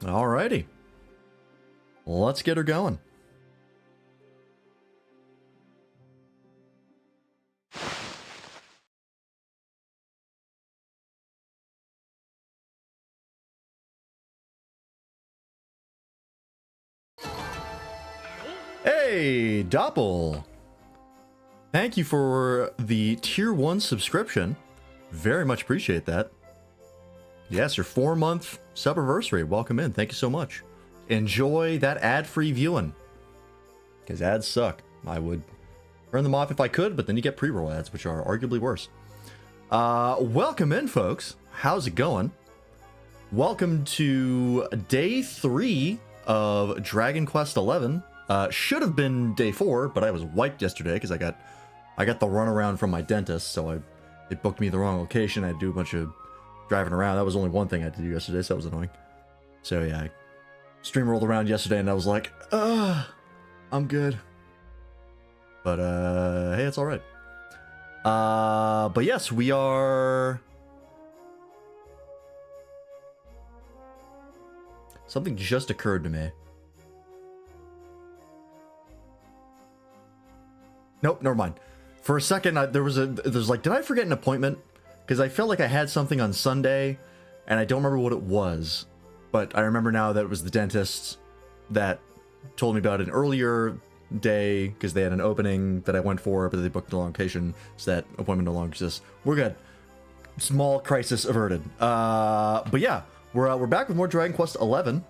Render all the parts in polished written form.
Alrighty. Let's get her going. Hey, Doppel. Thank you for the tier 1 subscription. Very much appreciate that. Yes, your 4-month subiversary. Welcome in. Thank you so much. Enjoy that ad-free viewing. Because ads suck. I would turn them off if I could, but then you get pre-roll ads, which are arguably worse. Welcome in, folks. How's it going? Welcome to day 3 of Dragon Quest XI. Should have been day 4, but I was wiped yesterday because I got the runaround from my dentist, so it booked me the wrong location. I had to do a bunch of driving around. That was only one thing I had to do yesterday, so that was annoying. So yeah, I stream rolled around yesterday and I was like, I'm good. But hey, it's alright. But yes, we are... Something just occurred to me. Nope, never mind. For a second, there's like, did I forget an appointment? Because I felt like I had something on Sunday, and I don't remember what it was. But I remember now that it was the dentist that told me about an earlier day, because they had an opening that I went for, but they booked the location, so that appointment no longer exists. We're good. Small crisis averted. But yeah, we're back with more Dragon Quest XI.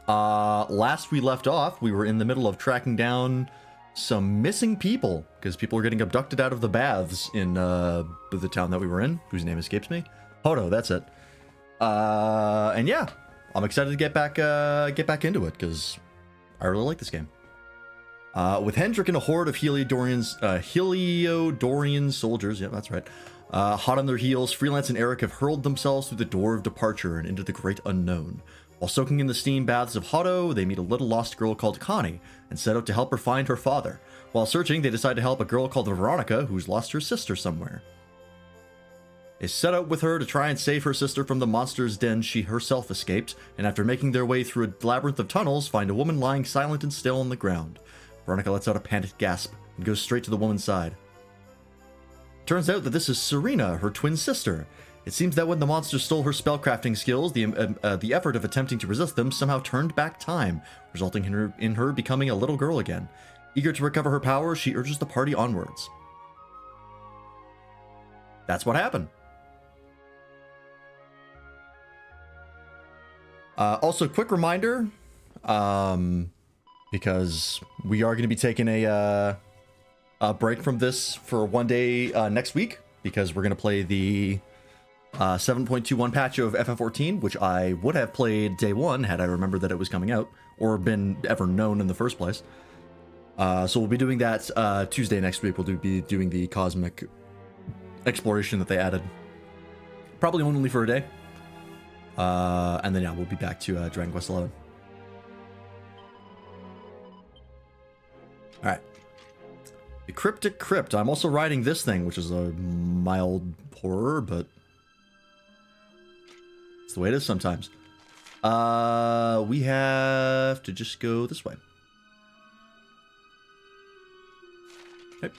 Last we left off, we were in the middle of tracking down some missing people, because people are getting abducted out of the baths in the town that we were in, whose name escapes me. Hodo, that's it. And yeah, I'm excited to get back into it, because I really like this game. With Hendrik and a horde of Heliodorian soldiers, yeah, that's right, hot on their heels, Freelance and Eric have hurled themselves through the door of departure and into the great unknown. While soaking in the steam baths of Hodo, they meet a little lost girl called Connie and set out to help her find her father. While searching, they decide to help a girl called Veronica who's lost her sister somewhere. They set out with her to try and save her sister from the monster's den she herself escaped, and after making their way through a labyrinth of tunnels, find a woman lying silent and still on the ground. Veronica lets out a panicked gasp and goes straight to the woman's side. Turns out that this is Serena, her twin sister. It seems that when the monster stole her spellcrafting skills, the effort of attempting to resist them somehow turned back time, resulting in her becoming a little girl again. Eager to recover her powers, she urges the party onwards. That's what happened. Also, quick reminder, because we are going to be taking a break from this for one day next week, because we're going to play the 7.21 patch of FF14, which I would have played day 1 had I remembered that it was coming out, or been ever known in the first place. So we'll be doing that Tuesday next week. We'll be doing the cosmic exploration that they added. Probably only for a day. And then yeah, we'll be back to Dragon Quest XI. Alright. The Cryptic Crypt. I'm also riding this thing, which is a mild horror, but it's the way it is sometimes. We have to just go this way. Okay.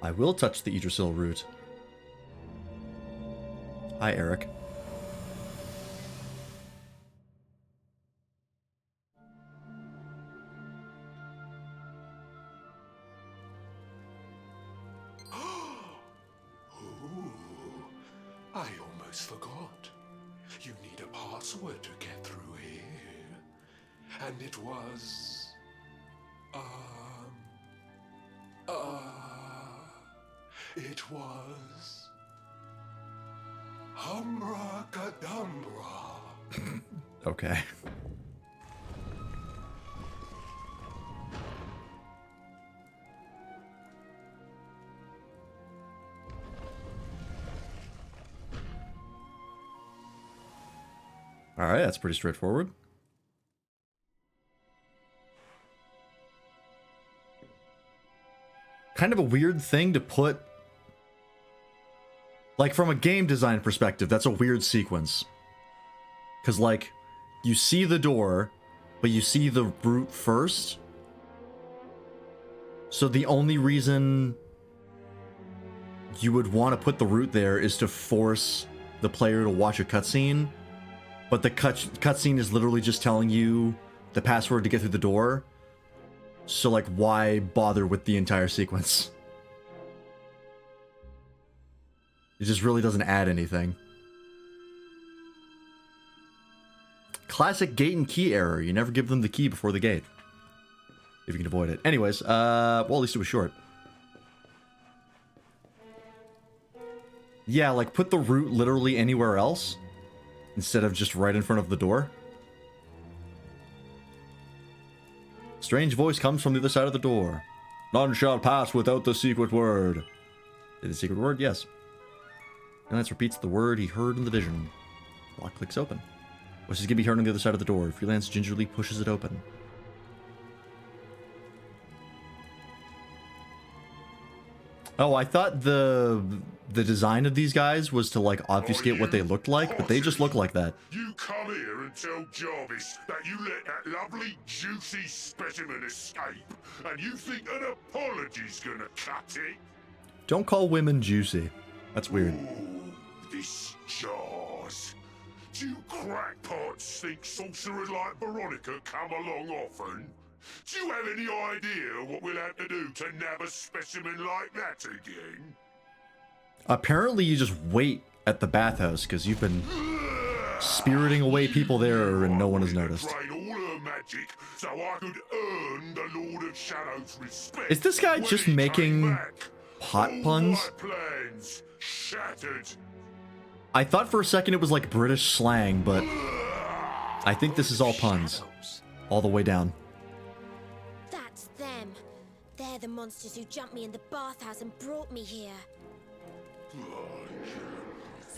I will touch the Yggdrasil root. Hi, Eric. I almost forgot. You need a password to get through here. And it was... it was... Humrakadumbra. Okay. Alright, that's pretty straightforward. Kind of a weird thing to put Like, from a game design perspective, that's a weird sequence. Because, like, you see the door, but you see the route first. So the only reason you would want to put the route there is to force the player to watch a cutscene. But the cutscene is literally just telling you the password to get through the door. So, like, why bother with the entire sequence? It just really doesn't add anything. Classic gate and key error. You never give them the key before the gate. If you can avoid it. Anyways, well, at least it was short. Yeah, like, put the route literally anywhere else instead of just right in front of the door. Strange voice comes from the other side of the door. None shall pass without the secret word. The secret word? Yes. Lance repeats the word he heard in the vision. Lock clicks open. Voice is going to be heard on the other side of the door. Freelance gingerly pushes it open. Oh, I thought the design of these guys was to, like, obfuscate what they looked like, but they just look like that. You come here and tell Jarvis that you let that lovely, juicy specimen escape, and you think an apology's gonna cut it? Don't call women juicy. That's weird. Ooh, this jars. Do you crackpots think sorcerers like Veronica come along often? Do you have any idea what we'll have to do to nab a specimen like that again? Apparently you just wait at the bathhouse, because you've been spiriting away people there and no one has noticed. Drain all her magic so I could earn the Lord of Shadow's respect. Is this guy when just he came making back. pot All puns? my plans shattered. I thought for a second it was like British slang, but I think this is all puns. All the way down. That's them. They're the monsters who jumped me in the bathhouse and brought me here.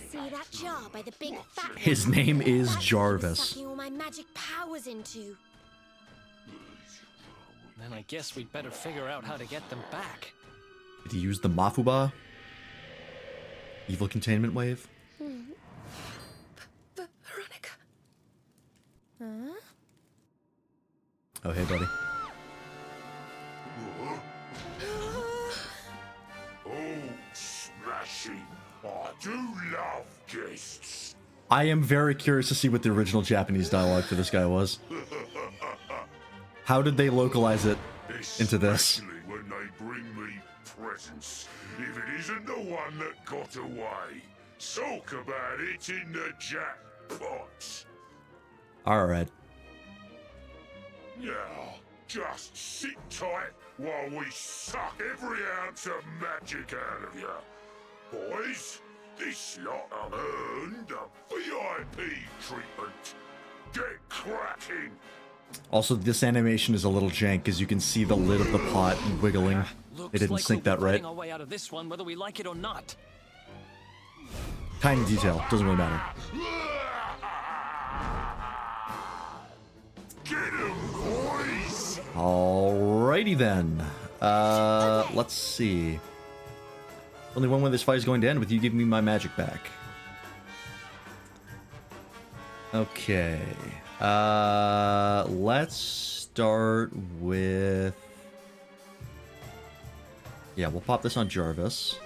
See that jar by the big fat one? His name is That's what I'm Jarvis. sucking all my magic powers into. Then I guess we'd better figure out how to get them back. Did he use the Mafuba? Evil containment wave? Veronica. Huh? Oh, hey, buddy. Oh, smashing. I do love guests. I am very curious to see what the original Japanese dialogue for this guy was. How did they localize it into this? Especially when they bring me presents. If it isn't the one that got away. Talk about it in the jackpot. Alright. Now, just sit tight while we suck every ounce of magic out of you. Boys, this lot have earned a VIP treatment. Get cracking. Also, this animation is a little jank, as you can see the lid of the pot wiggling. Looks They didn't like sync we'll that be right. getting our way out of this one, whether we like it or not. Tiny detail, doesn't really matter. Get 'em, boys. Alrighty then. Let's see. Only one way this fight is going to end with you giving me my magic back. Okay. Let's start with... Yeah, we'll pop this on Jarvis.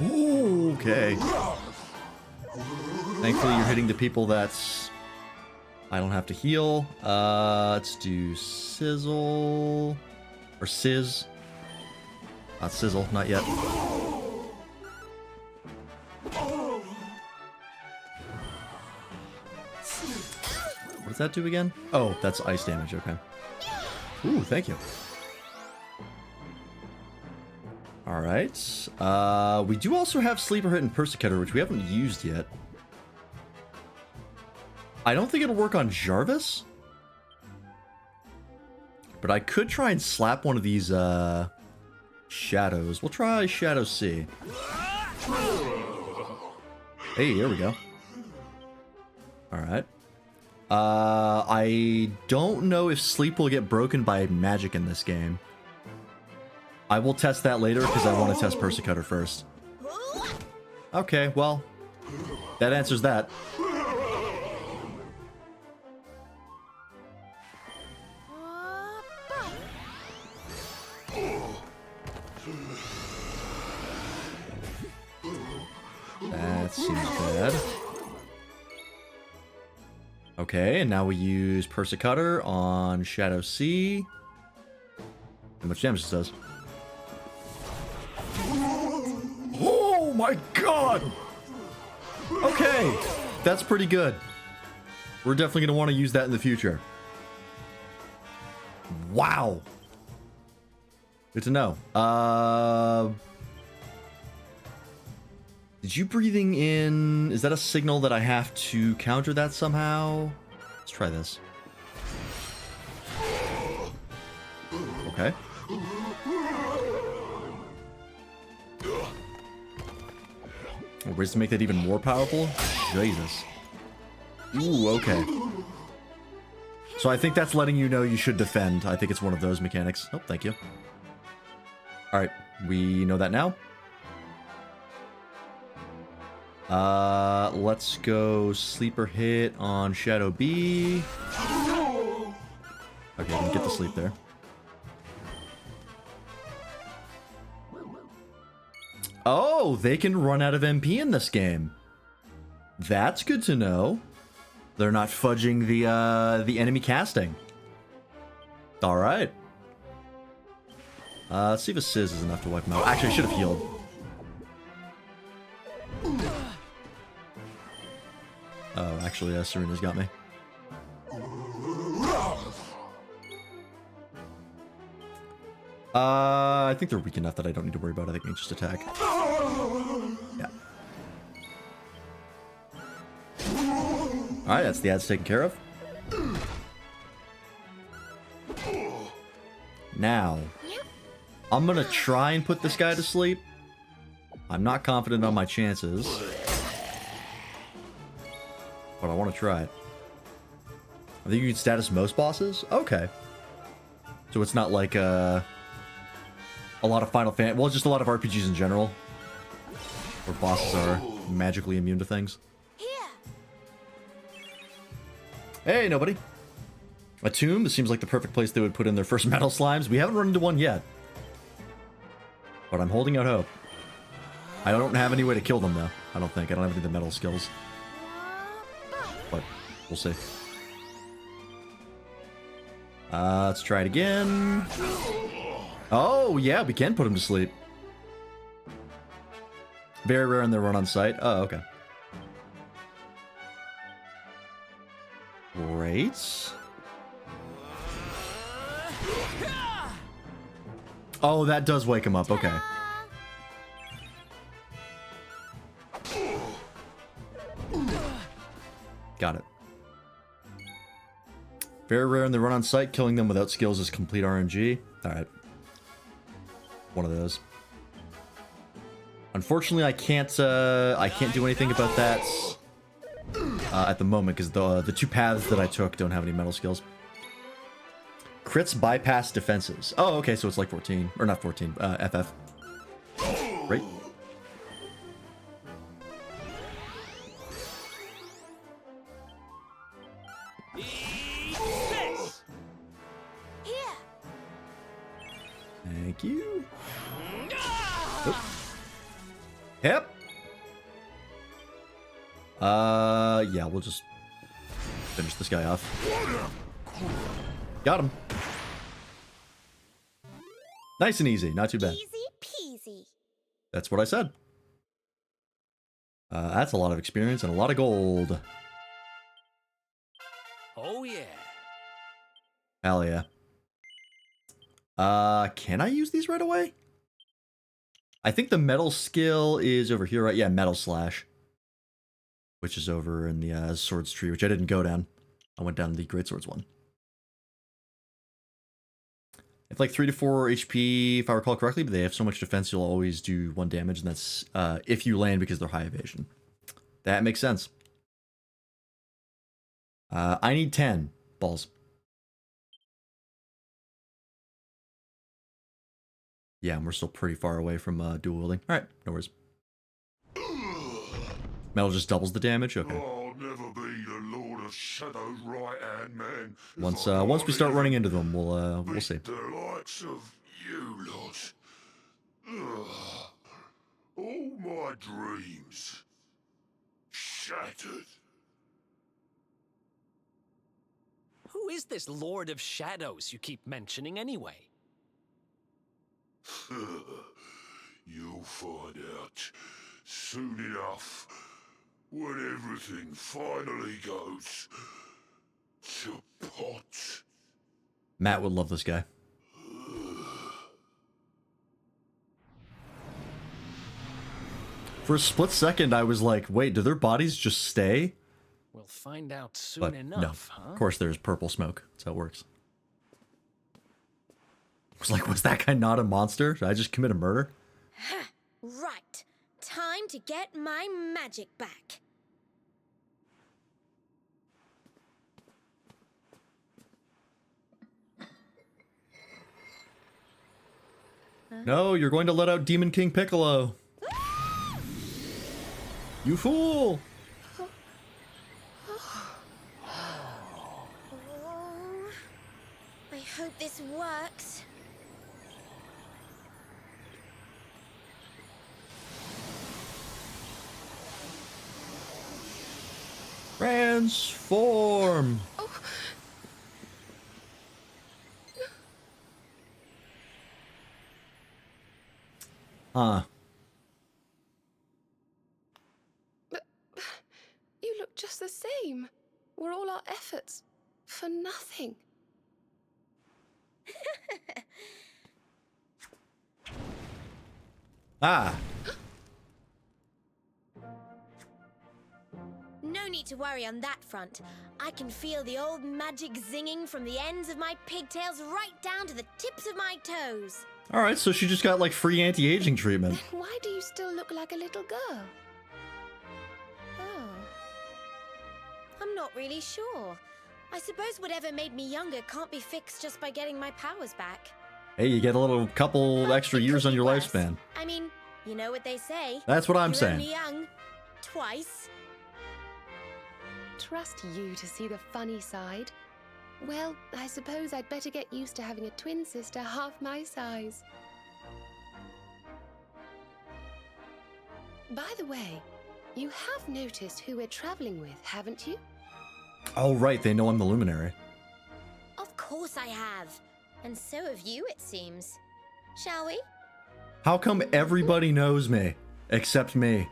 Ooh, okay. Thankfully, you're hitting the people that's... I don't have to heal. Let's do Sizzle. Or Sizz. Not Sizzle, not yet. What does that do again? Oh, that's ice damage, okay. Ooh, thank you. Alright. We do also have Sleeper Hit and Persecutor, which we haven't used yet. I don't think it'll work on Jarvis. But I could try and slap one of these, Shadows. We'll try Shadow C. Hey, here we go. Alright. I don't know if sleep will get broken by magic in this game. I will test that later because I want to test Persecutor first. Okay, well, that answers that. That seems bad. Okay, and now we use Persecutor on Shadow C. How much damage it does. Oh my god! Okay, that's pretty good. We're definitely going to want to use that in the future. Wow. Good to know. Did you breathing in... Is that a signal that I have to counter that somehow? Let's try this. Okay. Ways to make that even more powerful? Jesus. Ooh, okay. So I think that's letting you know you should defend. I think it's one of those mechanics. Oh, thank you. Alright, we know that now. Let's go sleeper hit on Shadow B. Okay, we can get to sleep there. Oh, they can run out of MP in this game. That's good to know. They're not fudging the enemy casting. All right. Let's see if a Sizz is enough to wipe him out. Actually, I should have healed. Oh, actually, Serena's got me. I think they're weak enough that I don't need to worry about it. I can just attack. Yeah. Alright, that's the ads taken care of. Now, I'm gonna try and put this guy to sleep. I'm not confident on my chances. But I want to try it. I think you can status most bosses? Okay. So it's not like a lot of Final Fantasy... Well, just a lot of RPGs in general. Where bosses are magically immune to things. Hey, nobody. A tomb? This seems like the perfect place they would put in their first metal slimes. We haven't run into one yet. But I'm holding out hope. I don't have any way to kill them, though. I don't think. I don't have any of the metal skills. But we'll see. Let's try it again. Oh, yeah, we can put him to sleep. Very rare in the run on site. Oh, okay. Great. Oh, that does wake him up. Okay. Got it. Very rare in the run on site. Killing them without skills is complete RNG. Alright. One of those. Unfortunately, I can't do anything about that at the moment because the two paths that I took don't have any metal skills. Crits bypass defenses. Oh, okay, so it's like 14. Or not 14, FF. Right? Thank you. Oh. Yep. Yeah, we'll just finish this guy off. Got him. Nice and easy, not too bad. Easy peasy. That's what I said. That's a lot of experience and a lot of gold. Oh yeah. Hell yeah. Can I use these right away? I think the metal skill is over here, right? Yeah, metal slash. Which is over in the swords tree, which I didn't go down. I went down the great swords one. It's like 3 to 4 HP, if I recall correctly, but they have so much defense, you'll always do 1 damage, and that's if you land because they're high evasion. That makes sense. I need 10 balls. Yeah, and we're still pretty far away from dual wielding. All right, no worries. Metal just doubles the damage. Okay. I'll never be the Lord of Shadow's right-hand man. if Once I once we can't start running even into them, we'll beat see. the likes of you lot. Ugh. All my dreams shattered. Who is this Lord of Shadows you keep mentioning anyway? You'll find out soon enough when everything finally goes to pot. Matt would love this guy. For a split second, I was like, wait, do their bodies just stay? We'll find out soon But enough, no. huh? Of course, there's purple smoke. That's how it works. I was like, was that guy not a monster? Did I just commit a murder? Right. Time to get my magic back. No, you're going to let out Demon King Piccolo. You fool! Oh, I hope this works. Transform! Huh. You look just the same. Were all our efforts for nothing? Ah. No need to worry on that front. I can feel the old magic zinging from the ends of my pigtails right down to the tips of my toes. Alright, so she just got like free anti-aging treatment. Then why do you still look like a little girl? Oh. I'm not really sure. I suppose whatever made me younger can't be fixed just by getting my powers back. Hey, you get a little couple But extra it years could on be your worse. lifespan. I mean, you know what they say. That's what I'm You're saying. only young. Twice. Trust you to see the funny side. Well, I suppose I'd better get used to having a twin sister half my size. By the way, you have noticed who we're traveling with, haven't you? Oh, right, they know I'm the Luminary. Of course I have. And so have you, it seems. Shall we? How come everybody knows me? Except me.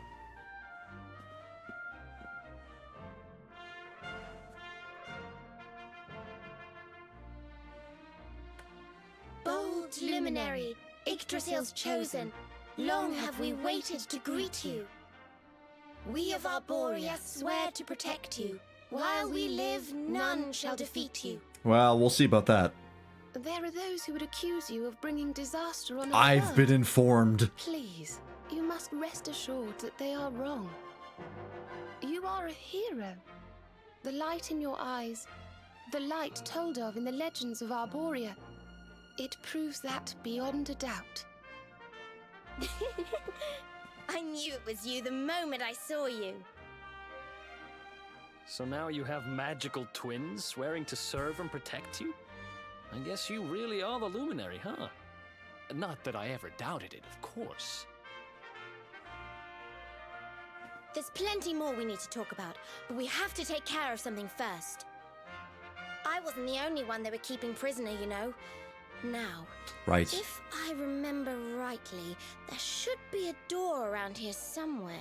Bold luminary, Yggdrasil's chosen, long have we waited to greet you. We of Arborea swear to protect you. While we live, none shall defeat you. Well, we'll see about that. There are those who would accuse you of bringing disaster on our I've world. been informed. Please, you must rest assured that they are wrong. You are a hero. The light in your eyes, the light told of in the legends of Arborea, it proves that beyond a doubt. I knew it was you the moment I saw you. So now you have magical twins swearing to serve and protect you? I guess you really are the Luminary, huh? Not that I ever doubted it, of course. There's plenty more we need to talk about, but we have to take care of something first. I wasn't the only one they were keeping prisoner, you know. Now, Right. if I remember rightly, there should be a door around here somewhere.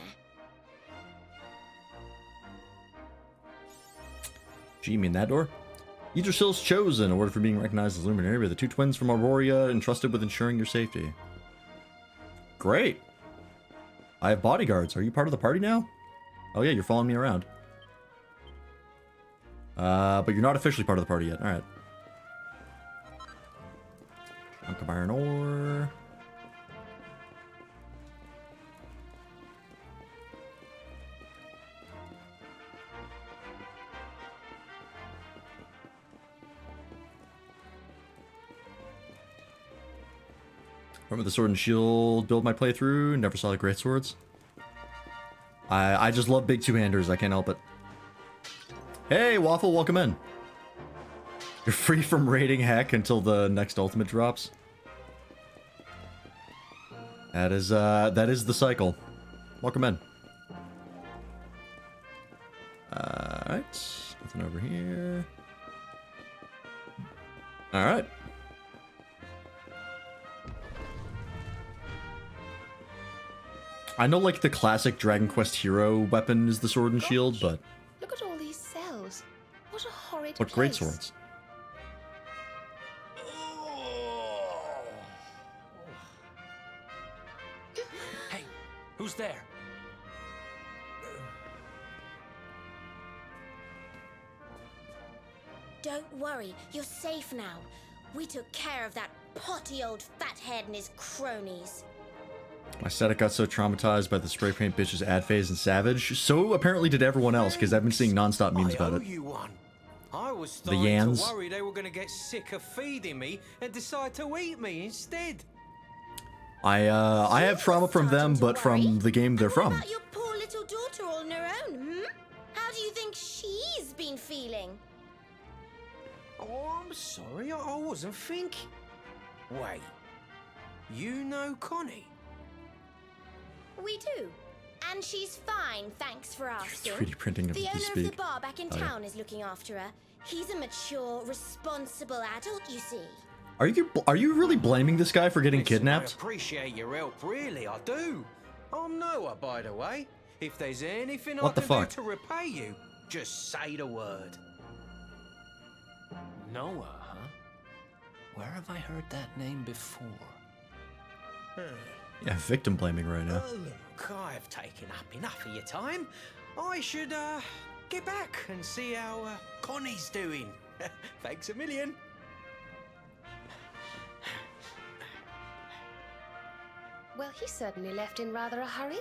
Gee, you mean that door? Yggdrasil's chosen, awarded for being recognized as Luminary by the two twins from Arborea, entrusted with ensuring your safety. Great. I have bodyguards. Are you part of the party now? Oh yeah, you're following me around. But you're not officially part of the party yet. Alright. Chunk of iron ore. Remember the Sword and Shield build my playthrough? Never saw the Great Swords. I just love big two-handers. I can't help it. Hey, Waffle, welcome in. You're free from raiding Heck until the next ultimate drops. That is the cycle. Welcome in. Alright. Nothing over here. Alright. I know, like, the classic Dragon Quest hero weapon is the Sword and Shield, but... Look at all these cells. What a horrid What place. great swords? Hey, who's there? Don't worry, you're safe now. We took care of that potty old fathead and his cronies. My static got so traumatized by the spray paint bitches ad phase and Savage. So apparently did everyone else, because I've been seeing non-stop memes about I owe it. you one. I was The starting Yans. to worry they were going to get sick of feeding me and decide to eat me instead. I have trauma from them, but from the game they're What from. about your poor little daughter all on her own, hmm? How do you think she's been feeling? Oh, I'm sorry, I wasn't thinking. Wait, you know Connie? We do. And she's fine, thanks for asking. 3D printing of The the owner of speak. the bar back in Oh, yeah. town is looking after her. He's a mature, responsible adult, you see. Are you really blaming this guy for getting Listen, kidnapped? I appreciate your help, really, I do. I'm Noah, by the way. If there's anything What I the can fuck? do to repay you, just say the word. Noah, huh? Where have I heard that name before? Yeah, victim blaming right now. Look, I've taken up enough of your time. I should, get back and see how, Connie's doing. Thanks a million. Well, he certainly left in rather a hurry.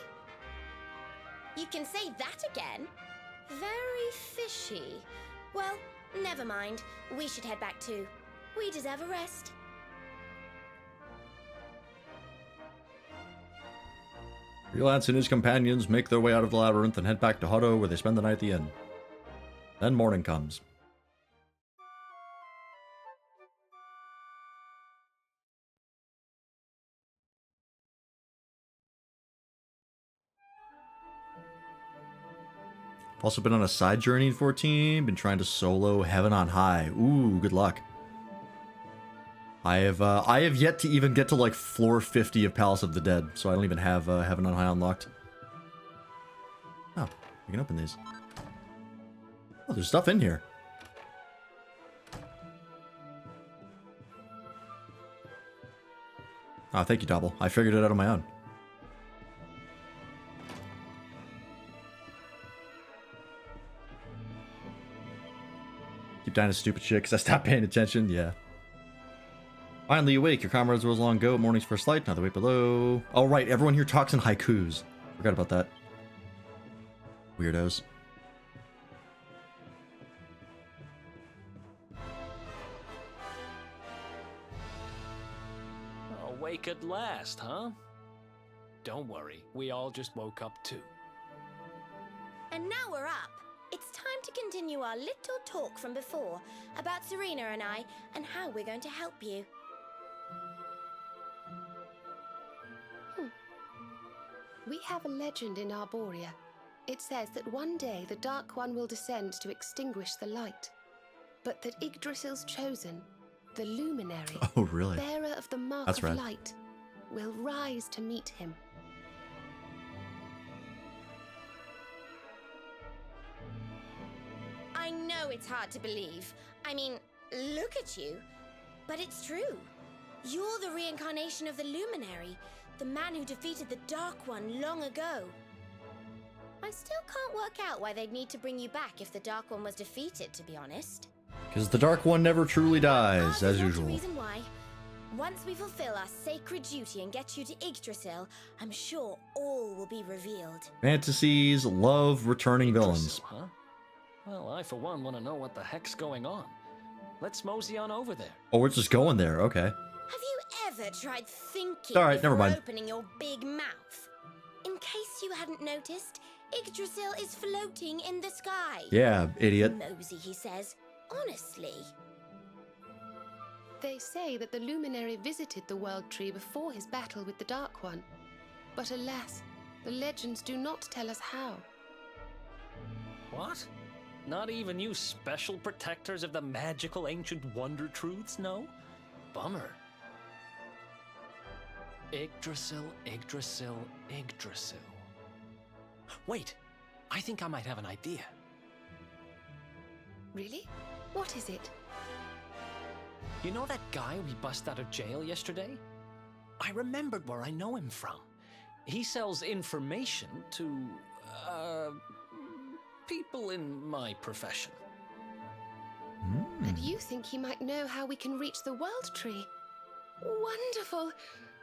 You can say that again? Very fishy. Well, never mind. We should head back too. We deserve a rest. Relance and his companions make their way out of the labyrinth and head back to Hutto, where they spend the night at the inn. Then morning comes. Also been on a side journey in 14, been trying to solo Heaven on High. Ooh, good luck. I have yet to even get to like floor 50 of Palace of the Dead, so I don't even have Heaven on High unlocked. Oh, we can open these. Oh, there's stuff in here. Oh, thank you, Double. I figured it out on my own. Keep dying to stupid shit because I stopped paying attention. Yeah. Finally awake. Your comrades rose long ago. Morning's first light. Now they wait below. Oh, right. Everyone here talks in haikus. Forgot about that. Weirdos. Awake at last, huh? Don't worry, we all just woke up too. And now we're up. It's time to continue our little talk from before about Serena and I and how we're going to help you. We have a legend in Arborea. It says that one day the Dark One will descend to extinguish the light, but that Yggdrasil's chosen, the Luminary, Oh, really? bearer of the Mark That's of right. Light, will rise to meet him. I know it's hard to believe. I mean, look at you. But it's true. You're the reincarnation of the Luminary, the man who defeated the Dark One long ago. I still can't work out why they'd need to bring you back if the Dark One was defeated, to be honest. Because the Dark One never truly dies, as There's not a usual. reason why. Once we fulfill our sacred duty and get you to Yggdrasil, I'm sure all will be revealed. Fantasies love returning villains. Yggdrasil, huh? Well, I for one want to know what the heck's going on. Let's mosey on over there. Oh, we're just going there. Okay. Have you ever tried thinking All right, never before mind. opening your big mouth? In case you hadn't noticed, Yggdrasil is floating in the sky. Yeah, idiot. Mosey, he says. Honestly. They say that the Luminary visited the World Tree before his battle with the Dark One. But alas, the legends do not tell us how. What? Not even you special protectors of the magical ancient wonder truths know? Bummer. Yggdrasil, Yggdrasil, Yggdrasil. Wait, I think I might have an idea. Really? What is it? You know that guy we bust out of jail yesterday? I remembered where I know him from. He sells information to, people in my profession. And you think he might know how we can reach the World Tree? Wonderful!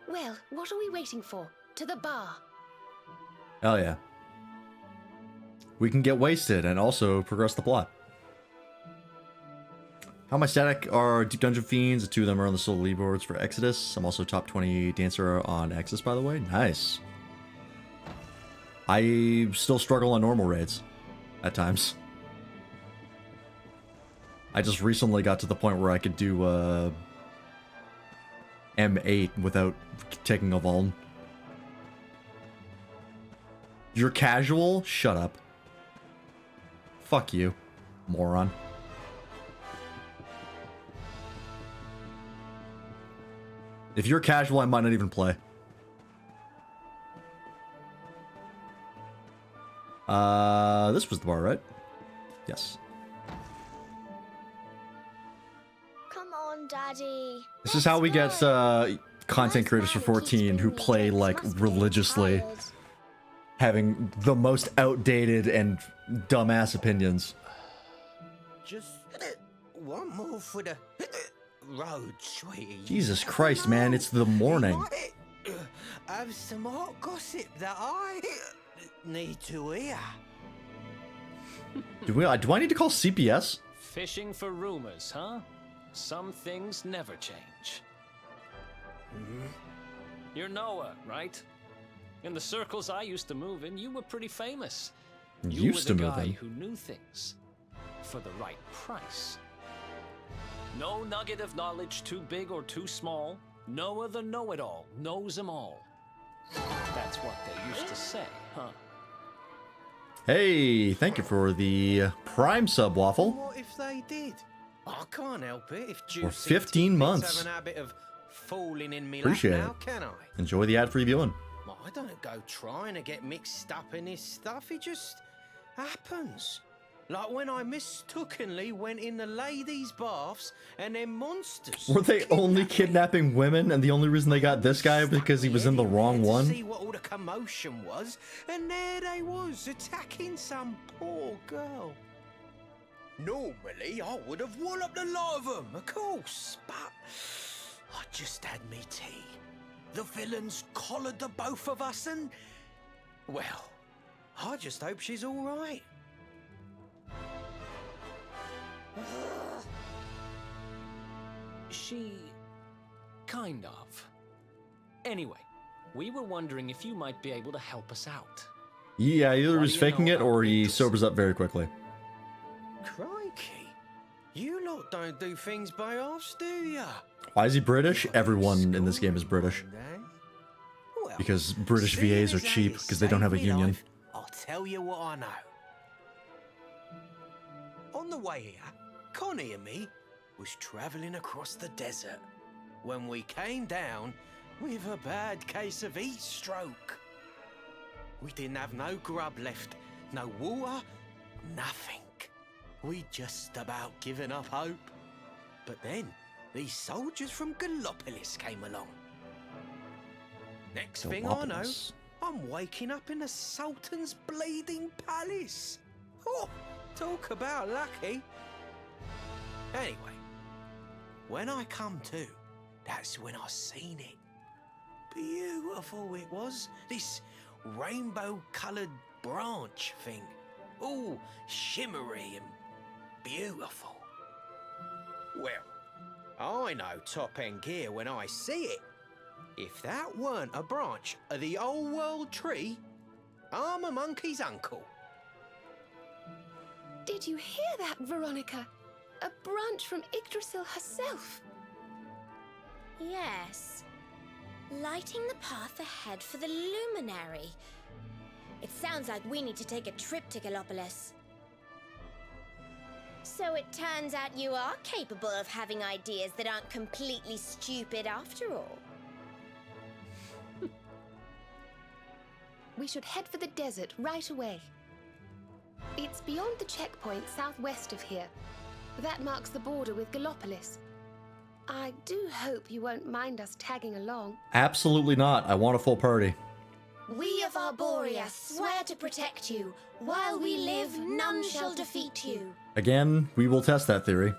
Well, what are we waiting for? To the bar. Hell yeah. We can get wasted and also progress the plot. How am I static are Deep Dungeon Fiends. The two of them are on the solo leaderboards for Exodus. I'm also top 20 dancer on Exodus, by the way. Nice. I still struggle on normal raids at times. I just recently got to the point where I could do M8 without taking a vuln. You're casual? Shut up. Fuck you, moron. If you're casual, I might not even play. This was the bar, right? Yes. Come on, Daddy. This is how we get content creators for 14 who play like religiously, having the most outdated and dumbass opinions. Just one more for the road, sweetie. Jesus Christ, man, it's the morning. Might have some hot gossip that I need to hear. Do I need to call CPS? Fishing for rumors, huh? Some things never change. You're Noah, right? In the circles I used to move in, you were pretty famous. You Used were to the move guy in. who knew things for the right price. No nugget of knowledge too big or too small. Noah the know-it-all knows them all. That's what they used to say, huh? Hey, thank you for the Prime sub waffle. What if they did? I can't help it if For juicy 15 tidbits months. have an habit of falling in me Appreciate lap it. now, can I? Enjoy the ad-free viewing. I don't go trying to get mixed up in this stuff. It just happens. Like when I mistakenly went in the ladies' baths and then monsters. Were they only kidnapped me. kidnapping women, and the only reason they got this guy was because he was in the wrong To one? see what all the commotion was, and there they was attacking some poor girl. Normally, I would have walloped a lot of them, of course, but I just had me tea. The villains collared the both of us, and well, I just hope she's all right. She... kind of. Anyway, we were wondering if you might be able to help us out. Yeah, either What he's do you faking know it or about he Yggdrasil? sobers up very quickly. Crikey, you lot don't do things by halves, do ya? Why is he British? Everyone in this game is British. Well, Because British seeing VAs are as how cheap you because they don't have a saved me union. life, I'll tell you what I know. On the way here, Connie and me was travelling across the desert when we came down with a bad case of heat stroke. We didn't have no grub left, no water, nothing. We'd just about given up hope. But then these soldiers from Gallopolis came along. Next thing I know, Gallopolis. I'm waking up in the Sultan's bleeding palace. Oh, talk about lucky. Anyway, when I come to, that's when I seen it. Beautiful it was, this rainbow-coloured branch thing. All shimmery and beautiful. Well, I know top-end gear when I see it. If that weren't a branch of the old world tree, I'm a monkey's uncle. Did you hear that, Veronica? A branch from Yggdrasil herself. Yes. Lighting the path ahead for the luminary. It sounds like we need to take a trip to Gallopolis. So it turns out you are capable of having ideas that aren't completely stupid after all. We should head for the desert right away. It's beyond the checkpoint southwest of here. That marks the border with Gallopolis. I do hope you won't mind us tagging along. Absolutely not. I want a full party. We of Arborea swear to protect you. While we live, none shall defeat you. Again, we will test that theory.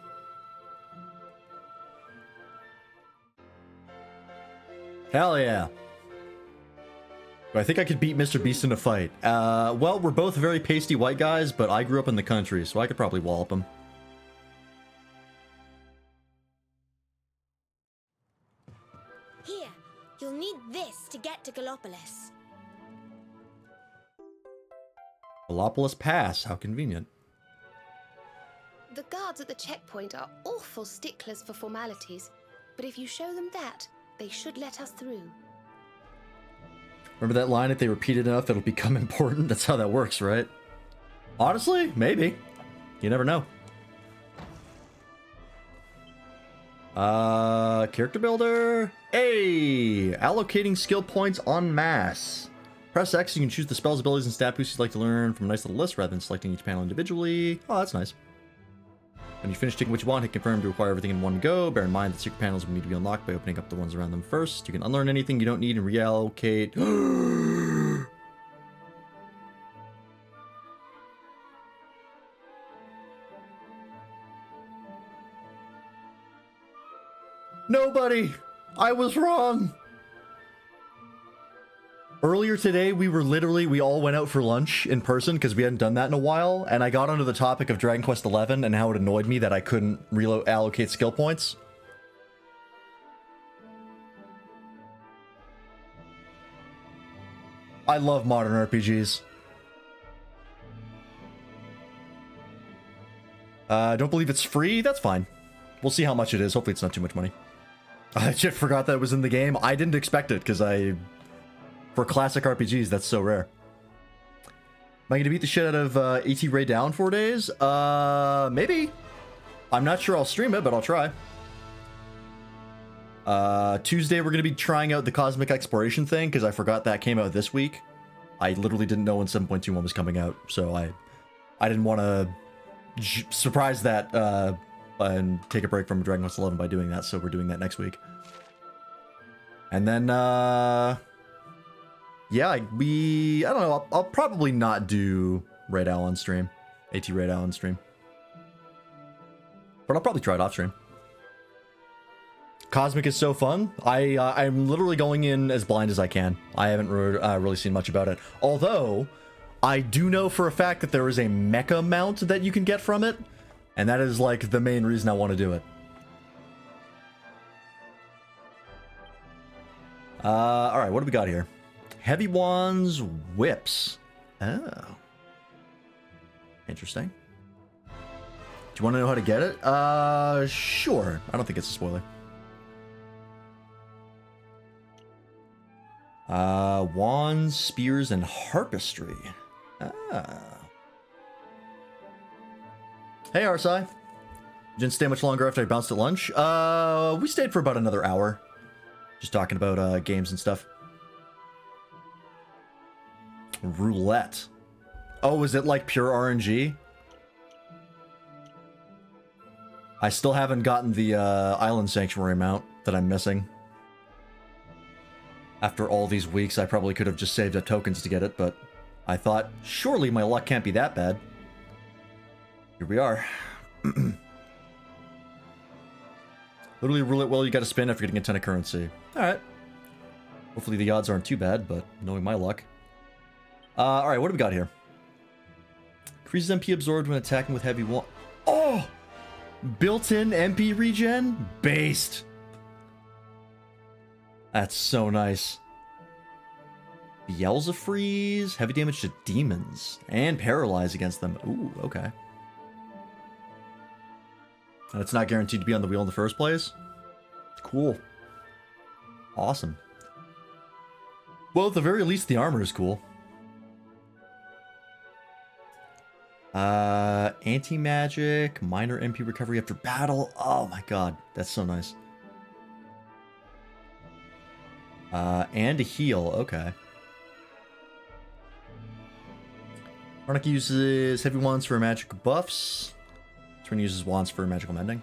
Hell yeah. I think I could beat Mr. Beast in a fight. Well, we're both very pasty white guys, but I grew up in the country, so I could probably wallop him. Here, you'll need this to get to Gallopolis. Gallopolis Pass, how convenient. The guards at the checkpoint are awful sticklers for formalities, but if you show them that, they should let us through. Remember that line, if they repeat it enough, it'll become important? That's how that works, right? Honestly, maybe. You never know. Character builder. Hey! Allocating skill points en masse. Press X, you can choose the spells, abilities, and stat boosts you'd like to learn from a nice little list rather than selecting each panel individually. Oh, that's nice. When you finish taking what you want, hit confirm to acquire everything in one go. Bear in mind that secret panels will need to be unlocked by opening up the ones around them first. You can unlearn anything you don't need and reallocate. Nobody! I was wrong! Earlier today, we all went out for lunch in person because we hadn't done that in a while, and I got onto the topic of Dragon Quest XI and how it annoyed me that I couldn't allocate skill points. I love modern RPGs. Don't believe it's free? That's fine. We'll see how much it is. Hopefully it's not too much money. I just forgot that it was in the game. I didn't expect it because for classic RPGs, that's so rare. Am I going to beat the shit out of AT Ray Down 4 days? Maybe. I'm not sure I'll stream it, but I'll try. Tuesday, we're going to be trying out the Cosmic Exploration thing, because I forgot that came out this week. I literally didn't know when 7.21 was coming out, so I didn't want to surprise that and take a break from Dragon Quest XI by doing that, so we're doing that next week. And then, yeah, I don't know, I'll probably not do Raid Owl on stream. AT Raid Owl on stream. But I'll probably try it off stream. Cosmic is so fun. I'm literally going in as blind as I can. I haven't really seen much about it. Although, I do know for a fact that there is a mecha mount that you can get from it. And that is like the main reason I want to do it. Alright, what do we got here? Heavy Wands Whips. Oh. Interesting. Do you want to know how to get it? Sure. I don't think it's a spoiler. Wands, Spears, and Harpistry. Ah. Hey, Arsai. Didn't stay much longer after I bounced at lunch. We stayed for about another hour. Just talking about games and stuff. Roulette. Oh, is it like pure RNG? I still haven't gotten the Island Sanctuary mount that I'm missing. After all these weeks, I probably could have just saved up tokens to get it, but I thought, surely my luck can't be that bad. Here we are. Literally roulette well, you gotta spin after getting a ton of currency. Alright. Hopefully the odds aren't too bad, but knowing my luck. Alright, what do we got here? Increases MP absorbed when attacking with heavy wand. Oh! Built-in MP regen? Based. That's so nice. Beelze freeze, heavy damage to demons, and paralyze against them. Ooh, okay. And it's not guaranteed to be on the wheel in the first place? Cool. Awesome. Well, at the very least, the armor is cool. Anti-magic, minor MP recovery after battle. Oh my god, that's so nice. And a heal, okay. Arnica uses heavy wands for magic buffs. Twin uses wands for magical mending.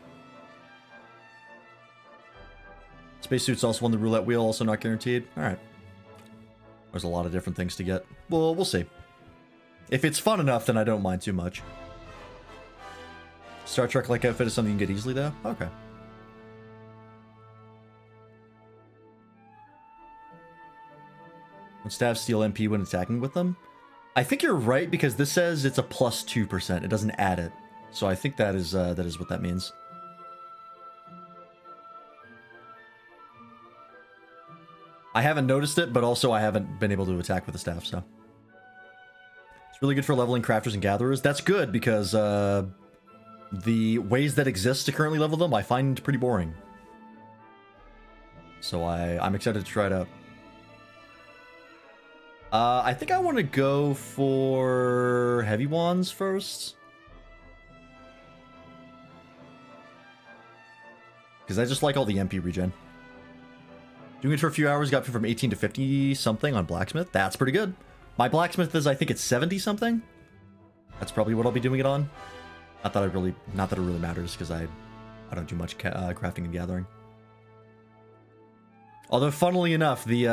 Spacesuit's also on the roulette wheel, also not guaranteed. Alright. There's a lot of different things to get. Well, we'll see. If it's fun enough, then I don't mind too much. Star Trek-like outfit is something you can get easily, though? Okay. When staffs steal MP when attacking with them? I think you're right, because this says it's a plus 2%. It doesn't add it. So I think that is what that means. I haven't noticed it, but also I haven't been able to attack with the staff, so. It's really good for leveling crafters and gatherers. That's good, because the ways that exist to currently level them, I find pretty boring. So I'm excited to try it out. I think I want to go for heavy wands first. Because I just like all the MP regen. Doing it for a few hours got me from 18 to 50 something on blacksmith. That's pretty good. My blacksmith is, I think it's 70 something. That's probably what I'll be doing it on. Not that it really matters, because I don't do much crafting and gathering. Although, funnily enough, the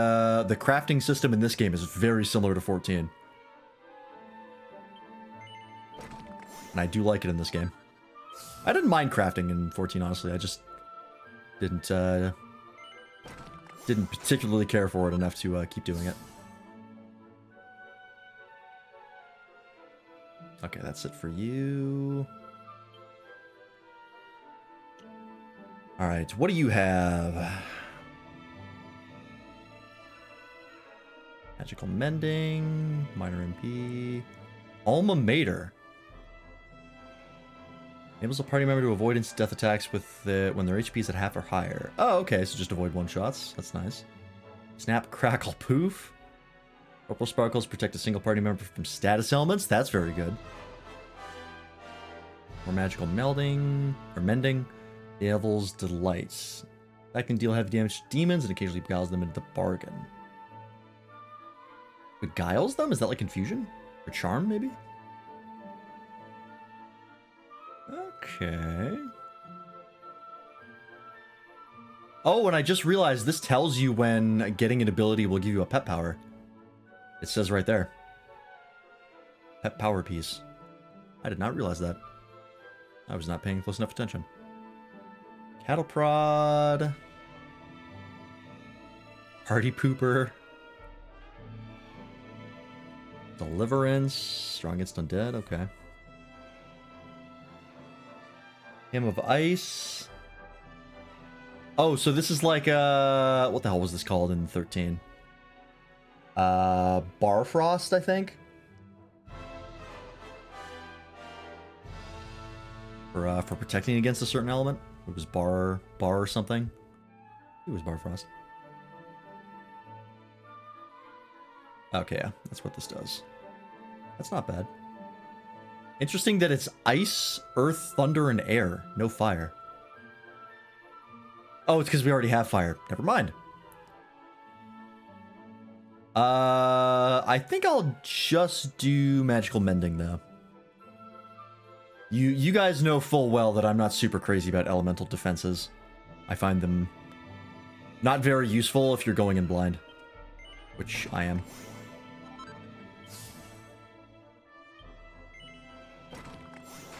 crafting system in this game is very similar to 14. And I do like it in this game. I didn't mind crafting in 14, honestly. I just didn't particularly care for it enough to keep doing it. Okay, that's it for you. Alright, what do you have? Magical Mending, Minor MP, Alma Mater. Enables a party member to avoid instant death attacks with when their HP is at half or higher. Oh, okay, so just avoid one-shots. That's nice. Snap, Crackle, Poof. Purple Sparkles protect a single party member from status elements. That's very good. More Magical Melding, or Mending. Devil's Delights. That can deal heavy damage to demons and occasionally beguiles them into the bargain. Beguiles them? Is that like confusion? Or charm, maybe? Okay. Oh, and I just realized this tells you when getting an ability will give you a pet power. It says right there. Pet power piece. I did not realize that. I was not paying close enough attention. Cattle prod. Party pooper. Deliverance. Strong against undead. Okay. Hymn of Ice. Oh, so this is like what the hell was this called in 13? Barfrost, I think. For protecting against a certain element. It was bar or something. It was Barfrost. Okay, yeah, that's what this does. That's not bad. Interesting that it's ice, earth, thunder, and air. No fire. Oh, it's because we already have fire. Never mind. I think I'll just do magical mending, though. You guys know full well that I'm not super crazy about elemental defenses. I find them not very useful if you're going in blind. Which I am.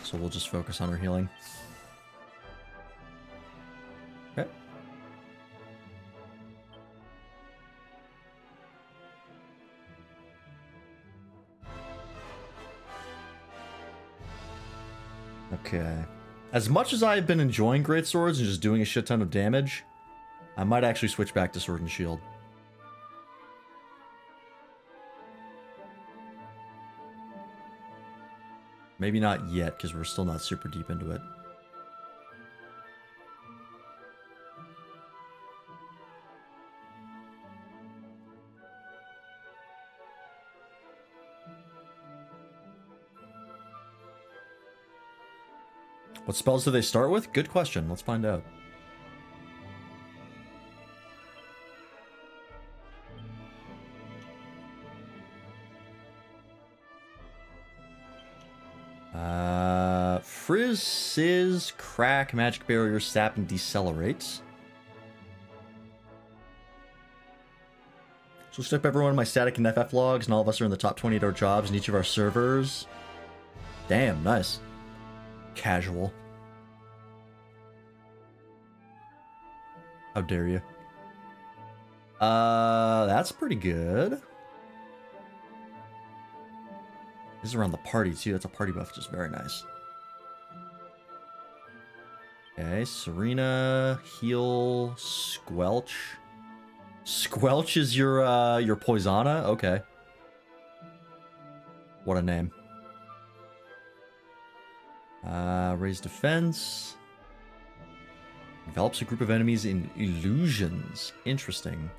So we'll just focus on our healing. Okay. Okay. As much as I've been enjoying great swords and just doing a shit ton of damage, I might actually switch back to sword and shield. Maybe not yet, because we're still not super deep into it. What spells do they start with? Good question. Let's find out. Frizz, Sizz, Crack, Magic Barrier, Sap, and Decelerates. So let's up everyone in my static and FF logs, and all of us are in the top 20 at our jobs in each of our servers. Damn, nice. Casual. How dare you? That's pretty good. This is around the party too. That's a party buff, which is very nice. Okay, Serena, heal, Squelch. Squelch is your Poisana? Okay. What a name. Raise defense. Envelops a group of enemies in illusions. Interesting.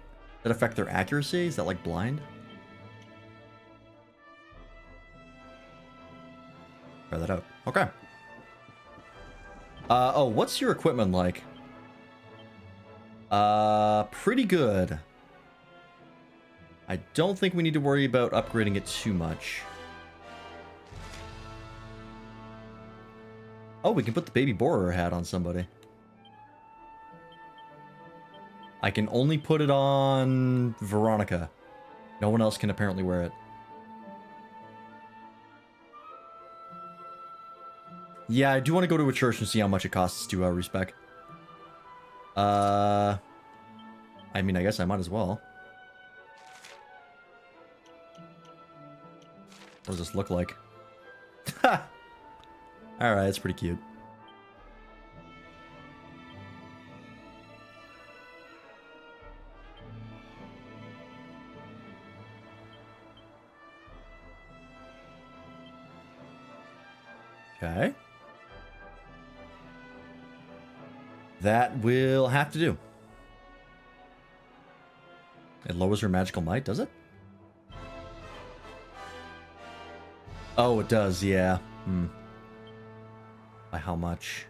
That affect their accuracy? Is that like blind? Try that out. Okay. Oh, what's your equipment like? Pretty good. I don't think we need to worry about upgrading it too much. Oh, we can put the baby borer hat on somebody. I can only put it on Veronica. No one else can apparently wear it. Yeah, I do want to go to a church and see how much it costs to respec. I mean, I guess I might as well. What does this look like? Ha! Alright, that's pretty cute. Okay. That will have to do. It lowers her magical might, does it? Oh, it does, yeah. By how much?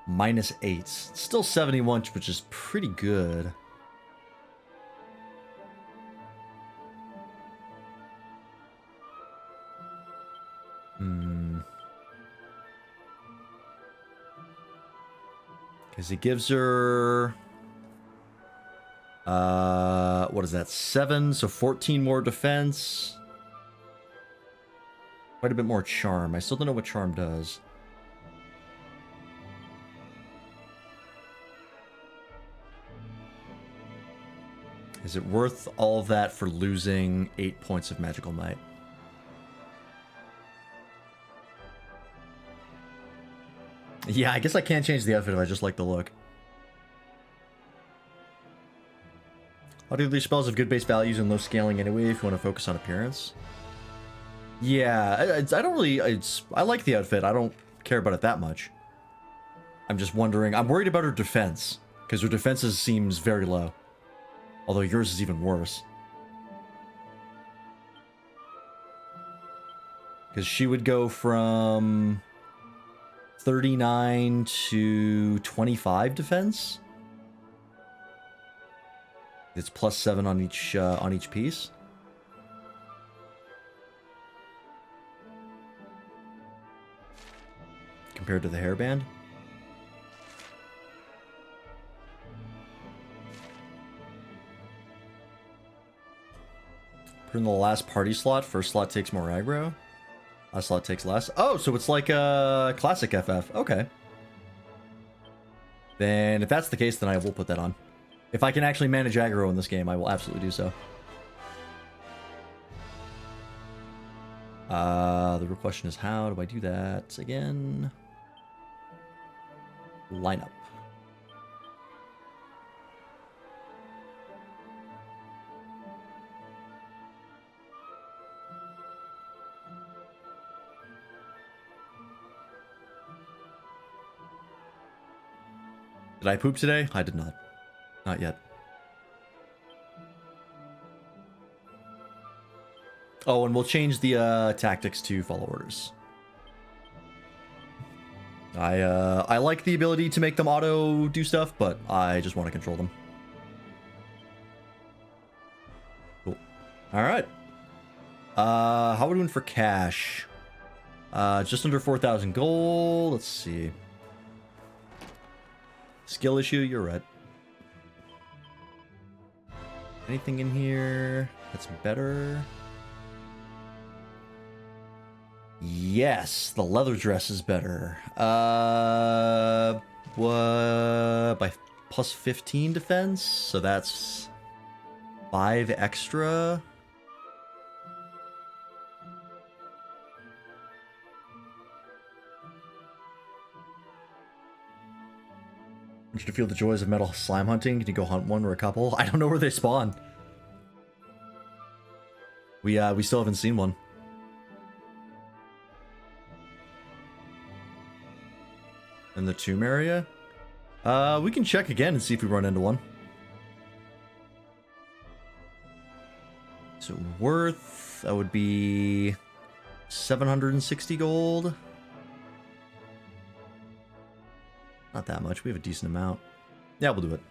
-8. Still 71, which is pretty good. Because it gives her... what is that? 7, so 14 more defense. Quite a bit more charm. I still don't know what charm does. Is it worth all of that for losing 8 points of magical might? Yeah, I guess I can't change the outfit if I just like the look. All do these spells have good base values and low scaling anyway if you want to focus on appearance. Yeah, I don't really... I like the outfit. I don't care about it that much. I'm just wondering... I'm worried about her defense. Because her defenses seems very low. Although yours is even worse. Because she would go from 39 to 25 defense. It's +7 on each piece. Compared to the hairband. Put in the last party slot. First slot takes more aggro. Last slot takes less. Oh, so it's like a classic FF. Okay. Then if that's the case, then I will put that on. If I can actually manage aggro in this game, I will absolutely do so. The real question is, how do I do that again? lineup. Did I poop today? I did not. Not yet. Oh, and we'll change the tactics to follow orders. I like the ability to make them auto do stuff, but I just want to control them. Cool. All right. How are we doing for cash? Just under 4,000 gold. Let's see. Skill issue, you're right. Anything in here that's better? Yes, the leather dress is better. What by plus 15 defense, so that's 5 extra. Want you to feel the joys of metal slime hunting? Can you go hunt one or a couple? I don't know where they spawn. We still haven't seen one. In the tomb area? We can check again and see if we run into one. So worth, that would be 760 gold. Not that much. We have a decent amount. Yeah, we'll do it.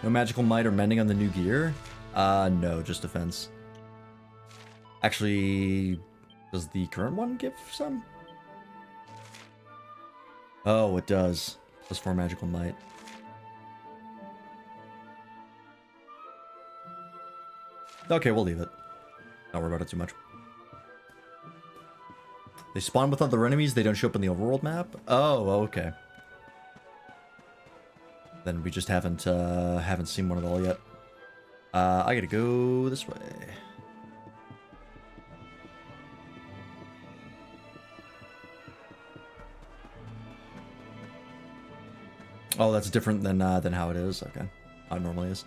No magical might or mending on the new gear? No, just defense. Actually, does the current one give some? Oh, it does. Plus 4 magical might. Okay, we'll leave it. Don't worry about it too much. They spawn with other enemies, they don't show up in the overworld map? Oh, okay. Then we just haven't seen one at all yet. I gotta go this way. Oh, that's different than how it is. Okay, how it normally is.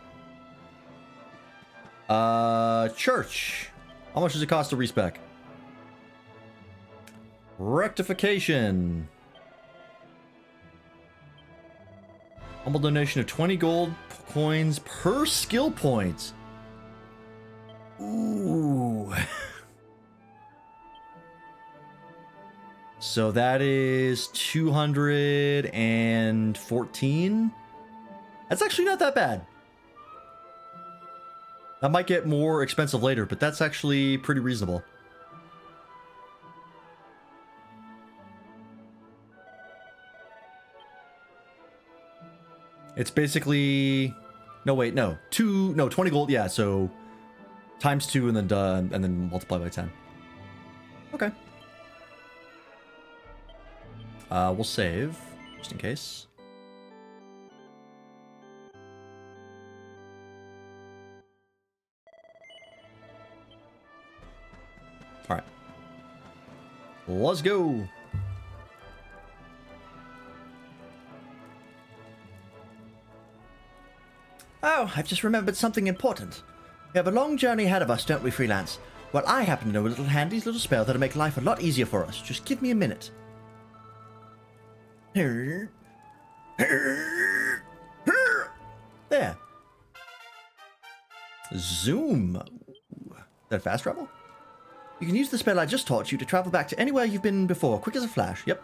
Church. How much does it cost to respec? Rectification. Humble donation of 20 gold coins per skill point. Ooh. So that is 214. That's actually not that bad. That might get more expensive later, but that's actually pretty reasonable. It's basically, no wait, no, 20 gold, yeah, so times 2 and then multiply by 10. Okay. We'll save, just in case. Alright. Let's go! Oh, I've just remembered something important. We have a long journey ahead of us, don't we, Freelance? Well, I happen to know a little handy little spell that'll make life a lot easier for us. Just give me a minute. There. Zoom. Is that fast travel? You can use the spell I just taught you to travel back to anywhere you've been before, quick as a flash. Yep.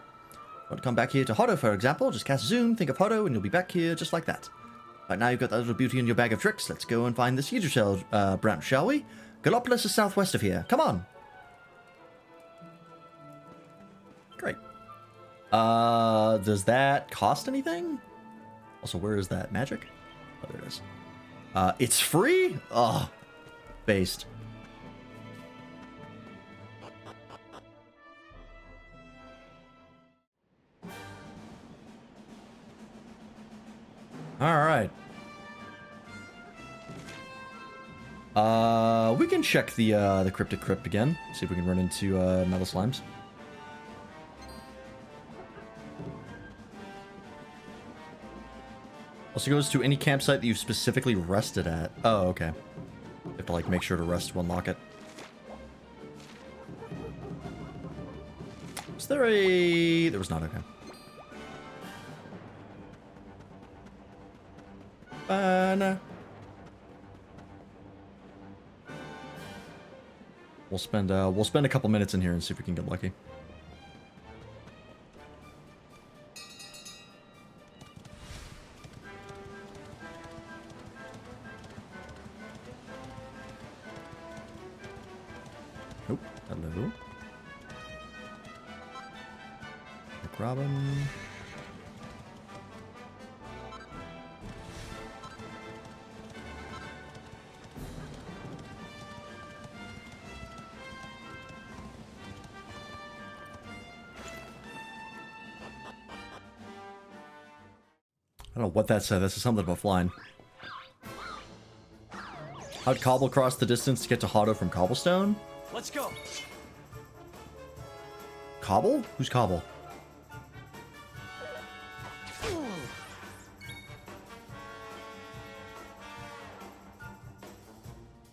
Want to come back here to Hotto, for example, just cast Zoom, think of Hotto, and you'll be back here just like that. Right now you've got that little beauty in your bag of tricks. Let's go and find this Yggdrasil branch, shall we? Gallopolis is southwest of here. Come on. Great. Does that cost anything? Also, where is that? Magic? Oh, there it is. It's free? Oh, based. Alright. We can check the Cryptic Crypt again. See if we can run into metal slimes. Also goes to any campsite that you specifically rested at. Oh, okay. You have to like make sure to rest to unlock it. Was there a... There was not, okay. Nah. We'll spend a couple minutes in here and see if we can get lucky. Nope. Hello. Rick Robin. I don't know what that said. This is something about flying. How'd Cobble cross the distance to get to Hotto from Cobblestone? Let's go. Cobble? Who's Cobble?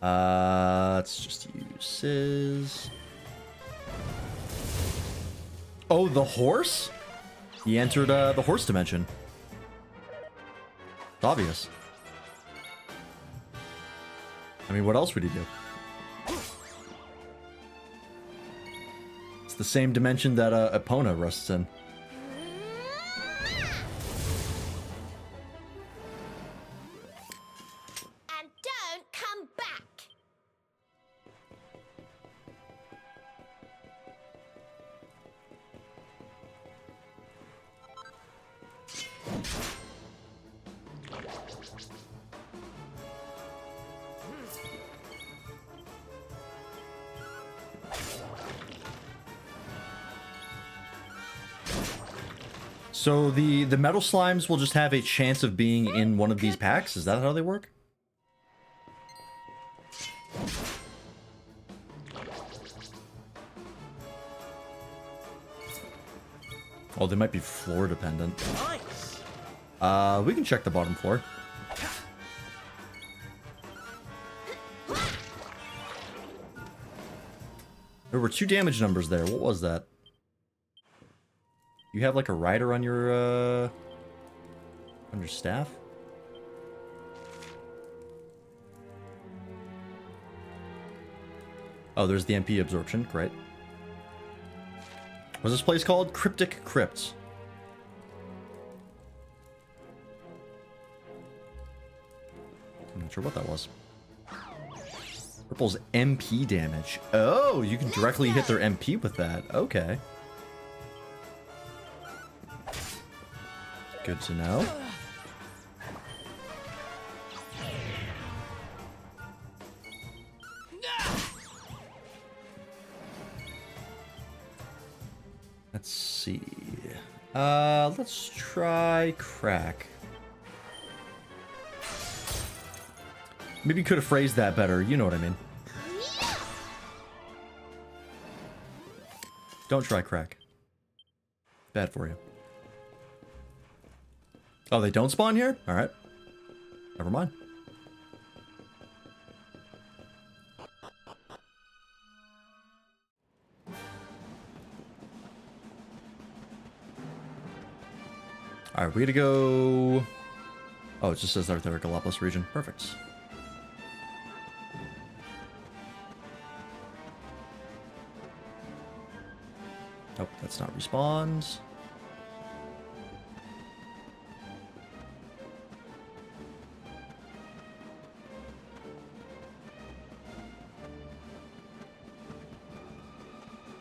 Let's just uses. Oh, the horse? He entered the horse dimension. It's obvious. I mean, what else would he do? It's the same dimension that Epona rests in. And don't come back. So the metal slimes will just have a chance of being in one of these packs? Is that how they work? Oh, they might be floor dependent. Nice. We can check the bottom floor. There were 2 damage numbers there. What was that? You have like a rider on your staff? Oh, there's the MP absorption. Great. What's this place called? Cryptic Crypts. I'm not sure what that was. Ripple's MP damage. Oh, you can directly hit their MP with that. Okay. Good to know. Let's see. Let's try Crack. Maybe you could have phrased that better. You know what I mean. Don't try Crack. Bad for you. Oh, they don't spawn here? Alright. Never mind. Alright, we gotta go... Oh, it just says they're at Galapagos region. Perfect. Nope, that's not respawns.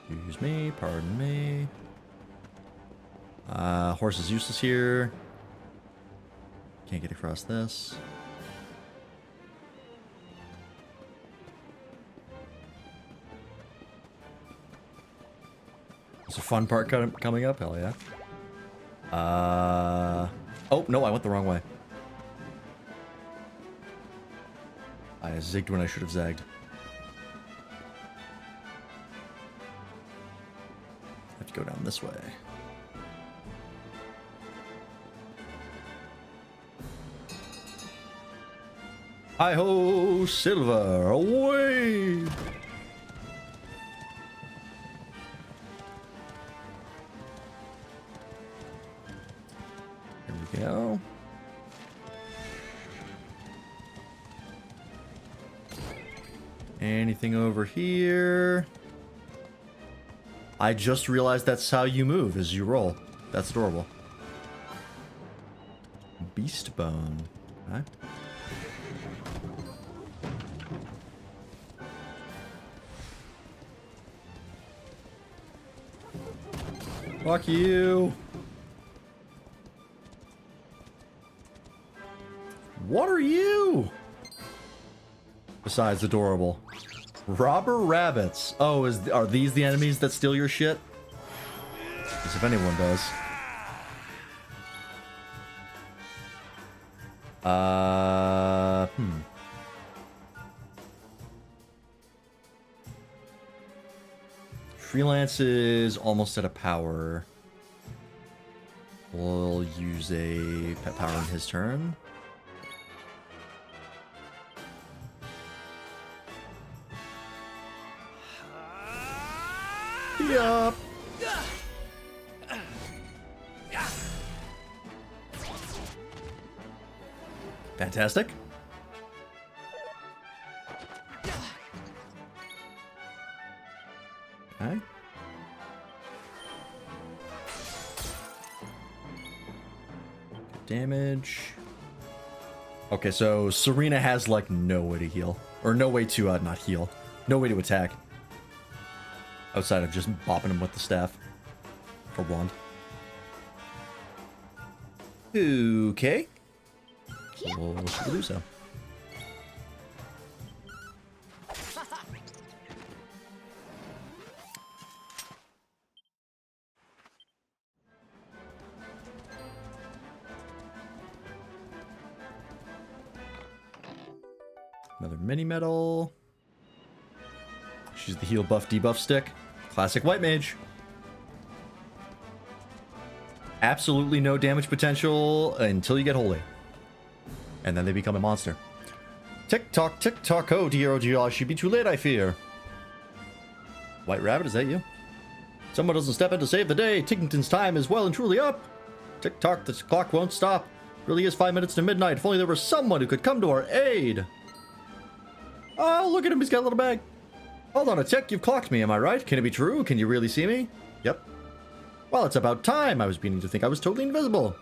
Excuse me, pardon me. Horse is useless here. Can't get across this. There's a fun part coming up, hell yeah. Oh, no, I went the wrong way. I zigged when I should have zagged. Have to go down this way. Hi-ho, Silver, away! Here we go. Anything over here? I just realized that's how you move, as you roll. That's adorable. Beast bone. Okay. Fuck you. What are you? Besides adorable. Robber rabbits. Oh, are these the enemies that steal your shit? Because if anyone does. Freelance is almost at a power. We'll use a pet power in his turn. Yup. Fantastic. Okay. Damage. Okay, so Serena has like no way to heal. Or no way to, not heal. No way to attack. Outside of just bopping him with the staff. Or wand. Okay. We'll do so. Another mini medal. She's the heal buff debuff stick. Classic white mage. Absolutely no damage potential until you get holy. And then they become a monster. Tick tock, oh dear, I should be too late, I fear. White Rabbit, is that you? Someone doesn't step in to save the day. Tickington's time is well and truly up. Tick tock, the clock won't stop. Really is 5 minutes to midnight. If only there was someone who could come to our aid. Oh, look at him, he's got a little bag. Hold on a tick, you've clocked me, am I right? Can it be true? Can you really see me? Yep. Well, it's about time. I was beginning to think I was totally invisible.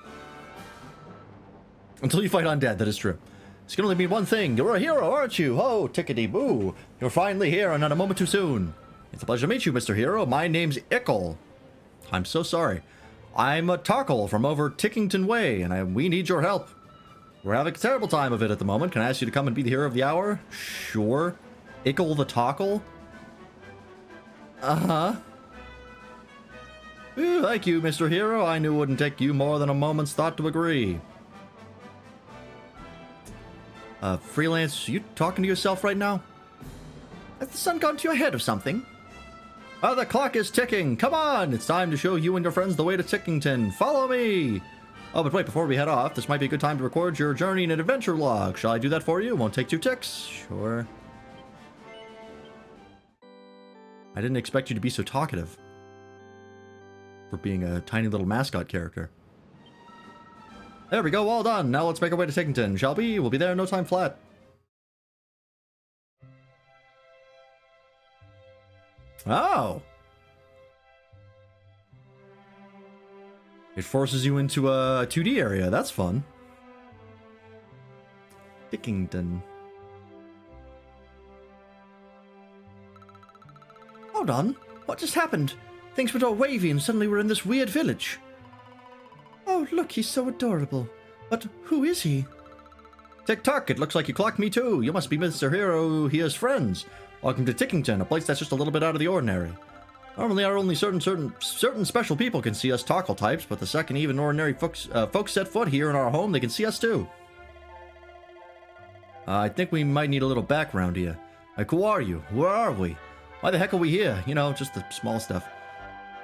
Until you fight undead, that is true. This can only mean one thing. You're a hero, aren't you? Oh, tickety-boo. You're finally here and not a moment too soon. It's a pleasure to meet you, Mr. Hero. My name's Ickle. I'm so sorry. I'm a Tockle from over Tickington Way, and we need your help. We're having a terrible time of it at the moment. Can I ask you to come and be the hero of the hour? Sure. Ickle the Tockle? Uh-huh. Ooh, thank you, Mr. Hero. I knew it wouldn't take you more than a moment's thought to agree. Freelance, you talking to yourself right now? Has the sun gone to your head or something? Oh, the clock is ticking. Come on, it's time to show you and your friends the way to Tickington. Follow me. Oh, but wait, before we head off, this might be a good time to record your journey and adventure log. Shall I do that for you? Won't take 2 ticks. Sure. I didn't expect you to be so talkative. For being a tiny little mascot character. There we go, all done. Now let's make our way to Tickington, shall we? We'll be there in no time flat. Oh! It forces you into a 2D area. That's fun. Tickington. Hold on. What just happened? Things went all wavy and suddenly we're in this weird village. Oh, look, he's so adorable. But who is he? Tick-tock, it looks like you clocked me too. You must be Mr. Hero here's friends. Welcome to Tickington, a place that's just a little bit out of the ordinary. Normally, only certain special people can see us Tockle types, but the second even ordinary folks set foot here in our home, they can see us too. I think we might need a little background here. Like, who are you? Where are we? Why the heck are we here? You know, just the small stuff.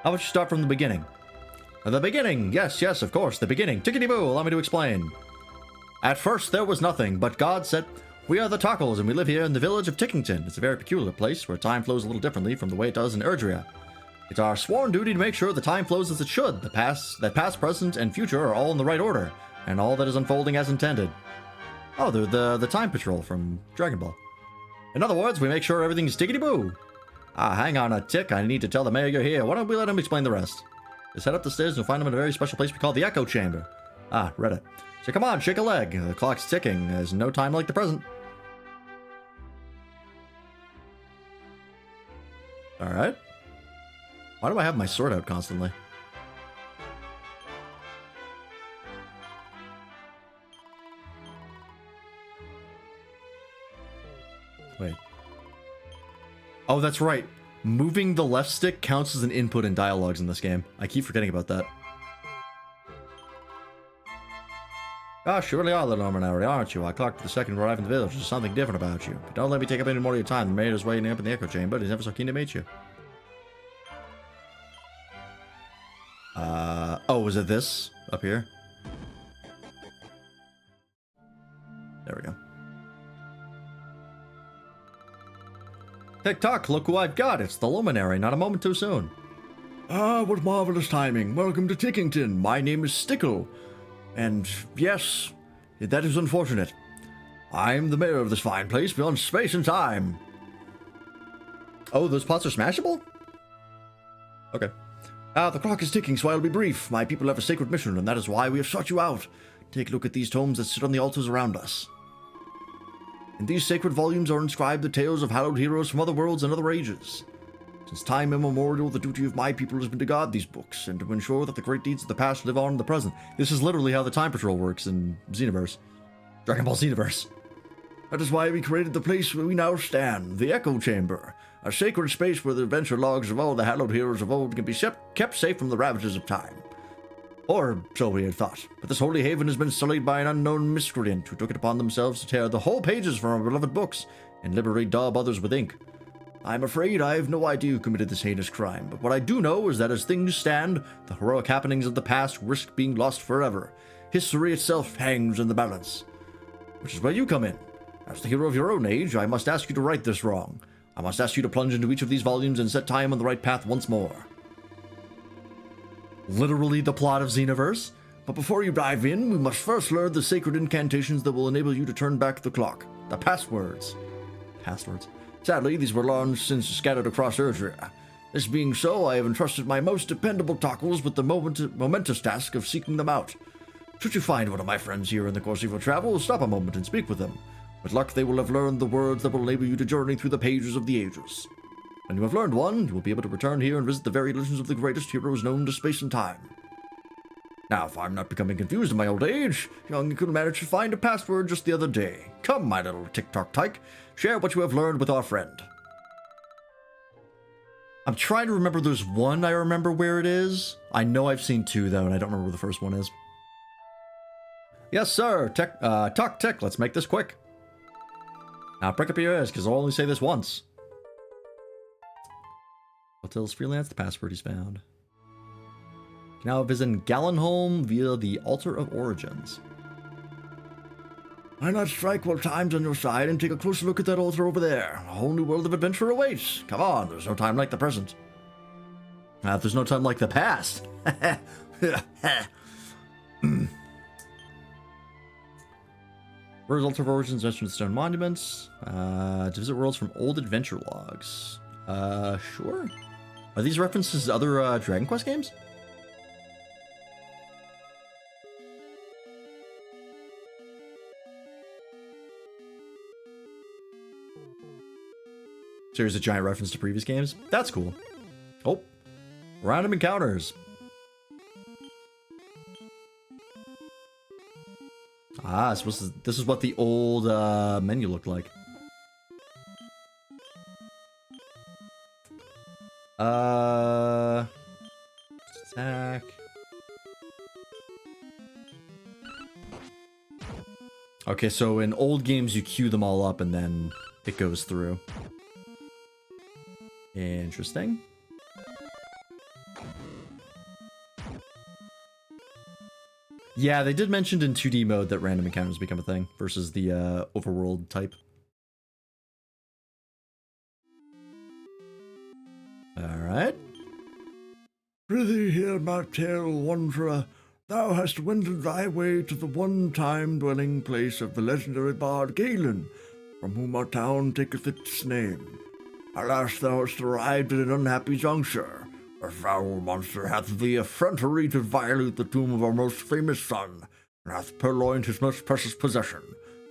How about you start from the beginning? The beginning! Yes, of course, the beginning. Tickety-boo, allow me to explain. At first, there was nothing, but God said... We are the Tockles, and we live here in the village of Tickington. It's a very peculiar place where time flows a little differently from the way it does in Erdrea. It's our sworn duty to make sure the time flows as it should. That past, present, and future are all in the right order, and all that is unfolding as intended. Oh, they're the Time Patrol from Dragon Ball. In other words, we make sure everything's tickety-boo. Hang on a tick. I need to tell the mayor you're here. Why don't we let him explain the rest? Just head up the stairs and you'll find him in a very special place we call the Echo Chamber. Read it. So come on, shake a leg. The clock's ticking. There's no time like the present. Alright. Why do I have my sword out constantly? Wait. Oh, that's right. Moving the left stick counts as an input in dialogues in this game. I keep forgetting about that. Gosh, you really are the luminary, aren't you? I clocked the second arrive in the village. There's something different about you. But don't let me take up any more of your time. The mayor's waiting up in the echo chamber. He's never so keen to meet you. Oh, was it this? Up here? There we go. Tick-tock, look who I've got. It's the luminary, not a moment too soon. What marvelous timing. Welcome to Tickington. My name is Stickle. And yes, that is unfortunate. I'm the mayor of this fine place beyond space and time. Oh, those pots are smashable? Okay. The clock is ticking, so I'll be brief. My people have a sacred mission, and that is why we have sought you out. Take a look at these tomes that sit on the altars around us. In these sacred volumes are inscribed the tales of hallowed heroes from other worlds and other ages. Since time immemorial, the duty of my people has been to guard these books, and to ensure that the great deeds of the past live on in the present. This is literally how the Time Patrol works in Xenoverse. Dragon Ball Xenoverse. That is why we created the place where we now stand, the Echo Chamber, a sacred space where the adventure logs of all the hallowed heroes of old can be kept safe from the ravages of time. Or so we had thought, but this holy haven has been sullied by an unknown miscreant who took it upon themselves to tear the whole pages from our beloved books and liberally daub others with ink. I'm afraid I have no idea who committed this heinous crime, but what I do know is that as things stand, the heroic happenings of the past risk being lost forever. History itself hangs in the balance. Which is where you come in. As the hero of your own age, I must ask you to right this wrong. I must ask you to plunge into each of these volumes and set time on the right path once more. Literally the plot of Xenoverse? But before you dive in, we must first learn the sacred incantations that will enable you to turn back the clock. The passwords. Passwords. Sadly, these were long since scattered across Erdrea. This being so, I have entrusted my most dependable Tockles with the momentous task of seeking them out. Should you find one of my friends here in the course of your travel, stop a moment and speak with them. With luck, they will have learned the words that will enable you to journey through the pages of the ages. When you have learned one, you will be able to return here and visit the very legends of the greatest heroes known to space and time. Now, if I'm not becoming confused in my old age, young could manage to find a password just the other day. Come, my little tick-tock-tyke, share what you have learned with our friend. I'm trying to remember. There's one I remember where it is. I know I've seen two, though, and I don't remember where the first one is. Yes, sir. Talk tick. Let's make this quick. Now, prick up your ears, because I'll only say this once. Hotel's freelance. The password is found. Now visit Gallenholm via the Altar of Origins. Why not strike while time's on your side and take a closer look at that altar over there? A whole new world of adventure awaits. Come on, there's no time like the present. There's no time like the past. Where's Altar of Origins, Ancient Stone Monuments? To visit worlds from old adventure logs. Sure. Are these references to other Dragon Quest games? So here's a giant reference to previous games. That's cool. Oh, random encounters. This is what the old menu looked like. Attack. Okay, so in old games you queue them all up and then it goes through. Interesting. Yeah, they did mention in 2D mode that random encounters become a thing versus the overworld type. Alright. Prithee hear my tale, wanderer. Thou hast wended thy way to the one-time dwelling place of the legendary bard Galen, from whom our town taketh its name. Alas, thou hast arrived at an unhappy juncture. A foul monster hath the effrontery to violate the tomb of our most famous son, and hath purloined his most precious possession,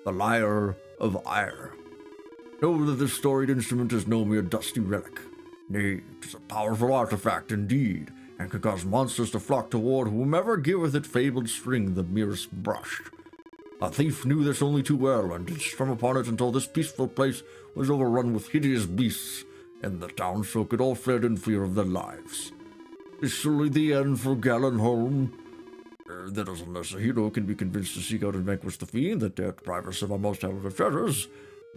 the Lyre of Ire. Know that this storied instrument is no mere dusty relic. Nay, 'tis a powerful artifact indeed, and can cause monsters to flock toward whomever giveth it fabled string the merest brush. A thief knew this only too well, and did strum upon it until this peaceful place was overrun with hideous beasts, and the townsfolk had all fled in fear of their lives. Is surely the end for Galenholm? That is, unless a hero can be convinced to seek out and vanquish the fiend that dare deprive us of our most valuable treasures.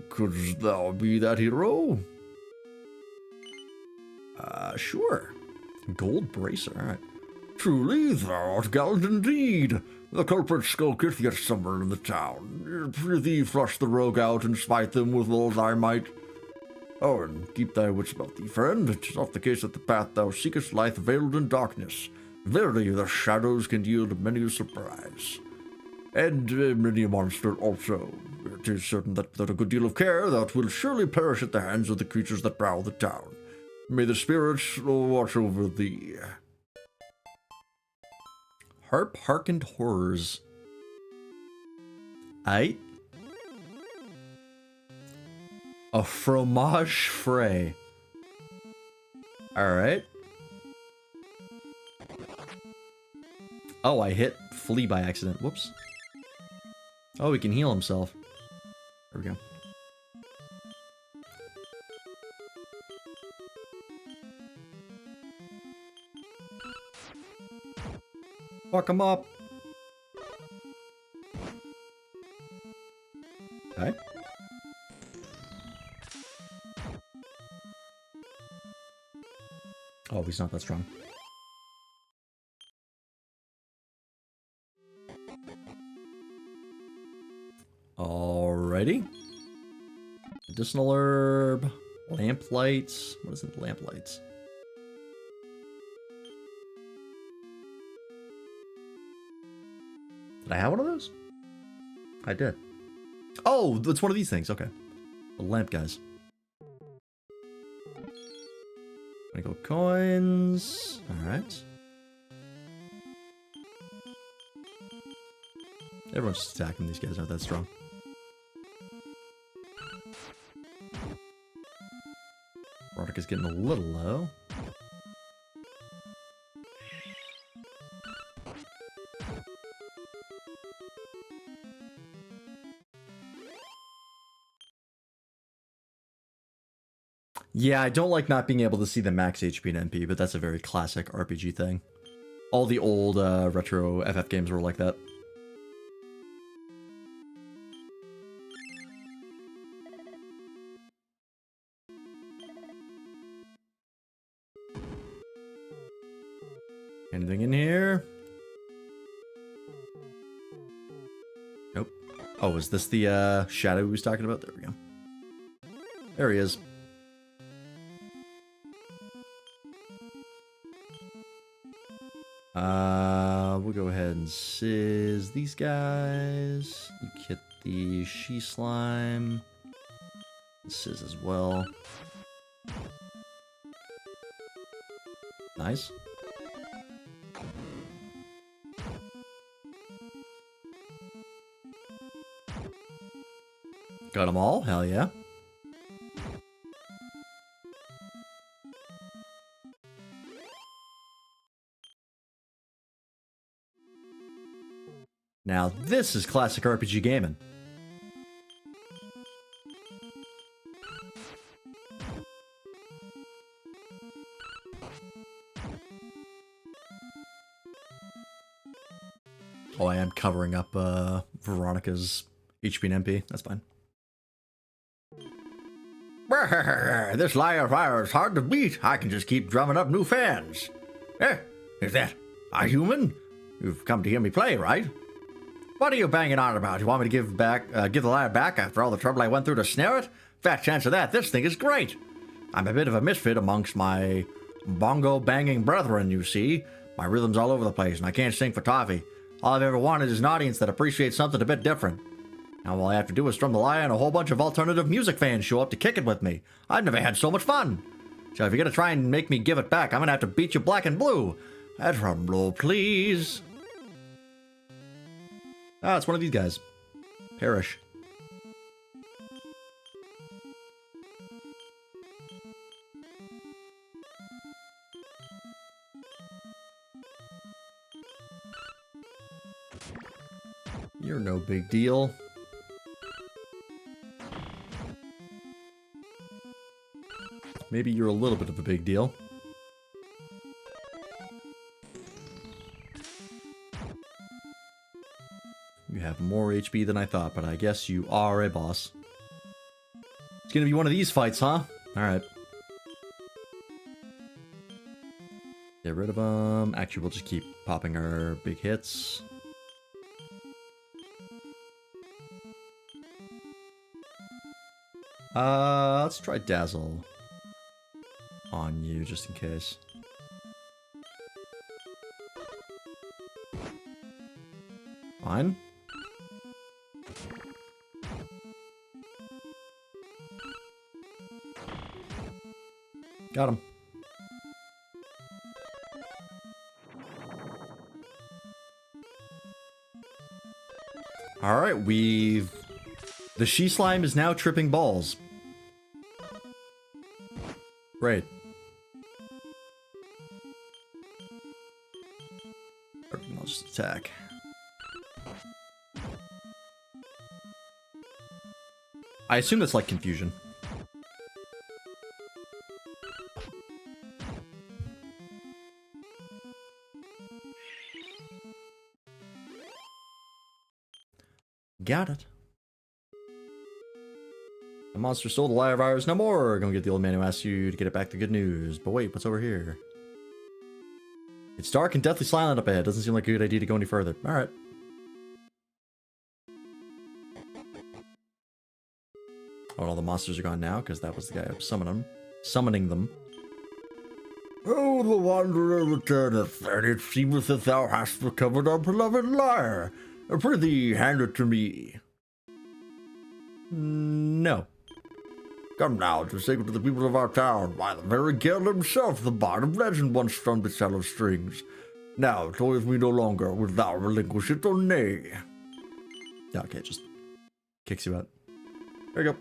Couldst thou be that hero? Sure. Gold bracer, alright. Truly, thou art gallant indeed. The culprit skulketh yet somewhere in the town. Prithee, flush the rogue out and smite them with all thy might. Oh, and keep thy wits about thee, friend. 'Tis not the case that the path thou seekest lieth veiled in darkness. Verily, the shadows can yield many a surprise. And many a monster also. It is certain that without a good deal of care, thou wilt surely perish at the hands of the creatures that prowl the town. May the spirits watch over thee. Harp Harkened Horrors. Aight. A fromage fray. Alright. Oh, I hit Flea by accident. Whoops. Oh, he can heal himself. There we go. Fuck him up. Okay. Oh, he's not that strong. Alrighty. Medicinal herb. Lamplights. What is it? Lamplights. Did I have one of those? I did. Oh, it's one of these things. Okay. The lamp guys. Gonna go coins. Alright. Everyone's just attacking. These guys aren't that strong. Roderick is getting a little low. Yeah, I don't like not being able to see the max HP and MP, but that's a very classic RPG thing. All the old retro FF games were like that. Anything in here? Nope. Oh, is this the shadow we was talking about? There we go. There he is. We'll go ahead and sizz these guys. You get the she slime. Sizz as well. Nice. Got them all? Hell yeah. Now this is classic RPG gaming. Oh, I am covering up Veronica's HP and MP. That's fine. This Lyre of Ire is hard to beat. I can just keep drumming up new fans. Is that a human? You've come to hear me play, right? What are you banging on about? You want me to give the lyre back after all the trouble I went through to snare it? Fat chance of that. This thing is great. I'm a bit of a misfit amongst my bongo-banging brethren, you see. My rhythm's all over the place, and I can't sing for toffee. All I've ever wanted is an audience that appreciates something a bit different. Now all I have to do is strum the lyre and a whole bunch of alternative music fans show up to kick it with me. I've never had so much fun. So if you're gonna try and make me give it back, I'm gonna have to beat you black and blue. A drum roll, please. Ah, it's one of these guys. Perish. You're no big deal. Maybe you're a little bit of a big deal. You have more HP than I thought, but I guess you are a boss. It's gonna be one of these fights, huh? Alright. Get rid of them. Actually, we'll just keep popping our big hits. Let's try Dazzle on you, just in case. Fine. Got him. Alright, we've... The she slime is now tripping balls. Great. I'll just attack. I assume that's like confusion. Got it. The monster stole the lyre of ours no more. Gonna get the old man who asked you to get it back to good news. But wait, what's over here? It's dark and deathly silent up ahead. Doesn't seem like a good idea to go any further. Alright. Oh, all the monsters are gone now, because that was the guy who was summoning them. Oh, the wanderer returneth, and it seemeth that thou hast recovered our beloved lyre. Prithee, hand it to me. No. Come now, to sing to the people of our town. Why, the very Gale himself, the bard of legend, once strummed its shallow strings. Now, toy with me no longer. Wilt thou relinquish it or nay? Okay, just kicks you out. There you go.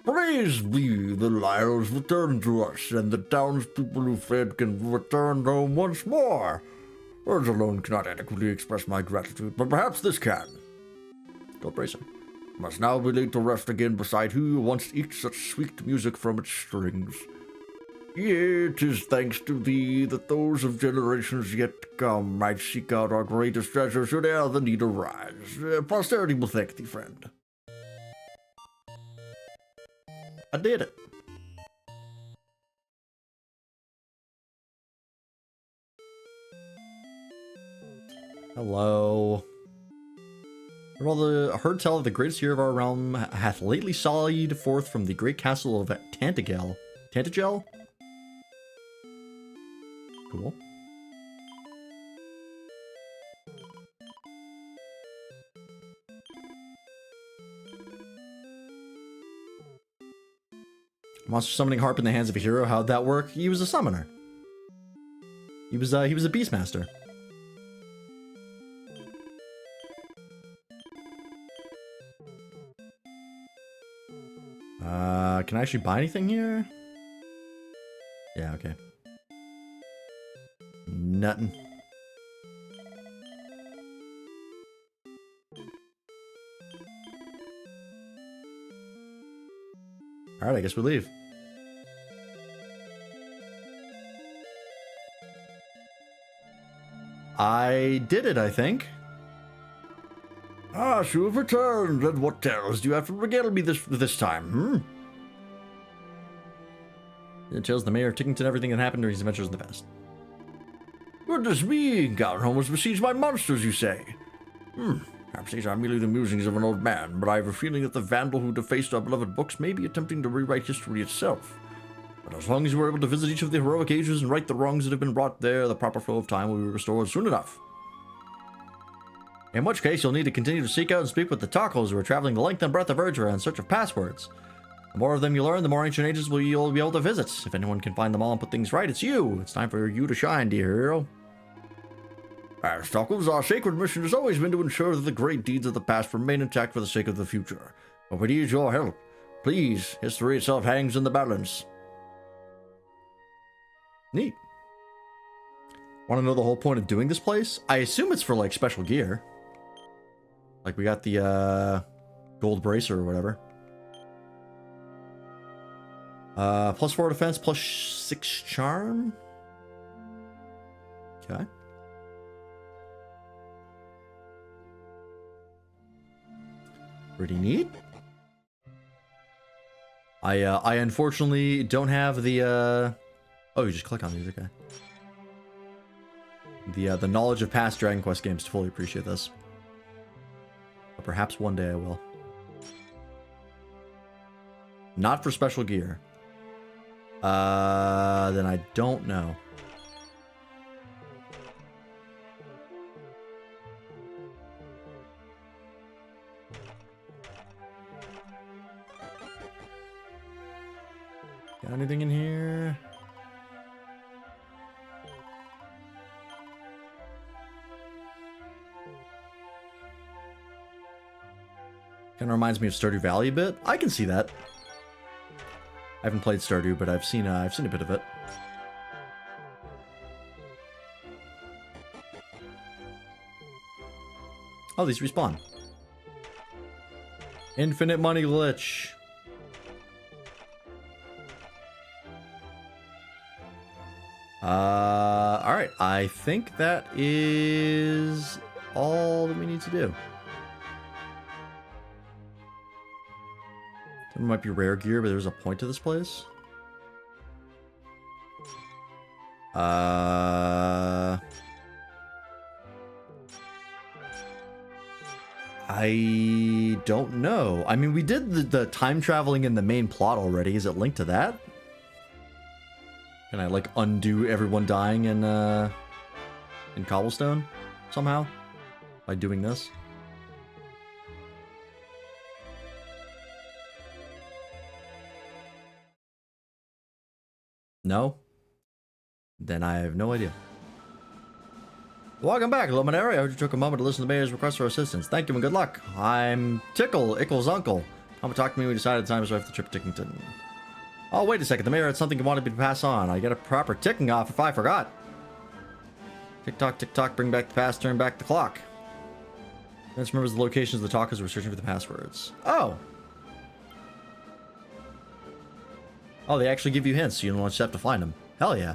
Praise be, the lyre has returned to us, and the townspeople who fled can return home once more. Words alone cannot adequately express my gratitude, but perhaps this can. Go Bracer. Must now be laid to rest again beside who once eked such sweet music from its strings. Yea, 'tis thanks to thee that those of generations yet to come might seek out our greatest treasure should e'er the need arise. Posterity will thank thee, friend. I did it. Hello. Heard tell of the greatest hero of our realm hath lately sallied forth from the great castle of Tantagel. Tantagel? Cool. Monster summoning harp in the hands of a hero. How'd that work? He was a summoner. He was a beastmaster. Can I actually buy anything here? Yeah, okay. Nothing. Alright, I guess we leave. I did it, I think. Ah, so you've returned, and what tales do you have to regale me this time, It tells the mayor of Tickington everything that happened during his adventures in the past. Goodness me, Gallon was besieged by monsters, you say? Perhaps these are merely the musings of an old man, but I have a feeling that the vandal who defaced our beloved books may be attempting to rewrite history itself. But as long as we're able to visit each of the heroic ages and right the wrongs that have been brought there, the proper flow of time will be restored soon enough. In which case, you'll need to continue to seek out and speak with the Talkos who are traveling the length and breadth of Erdrea in search of passwords. The more of them you learn, the more ancient ages you'll be able to visit. If anyone can find them all and put things right, it's you. It's time for you to shine, dear hero. As Talkos, our sacred mission has always been to ensure that the great deeds of the past remain intact for the sake of the future. But we need your help. Please, history itself hangs in the balance. Neat. Want to know the whole point of doing this place? I assume it's for, like, special gear. Like, we got the, gold bracer or whatever. Plus 4 defense, plus 6 charm. Okay. Pretty neat. I unfortunately don't have the, oh, you just click on these, okay. The knowledge of past Dragon Quest games to fully appreciate this. But perhaps one day I will. Not for special gear. Then I don't know. Got anything in here? Kind of reminds me of Stardew Valley a bit. I can see that. I haven't played Stardew, but I've seen a bit of it. Oh, these respawn. Infinite money glitch. Alright, I think that is all that we need to do. There might be rare gear, but there's a point to this place. I don't know. I mean, we did the time traveling in the main plot already. Is it linked to that? Can I, like, undo everyone dying in Cobblestone somehow by doing this? No? Then I have no idea. Welcome back, Luminary. I heard you took a moment to listen to the mayor's request for assistance. Thank you and good luck. I'm Tickle, Ickle's uncle. Come and talk to me when we decided the time is right for the trip to Tickington. Oh, wait a second. The mayor had something he wanted me to pass on. I get a proper ticking off if I forgot. Tick-tock, tick-tock, bring back the past, turn back the clock. This remembers the locations of the talkers were searching for the passwords. Oh! Oh, they actually give you hints, so you don't just have to find them. Hell yeah.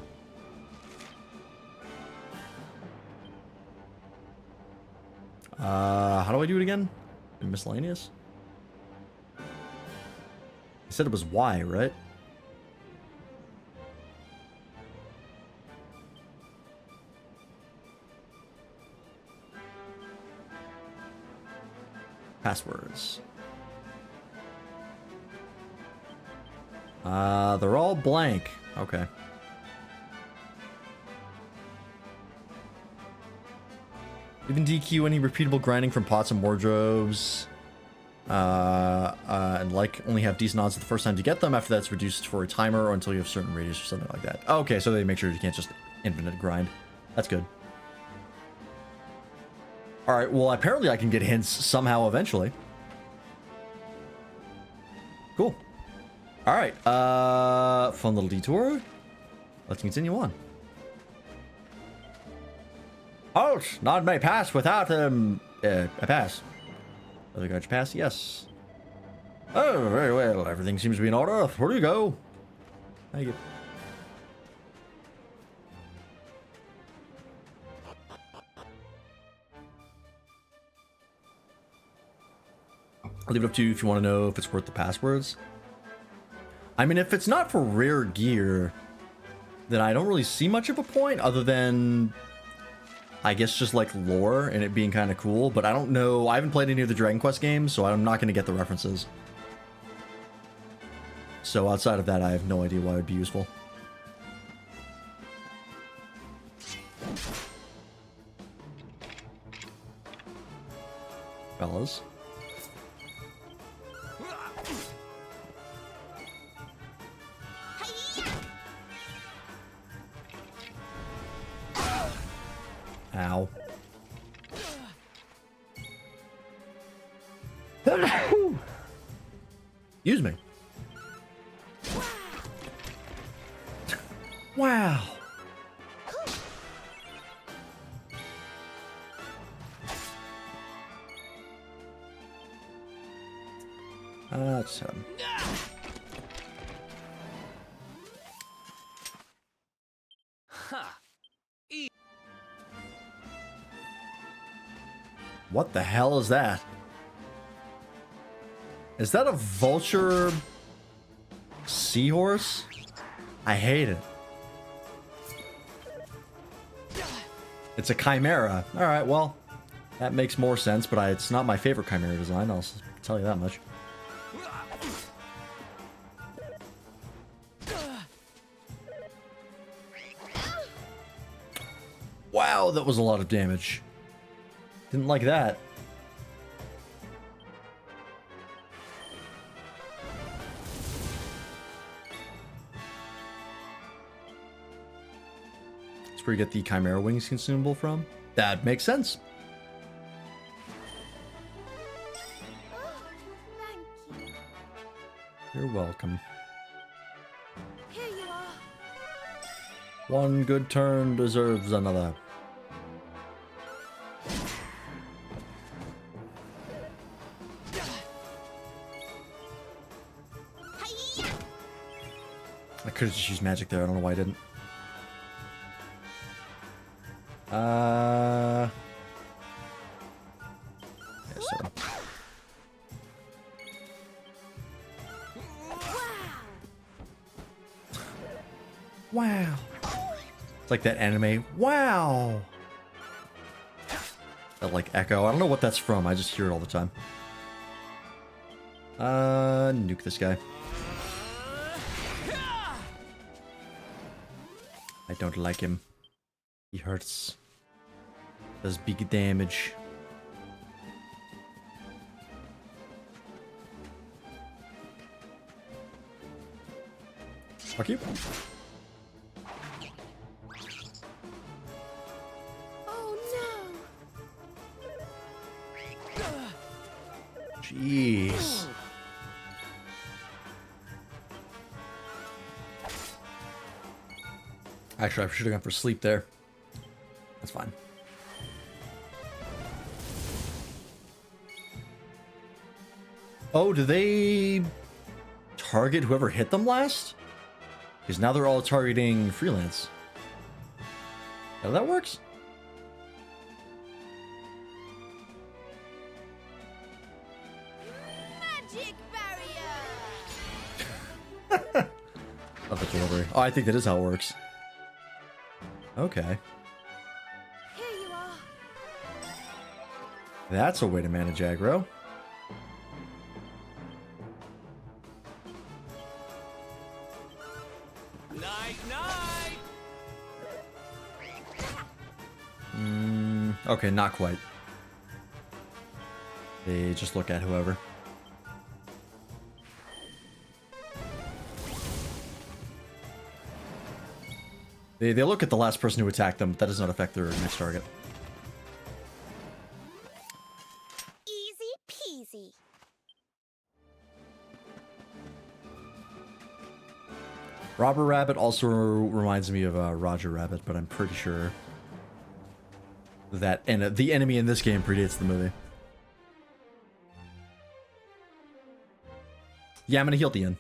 How do I do it again? Miscellaneous? I said it was Y, right? Passwords. They're all blank. Okay. Even DQ any repeatable grinding from pots and wardrobes. And like only have decent odds the first time to get them. After that's reduced for a timer or until you have certain radius or something like that. Okay, so they make sure you can't just infinite grind. That's good. Alright, well apparently I can get hints somehow eventually. Cool. Alright, fun little detour. Let's continue on. Halt! None may pass without, a pass. Other guards pass? Yes. Oh, very well. Everything seems to be in order. Where do you go? Thank you. I'll leave it up to you if you want to know if it's worth the passwords. I mean, if it's not for rare gear, then I don't really see much of a point other than I guess just like lore and it being kind of cool, but I don't know. I haven't played any of the Dragon Quest games, so I'm not going to get the references. So outside of that, I have no idea why it would be useful. Fellas. Ow. Excuse me. Wow. That's him. Ha! What the hell is that? Is that a vulture seahorse? I hate it. It's a chimera. Alright, well, that makes more sense, but it's not my favorite chimera design, I'll tell you that much. Wow, that was a lot of damage. Didn't like that. That's where you get the Chimera Wings consumable from. That makes sense. Thank you. You're welcome. Here you are. One good turn deserves another. I could have just used magic there. I don't know why I didn't. Yeah, so. Wow. It's like that anime. Wow. That like echo. I don't know what that's from. I just hear it all the time. Nuke this guy. I don't like him. He hurts. Does big damage. Fuck you. Oh no. Jeez. Actually, I should have gone for sleep there. That's fine. Oh, do they target whoever hit them last? Because now they're all targeting freelance. How that works? Magic barrier. Love the delivery. Oh, I think that is how it works. Okay. Here you are. That's a way to manage aggro. Night, night! Okay, not quite. They just look at whoever. They look at the last person who attacked them, but that does not affect their next target. Easy peasy. Robber Rabbit also reminds me of Roger Rabbit, but I'm pretty sure that the enemy in this game predates the movie. Yeah, I'm gonna heal at the end.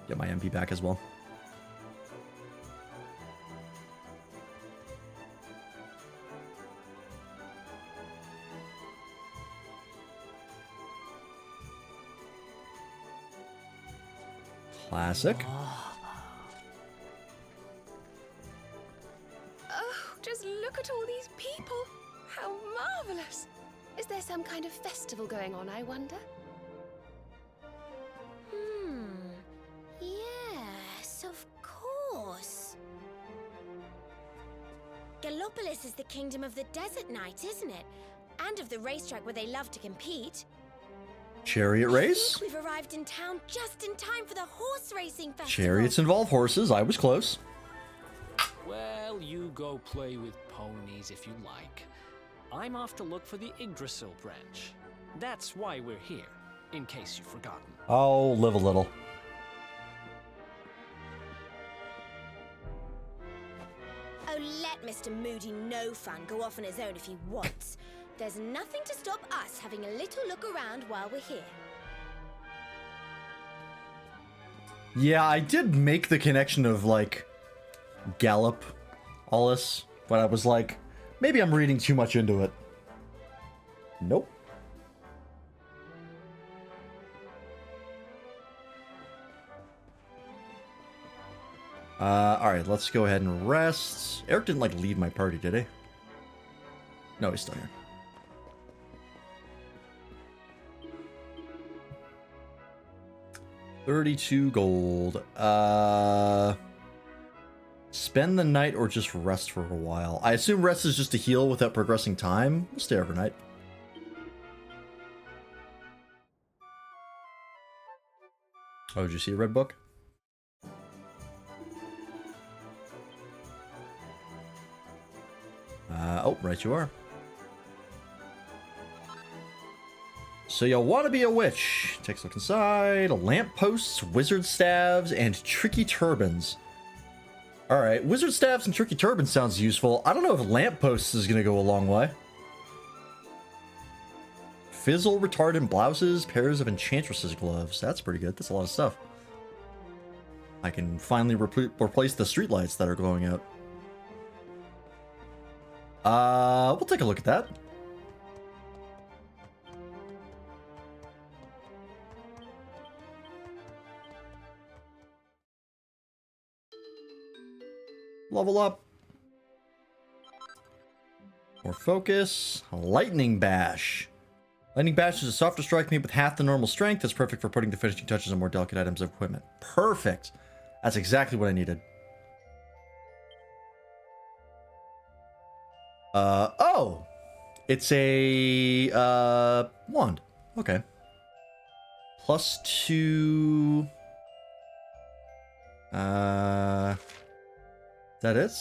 Get my MP back as well. Classic. Oh, just marvelous! Is there some kind of festival going on, I wonder? Yes, of course. Gallopolis is the kingdom of the Desert Knight, isn't it? And of the racetrack where they love to compete. Chariot race? I think we've arrived in town just in time for the horse racing festival. Chariots involve horses. I was close. Well, you go play with ponies if you like. I'm off to look for the Yggdrasil branch. That's why we're here, in case you've forgotten. I'll live a little. Oh, let Mr. Moody No Fun go off on his own if he wants. There's nothing to stop us having a little look around while we're here. Yeah, I did make the connection of, like, Gallop, all this, but I was like, maybe I'm reading too much into it. Nope. Alright, let's go ahead and rest. Eric didn't, like, leave my party, did he? No, he's still here. $32 gold. Spend the night or just rest for a while. I assume rest is just to heal without progressing time. We'll stay overnight. Oh, did you see a red book? Oh, right you are. So you'll want to be a witch. Takes a look inside. Lampposts, wizard staves, and tricky turbans. Alright, wizard staves and tricky turbans sounds useful. I don't know if lampposts is going to go a long way. Fizzle retardant blouses, pairs of enchantress's gloves. That's pretty good. That's a lot of stuff. I can finally replace the streetlights that are glowing out. We'll take a look at that. Level up. More focus. Lightning Bash. Lightning Bash is a softer strike made with half the normal strength. That's perfect for putting the finishing touches on more delicate items of equipment. Perfect. That's exactly what I needed. Oh! It's a, wand. Okay. +2... Is that it?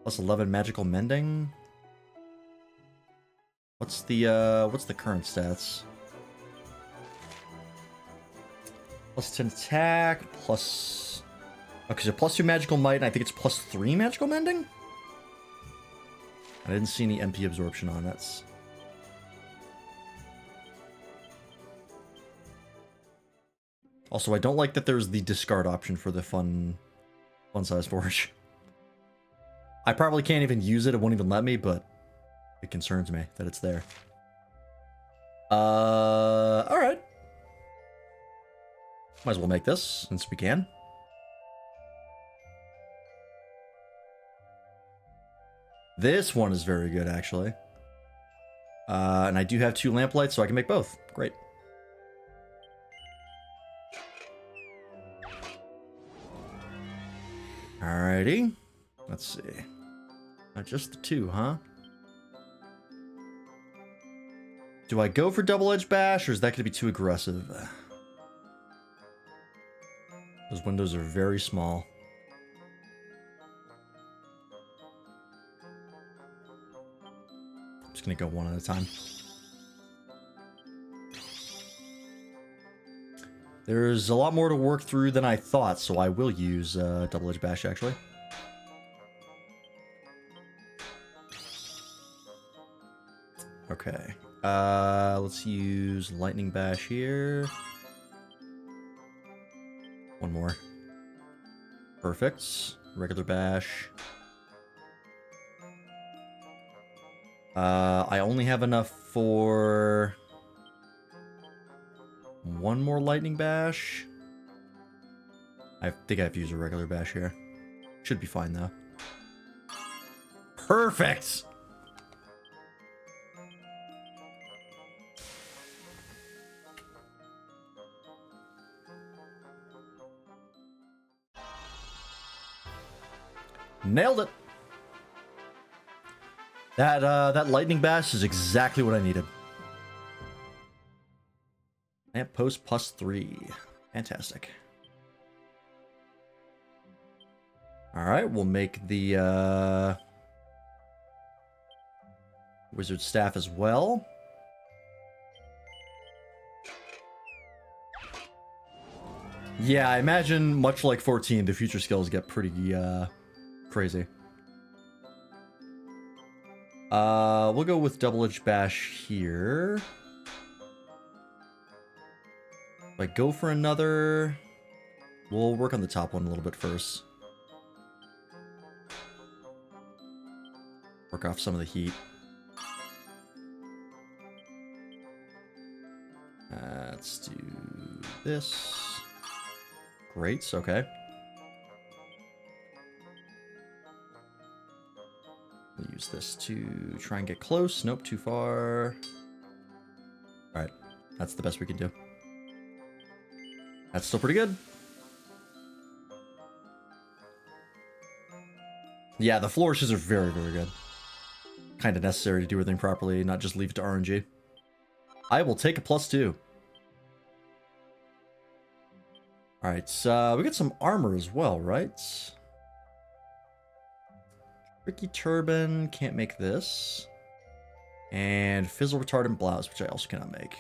+11 magical mending? What's the current stats? +10 attack, plus... Okay, so +2 magical might, and I think it's +3 magical mending? I didn't see any MP absorption on that. Also, I don't like that there's the discard option for the fun size forge. I probably can't even use it, it won't even let me, but it concerns me that it's there. Alright. Might as well make this, since we can. This one is very good, actually. And I do have 2 lamplights, so I can make both. Great. Alrighty. Let's see. Not just the 2, huh? Do I go for double-edged bash, or is that going to be too aggressive? Those windows are very small. I'm just going to go one at a time. There's a lot more to work through than I thought, so I will use double-edged bash, actually. Okay. Let's use lightning bash here. One more. Perfect. Regular bash. I only have enough for... one more lightning bash. I think I have to use a regular bash here. Should be fine though. Perfect! Nailed it. That lightning bash is exactly what I needed. Lamp post +3. Fantastic. All right, we'll make the wizard staff as well. Yeah, I imagine much like 14, the future skills get pretty crazy. We'll go with double edge bash here. If I go for another, we'll work on the top one a little bit first. Work off some of the heat. Let's do this. Great, okay. We'll use this to try and get close. Nope, too far. Alright, that's the best we can do. That's still pretty good. Yeah, the flourishes are very, very good. Kind of necessary to do everything properly, not just leave it to RNG. I will take a +2. Alright, so we got some armor as well, right? Tricky Turban, can't make this. And Fizzle Retardant Blouse, which I also cannot make.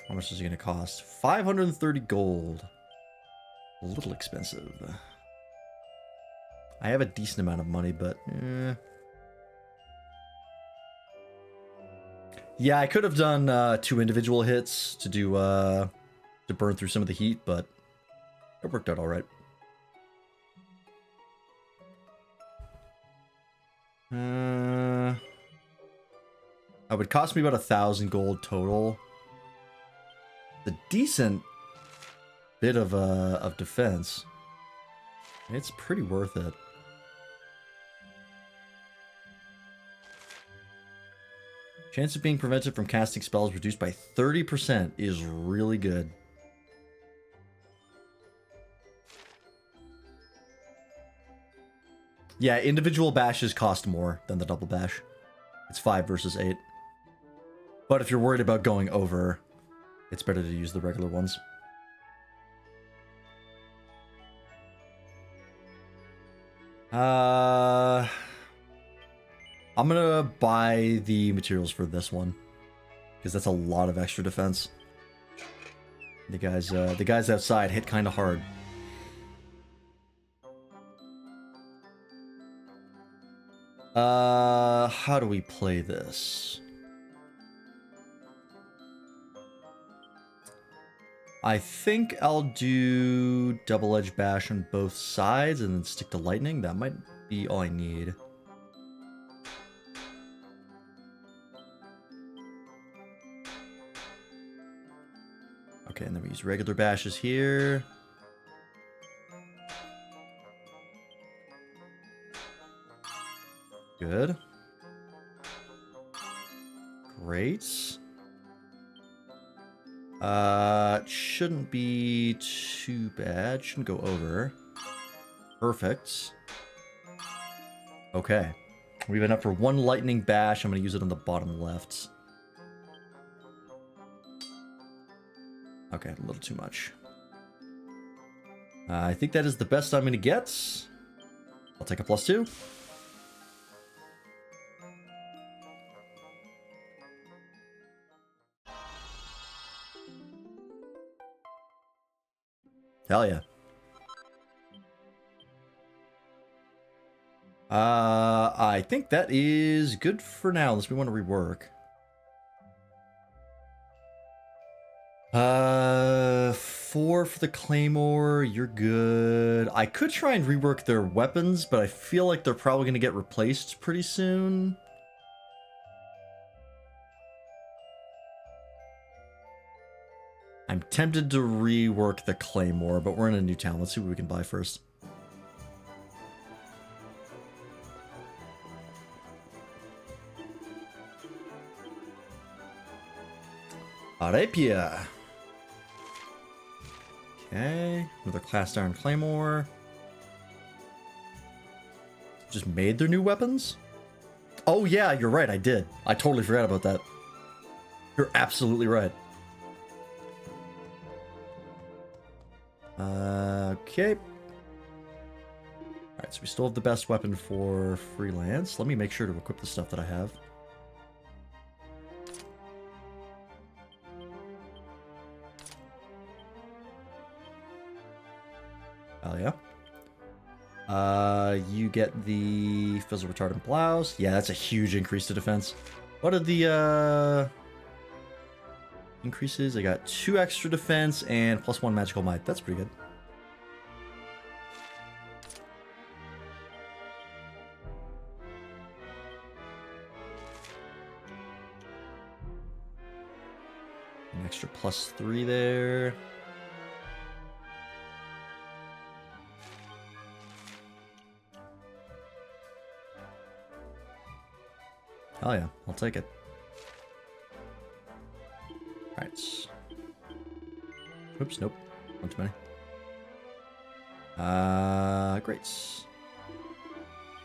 How much is it going to cost? 530 gold. A little expensive. I have a decent amount of money, but... Yeah, I could have done 2 individual hits to do... to burn through some of the heat, but it worked out all right. It would cost me about 1,000 gold total. The decent bit of defense. It's pretty worth it. Chance of being prevented from casting spells reduced by 30% is really good. Yeah, individual bashes cost more than the double bash. It's 5 versus 8. But if you're worried about going over, it's better to use the regular ones. I'm gonna buy the materials for this one, because that's a lot of extra defense. The guys outside hit kind of hard. How do we play this? I think I'll do double edge bash on both sides and then stick to lightning. That might be all I need. Okay, and then we use regular bashes here. Good. Great. Shouldn't be too bad. Shouldn't go over. Perfect. Okay. We've been up for 1 lightning bash. I'm going to use it on the bottom left. Okay, a little too much. I think that is the best I'm going to get. I'll take a +2. Hell yeah. I think that is good for now, unless we want to rework. 4 for the Claymore, you're good. I could try and rework their weapons, but I feel like they're probably going to get replaced pretty soon. I'm tempted to rework the Claymore, but we're in a new town. Let's see what we can buy first. Arapia. Okay, another Cast Iron Claymore. just made their new weapons? Oh yeah, you're right, I did. I totally forgot about that. You're absolutely right. Okay. Alright, so we still have the best weapon for freelance. Let me make sure to equip the stuff that I have. Hell yeah. You get the fizzle retardant blouse. Yeah, that's a huge increase to defense. What are the increases? I got 2 extra defense and +1 magical might. That's pretty good. An extra +3 there. Oh yeah, I'll take it. Alright. Oops, nope. One too many. Great.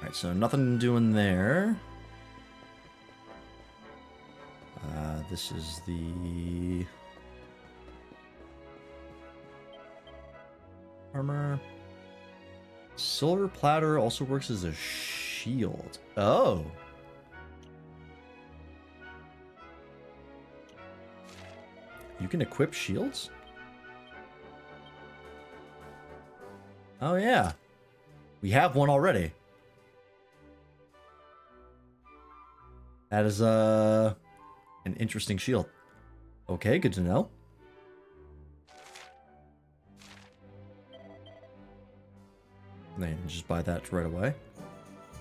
Alright, so nothing doing there. This is the armor. Silver platter also works as a shield. Oh. You can equip shields? Oh yeah. We have one already. That is an interesting shield. Okay, good to know. Then just buy that right away.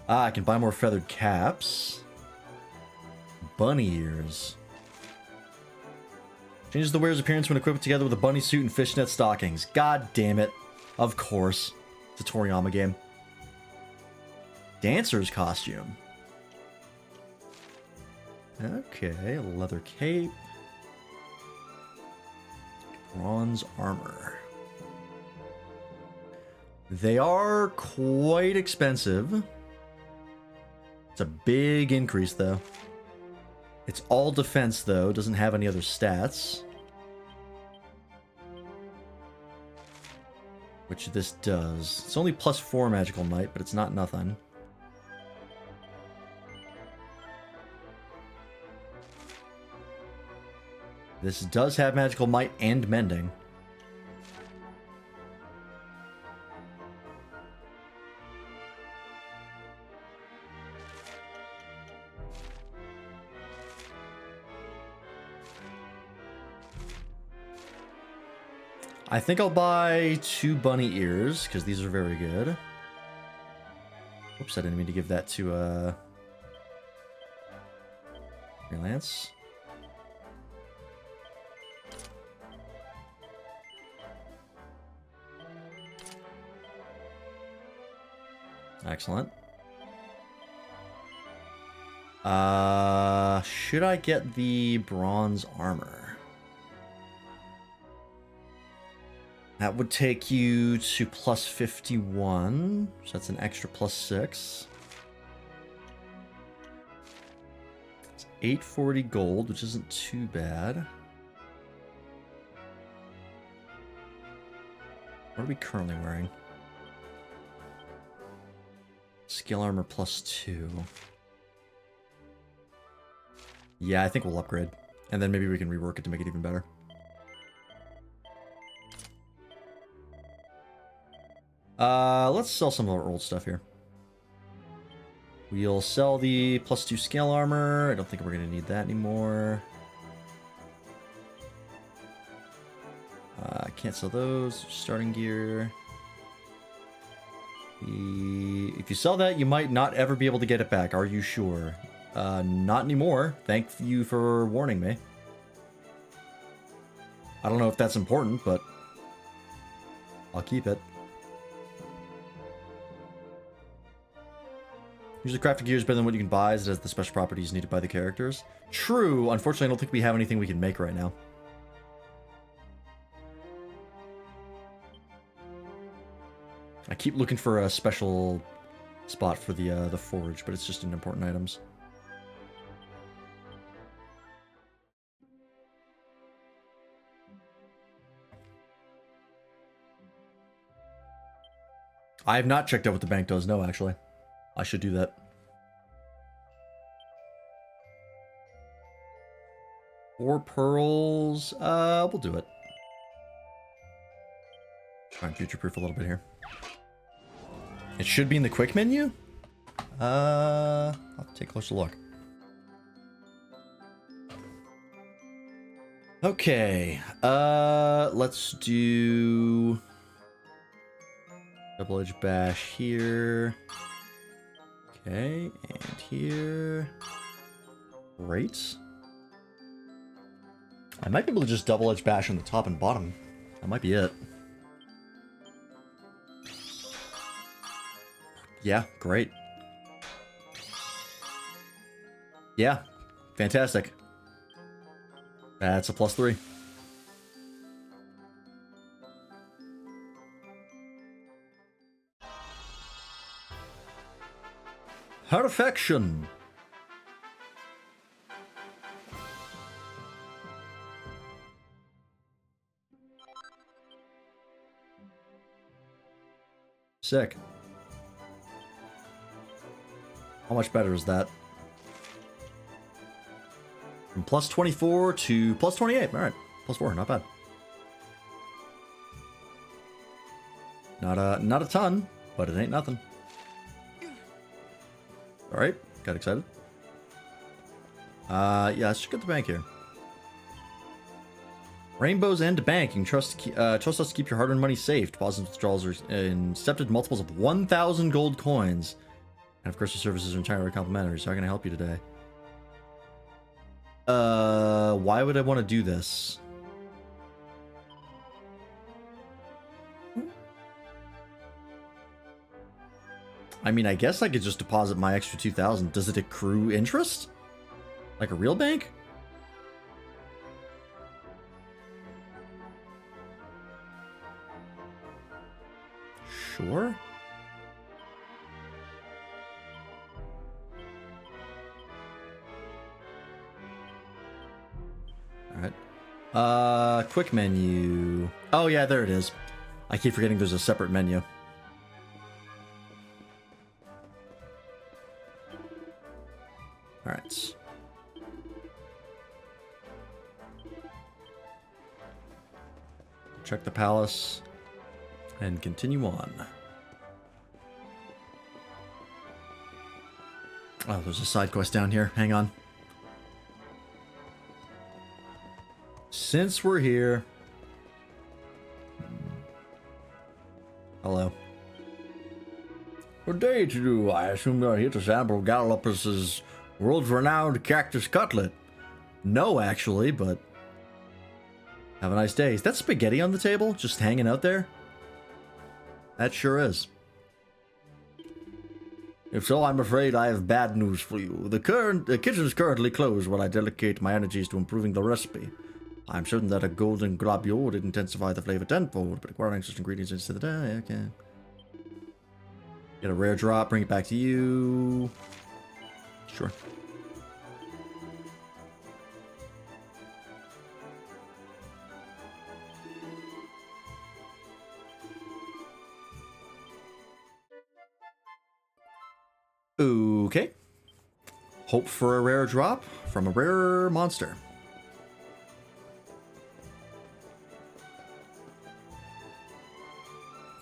Ah, I can buy more feathered caps. Bunny ears. Changes the wearer's appearance when equipped together with a bunny suit and fishnet stockings. God damn it. Of course. It's a Toriyama game. Dancer's costume. Okay, leather cape. Bronze armor. They are quite expensive. It's a big increase, though. It's all defense, though. Doesn't have any other stats. Which this does. It's only +4 magical might, but it's not nothing. This does have magical might and mending. I think I'll buy 2 bunny ears, because these are very good. Oops, I didn't mean to give that to, freelance. Excellent. Should I get the bronze armor? That would take you to +51, so that's an extra +6. It's 840 gold, which isn't too bad. What are we currently wearing? Scale armor +2. Yeah, I think we'll upgrade. And then maybe we can rework it to make it even better. Let's sell some of our old stuff here. We'll sell the +2 scale armor. I don't think we're going to need that anymore. Can't sell those. Starting gear. If you sell that, you might not ever be able to get it back. Are you sure? Not anymore. Thank you for warning me. I don't know if that's important, but I'll keep it. Usually crafted gear is better than what you can buy, as it has the special properties needed by the characters. True. Unfortunately, I don't think we have anything we can make right now. I keep looking for a special spot for the forge, but it's just in important items. I have not checked out what the bank does. No, actually, I should do that. 4 pearls. We'll do it. Try and future-proof a little bit here. It should be in the quick menu. I'll take a closer look. Okay. Let's do double-edged bash here. Okay, and here. Great. I might be able to just double-edge bash on the top and bottom. That might be it. Yeah, great. Yeah, fantastic. That's a +3. Perfection. Sick. How much better is that? From +24 to +28. Alright. +4, not bad. Not a ton, but it ain't nothing. Alright, got excited. Yeah, let's just get the bank here. Rainbows End Bank. You can trust us to keep your hard-earned money safe. Deposits and withdrawals are in accepted multiples of 1,000 gold coins. And of course, the services are entirely complimentary. So how can I help you today? Why would I want to do this? I mean, I guess I could just deposit my extra 2,000. Does it accrue interest? Like a real bank? Sure. Alright. Quick menu. Oh yeah, there it is. I keep forgetting there's a separate menu. Alright. Check the palace. And continue on. Oh, there's a side quest down here. Hang on. Since we're here... Hello. Good day to you. I assume you're here to sample Gallopus's world-renowned cactus cutlet. No, actually, but... Have a nice day. Is that spaghetti on the table? Just hanging out there? That sure is. If so, I'm afraid I have bad news for you. The kitchen is currently closed while I dedicate my energies to improving the recipe. I'm certain that a golden globule would intensify the flavor tenfold, but acquiring such ingredients into the day, okay. Get a rare drop, bring it back to you. Sure. Okay. Hope for a rare drop from a rare monster.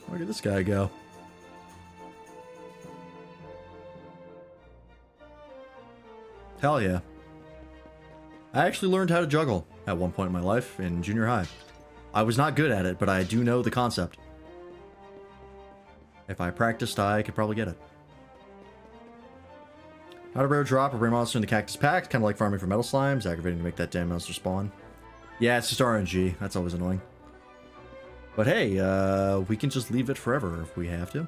Where did this guy go? Hell yeah. I actually learned how to juggle at one point in my life in junior high. I was not good at it, but I do know the concept. If I practiced, I could probably get it. Not a rare drop, a rare monster in the Cactus Pact, kind of like farming for metal slimes, aggravating to make that damn monster spawn. Yeah, it's just RNG, that's always annoying. But hey, we can just leave it forever if we have to.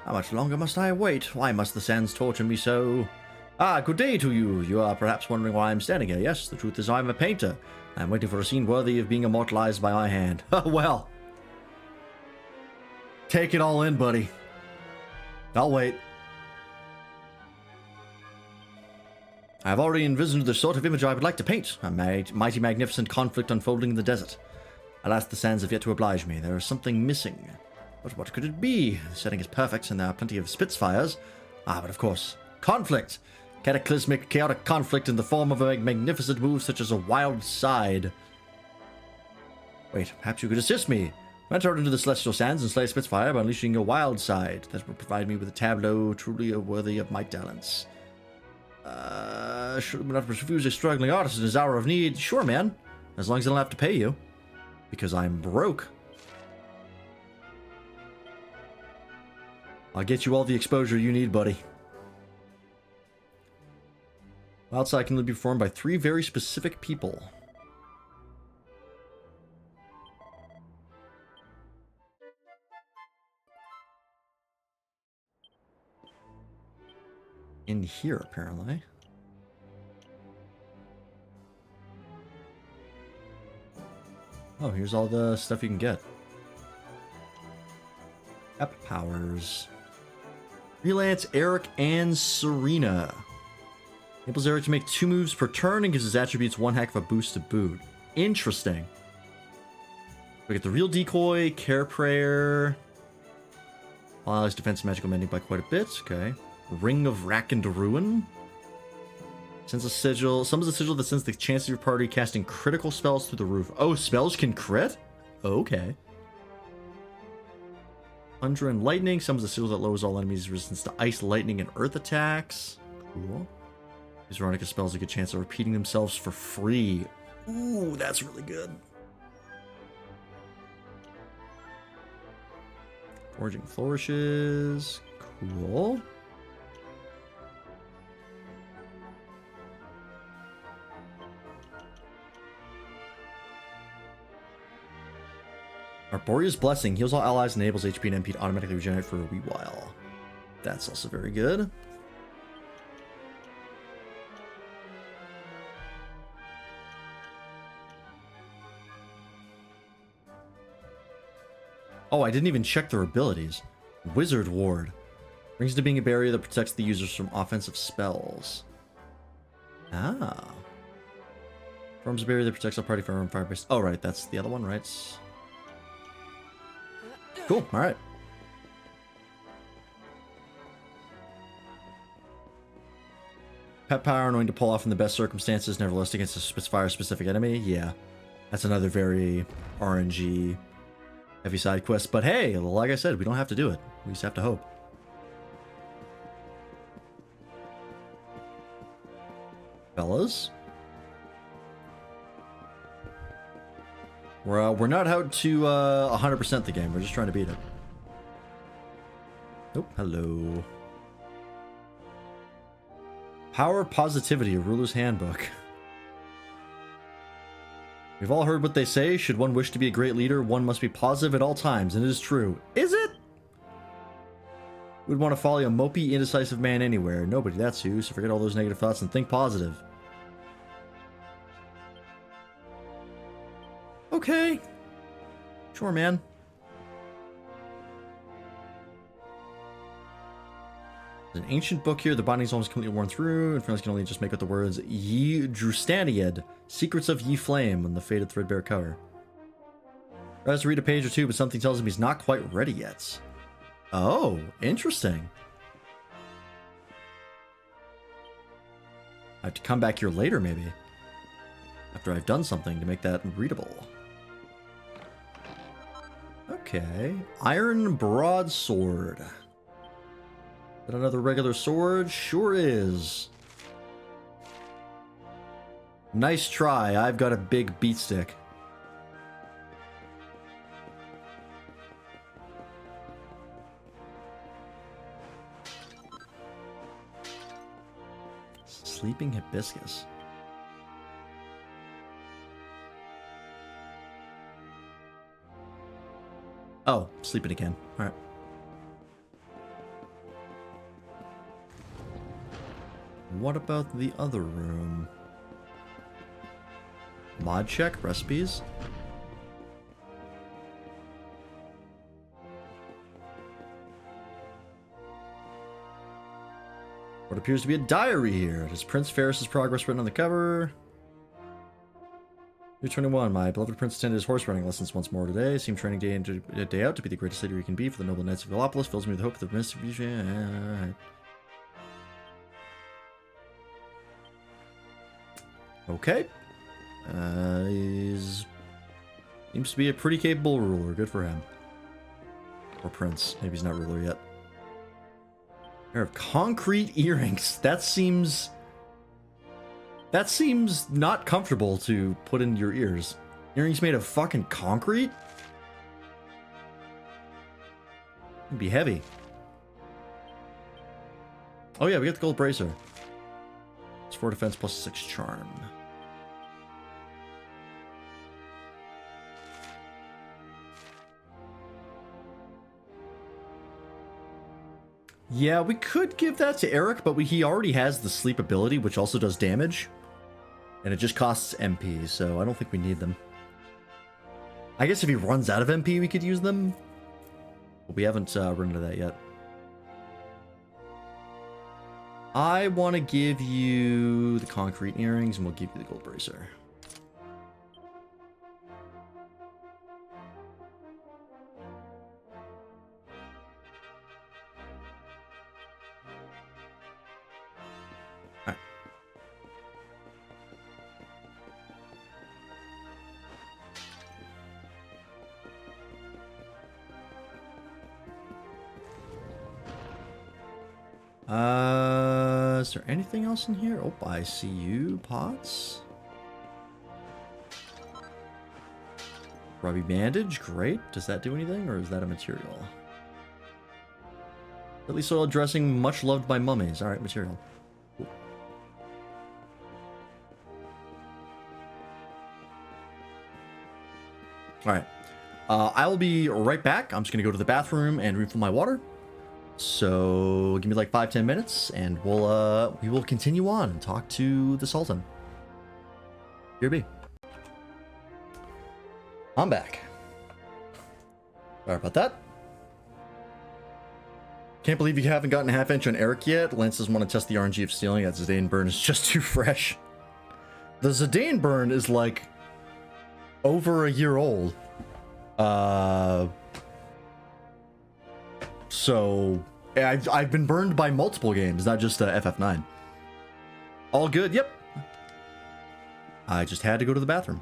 How much longer must I wait? Why must the sands torture me so? Ah, good day to you. You are perhaps wondering why I'm standing here. Yes, the truth is I'm a painter. I'm waiting for a scene worthy of being immortalized by my hand. Well. Take it all in, buddy. I'll wait. I've already envisioned the sort of image I would like to paint. A mighty magnificent conflict unfolding in the desert. Alas, the sands have yet to oblige me. There is something missing. But what could it be? The setting is perfect, and there are plenty of Spitfires. But of course, conflict. Cataclysmic, chaotic conflict in the form of a magnificent move such as a wild side. Wait, perhaps you could assist me. Enter into the celestial sands and slay Spitfire by unleashing your wild side. That will provide me with a tableau truly worthy of my talents. Should we not refuse a struggling artist in his hour of need? Sure, man. As long as I don't have to pay you. Because I'm broke. I'll get you all the exposure you need, buddy. Wild side can only be performed by 3 very specific people. In here, apparently. Oh, here's all the stuff you can get. Ep powers. Relance Eric and Serena. Enables Eric to make 2 moves per turn and gives his attributes 1 heck of a boost to boot. Interesting. We get the real decoy, care prayer. Allows defense and magical mending by quite a bit. Okay. Ring of Rack and Ruin. Sends a sigil. Summons a sigil that sends the chance of your party casting critical spells through the roof. Oh, spells can crit? Okay. Thunder and Lightning. Summons a sigil that lowers all enemies' resistance to ice, lightning, and earth attacks. Cool. These Veronica spells have a good chance of repeating themselves for free. Ooh, that's really good. Forging Flourishes. Cool. Arboria's Blessing heals all allies and enables HP and MP to automatically regenerate for a wee while. That's also very good. Oh, I didn't even check their abilities. Wizard Ward. Brings into being a barrier that protects the users from offensive spells. Ah. Forms a barrier that protects our party from fire-based... Oh, right, that's the other one, right? Cool, alright. Pet power, knowing to pull off in the best circumstances, nevertheless against a Spitfire-specific enemy. Yeah, that's another very RNG heavy side quest. But hey, like I said, we don't have to do it. We just have to hope. Fellas? We're not out to 100% the game. We're just trying to beat it. Oh, hello. Power Positivity, a Ruler's Handbook. We've all heard what they say. Should one wish to be a great leader, one must be positive at all times, and it is true. Is it? We'd want to follow a mopey, indecisive man anywhere. Nobody, that's who, so forget all those negative thoughts and think positive. Okay. Sure, man. There's an ancient book here. The binding's almost completely worn through, and friends can only just make out the words Ye Drustaniad, Secrets of Ye Flame on the faded threadbare cover. Tries to read a page or two, but something tells him he's not quite ready yet. Oh, interesting. I have to come back here later, maybe. After I've done something to make that readable. Okay. Iron Broadsword. Is that another regular sword? Sure is. Nice try. I've got a big beat stick. Sleeping Hibiscus. Oh, sleeping again. Alright. What about the other room? Mod check, recipes. What appears to be a diary here. It is Prince Ferris's progress written on the cover. Year 21. My beloved prince attended his horse riding lessons once more today. Seemed training day in day out to be the greatest leader he can be for the noble knights of Velopolis. Fills me with hope that the mystery. Okay. Seems to be a pretty capable ruler. Good for him. Or prince. Maybe he's not ruler yet. Pair of concrete earrings. That seems not comfortable to put in your ears. Earrings made of fucking concrete? It'd be heavy. Oh yeah, we got the gold bracer. It's 4 defense plus 6 charm. Yeah, we could give that to Eric, but he already has the sleep ability, which also does damage. And it just costs MP, so I don't think we need them. I guess if he runs out of MP, we could use them. But we haven't run into that yet. I want to give you the concrete earrings, and we'll give you the gold bracer. Is there anything else in here? Oh, I see you, pots. Grubby bandage, great. Does that do anything, or is that a material? At least soil dressing, much loved by mummies. All right, material. Cool. All right. I will be right back. I'm just gonna go to the bathroom and refill my water. So give me like 5-10 minutes, and we will continue on and talk to the Sultan. Here be. I'm back. Sorry about that. Can't believe you haven't gotten a half-inch on Eric yet. Lance doesn't want to test the RNG of stealing. That Zidane burn is just too fresh. The Zidane burn is like over a year old. So I've been burned by multiple games, not just FF9. All good, yep. I just had to go to the bathroom.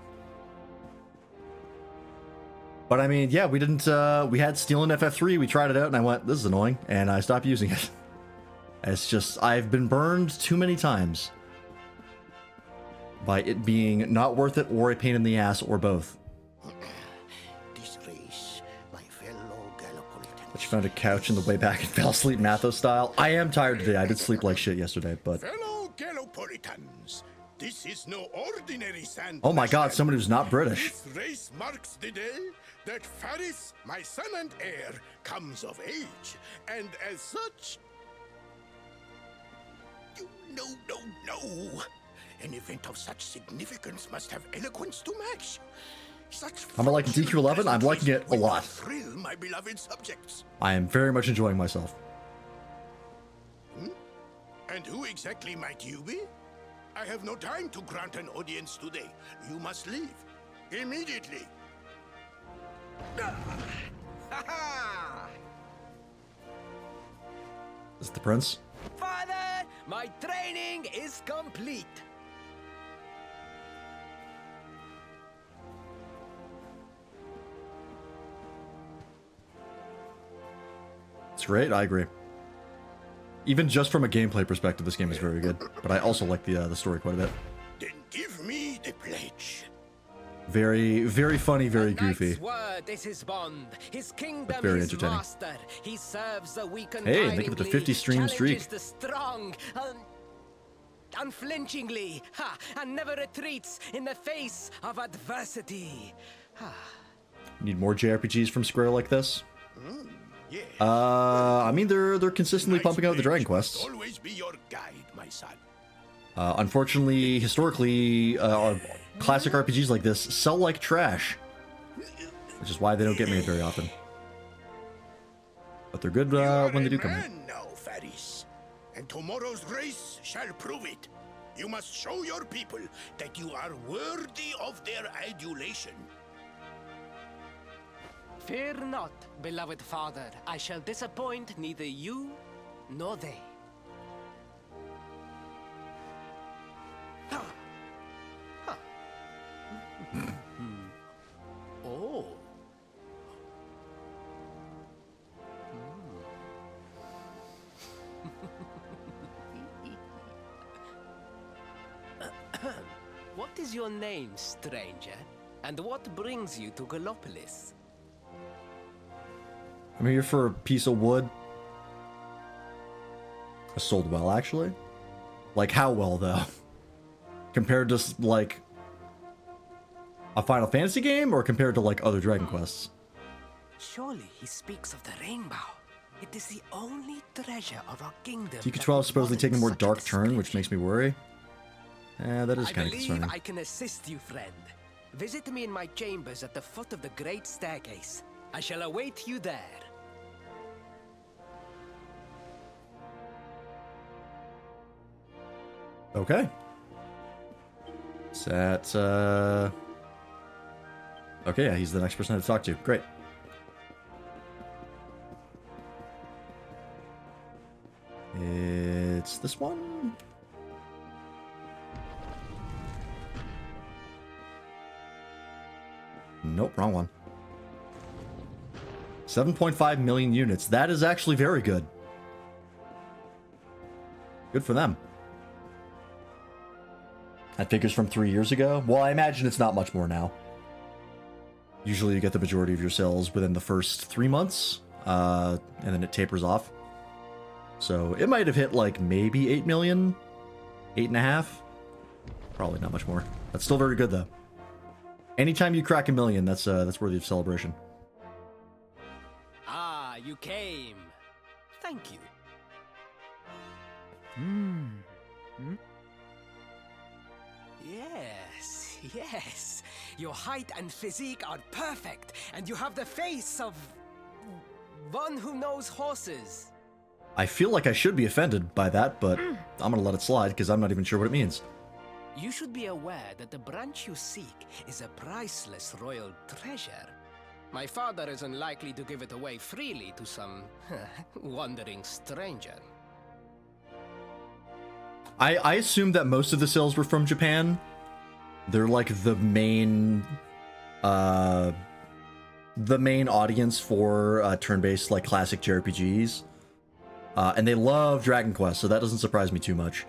But I mean, yeah, we didn't, we had Steel in FF3, we tried it out, and I went, this is annoying, and I stopped using it. It's just, I've been burned too many times by it being not worth it, or a pain in the ass, or both. But you found a couch in the way back and fell asleep Mathos style. I am tired today. I did sleep like shit yesterday, but... Fellow Galopolitans, this is no ordinary sand. Oh my god, someone who's not British. This race marks the day that Faris, my son and heir, comes of age. And as such... No. An event of such significance must have eloquence to match. Am I liking DQ11? I'm liking it a lot. Thrill my beloved subjects. I am very much enjoying myself. And who exactly might you be? I have no time to grant an audience today. You must leave. Immediately. Is the prince? Father, my training is complete. It's great, I agree. Even just from a gameplay perspective, this game is very good. But I also like the story quite a bit. Then give me the pledge. Very, very funny, very goofy. Word is his bond. His kingdom But very his entertaining. master. He serves the weak and Hey, think of it, the 50 stream streak. the strong, unflinchingly, and never retreats in the face of adversity. Need more JRPGs from Square like this? Yeah. I mean, they're consistently pumping out the Dragon Quests. Always be your guide, my son. Unfortunately, historically, classic RPGs like this sell like trash, which is why they don't get made very often. But they're good when they do come out. Now, Faris. and tomorrow's race shall prove it. You must show your people that you are worthy of their adulation. Fear not, beloved father. I shall disappoint neither you nor they. Huh. Huh. Oh. What is your name, stranger? And what brings you to Gallopolis? I'm here for a piece of wood. I sold well, actually. Like, how well, though? Compared to, like, a Final Fantasy game, or compared to, like, other Dragon Quests? Surely he speaks of the rainbow. It is the only treasure of our kingdom. TK12 is supposedly taking a more dark turn, which makes me worry. That is kind of I concerning. believe I can assist you, friend. Visit me in my chambers at the foot of the Great Staircase. I shall await you there. Okay. Is that, okay, yeah, he's the next person to talk to. Great. It's this one? Nope, wrong one. 7.5 million units. That is actually very good. Good for them. That figures from 3 years ago. Well, I imagine it's not much more now. Usually you get the majority of your sales within the first 3 months, and then it tapers off. So it might have hit like maybe 8 million, 8.5. Probably not much more. That's still very good though. Anytime you crack 1 million, that's worthy of celebration. Ah, you came. Thank you. Yes. Your height and physique are perfect, and you have the face of one who knows horses. I feel like I should be offended by that, but I'm gonna let it slide because I'm not even sure what it means. You should be aware that the branch you seek is a priceless royal treasure. My father is unlikely to give it away freely to some wandering stranger. I assumed that most of the sales were from Japan. They're like the main audience for turn-based like classic JRPGs. And they love Dragon Quest, so that doesn't surprise me too much.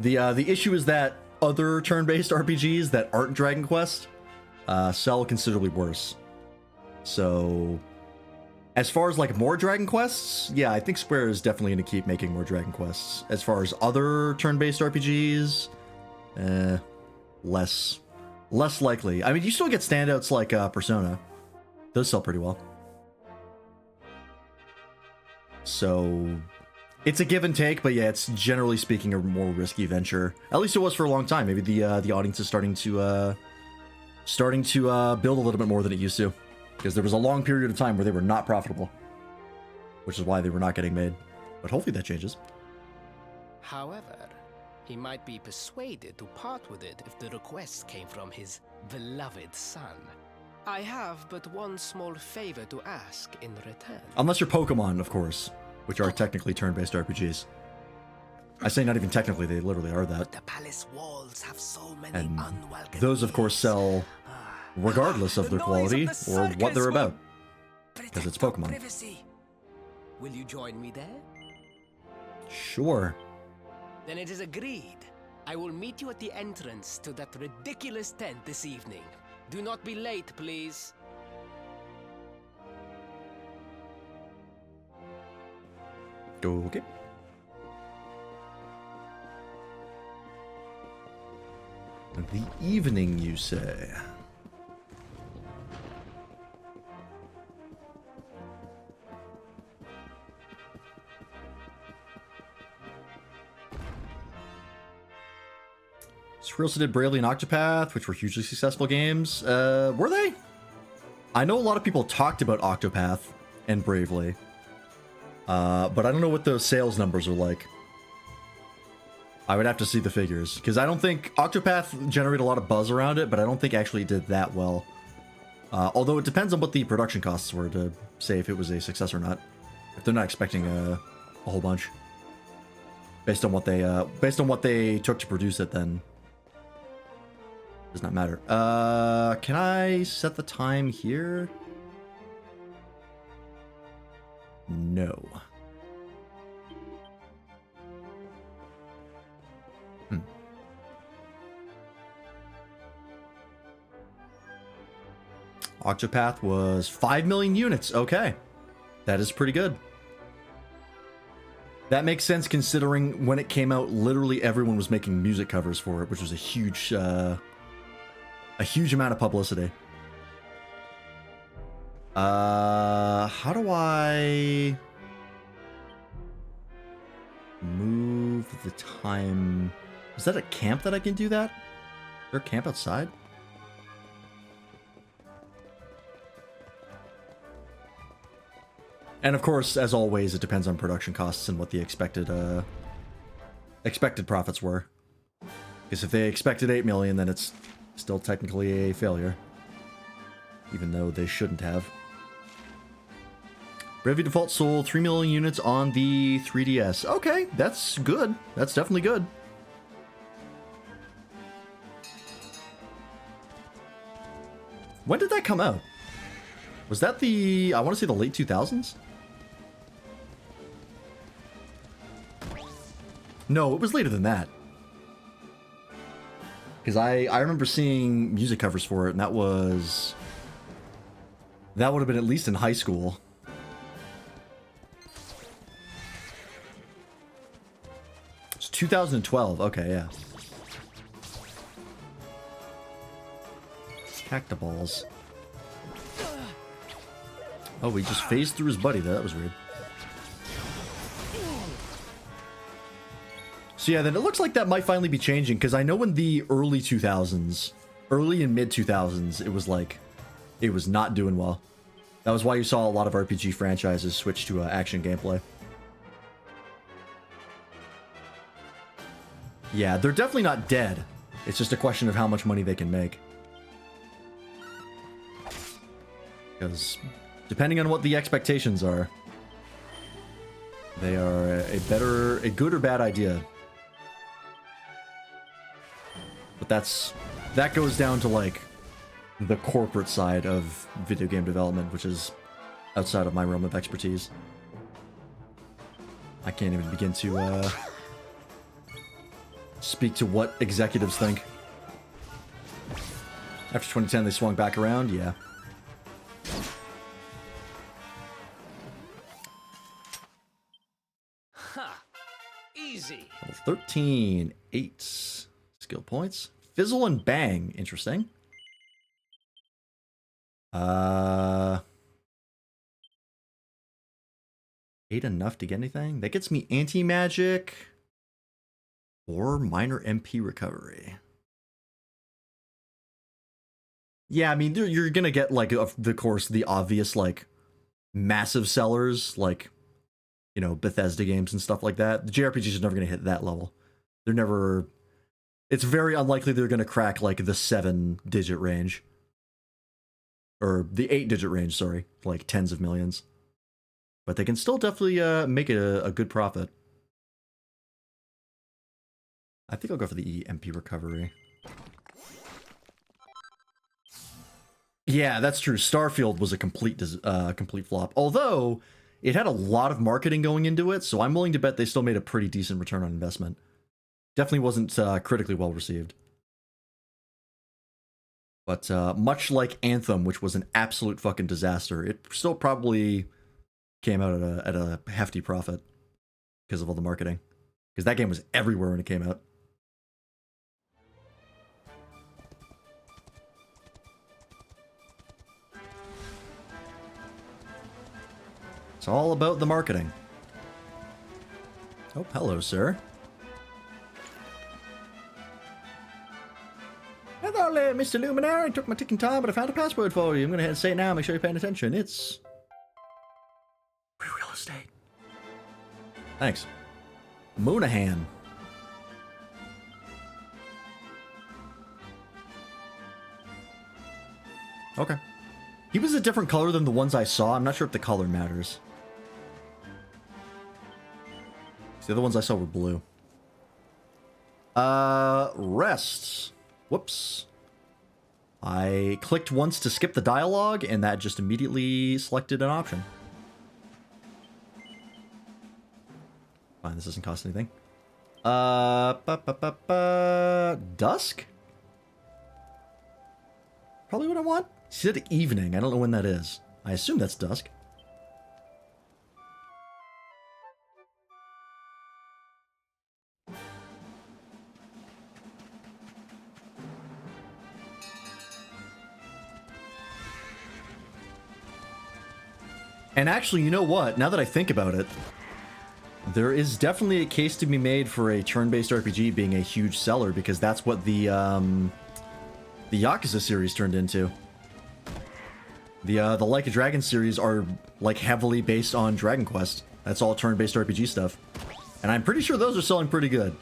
The issue is that other turn-based RPGs that aren't Dragon Quest sell considerably worse. So, as far as like more Dragon Quests, yeah, I think Square is definitely going to keep making more Dragon Quests. As far as other turn-based RPGs, less likely. I mean, you still get standouts like Persona. Those sell pretty well. So, it's a give and take, but yeah, it's generally speaking a more risky venture. At least it was for a long time. Maybe the audience is starting to build a little bit more than it used to, because there was a long period of time where they were not profitable, which is why they were not getting made. But hopefully that changes. However, he might be persuaded to part with it if the request came from his beloved son. I have but one small favor to ask in return. Unless you're Pokemon, of course, which are technically turn-based RPGs. I say not even technically, they literally are that. The palace walls have so many And unwelcome those, of course, sell regardless of their quality or what they're about. Because it's Pokemon. Privacy. Will you join me there? Sure. Then it is agreed. I will meet you at the entrance to that ridiculous tent this evening. Do not be late, please. Okay. The evening, you say? Square also did Bravely and Octopath, which were hugely successful games. Were they? I know a lot of people talked about Octopath and Bravely. But I don't know what those sales numbers are like. I would have to see the figures, because I don't think Octopath generated a lot of buzz around it, but I don't think actually it did that well. Although it depends on what the production costs were to say if it was a success or not. If they're not expecting a whole bunch, based on what they took to produce it, then does not matter. Can I set the time here? No. Octopath was 5 million units. Okay. That is pretty good. That makes sense considering when it came out, literally everyone was making music covers for it, which was a huge amount of publicity. How do I move the time? Is that a camp that I can do that? Is there a camp outside? And of course, as always, it depends on production costs and what the expected profits were. Because if they expected 8 million, then it's still technically a failure. Even though they shouldn't have. Bravely Default sold 3 million units on the 3DS. Okay, that's good. That's definitely good. When did that come out? Was that I want to say the late 2000s? No, it was later than that. Because I remember seeing music covers for it, and that would have been at least in high school. It's 2012. Okay, yeah. Cactaballs. Oh, we just phased through his buddy. That was weird. So yeah, then it looks like that might finally be changing, because I know in the early 2000s, early and mid 2000s, it was like, it was not doing well. That was why you saw a lot of RPG franchises switch to action gameplay. Yeah, they're definitely not dead. It's just a question of how much money they can make. Because depending on what the expectations are, they are a good or bad idea. But that goes down to like the corporate side of video game development, which is outside of my realm of expertise. I can't even begin to speak to what executives think. After 2010, they swung back around, yeah. Ha! Easy. Level 13, 8 skill points. Fizzle and Bang, interesting. Ain't enough to get anything? That gets me anti-magic or minor MP recovery. Yeah, I mean, you're gonna get, like, of course, the obvious, like, massive sellers, like, you know, Bethesda games and stuff like that. The JRPGs are never gonna hit that level. They're never... It's very unlikely they're gonna crack, like, the 7-digit range. Or the 8-digit range, sorry. Like, tens of millions. But they can still definitely make it a good profit. I think I'll go for the MP recovery. Yeah, that's true. Starfield was a complete flop. Although, it had a lot of marketing going into it, so I'm willing to bet they still made a pretty decent return on investment. Definitely wasn't critically well received. But much like Anthem, which was an absolute fucking disaster, it still probably came out at a hefty profit because of all the marketing. Because that game was everywhere when it came out. It's all about the marketing. Oh, hello, sir. Hello there, Mr. Luminary. It took my ticking time, but I found a password for you. I'm going to say it now. Make sure you're paying attention. It's... real estate. Thanks. Moonahan. Okay. He was a different color than the ones I saw. I'm not sure if the color matters. The other ones I saw were blue. Rests. Whoops. I clicked once to skip the dialogue, and that just immediately selected an option. Fine, this doesn't cost anything. Dusk? Probably what I want. She said evening. I don't know when that is. I assume that's dusk. And actually, you know what? Now that I think about it, there is definitely a case to be made for a turn-based RPG being a huge seller, because that's what the Yakuza series turned into. The Like a Dragon series are like heavily based on Dragon Quest. That's all turn-based RPG stuff. And I'm pretty sure those are selling pretty good.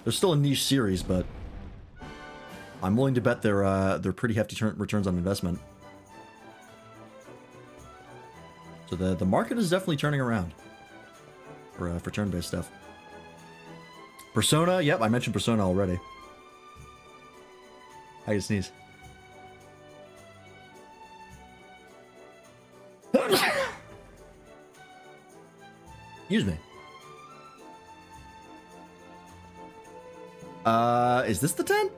They're still a niche series, but I'm willing to bet they're pretty hefty returns on investment. So the market is definitely turning around for turn-based stuff. Persona, yep, I mentioned Persona already. I can sneeze. Excuse me. Is this the 10?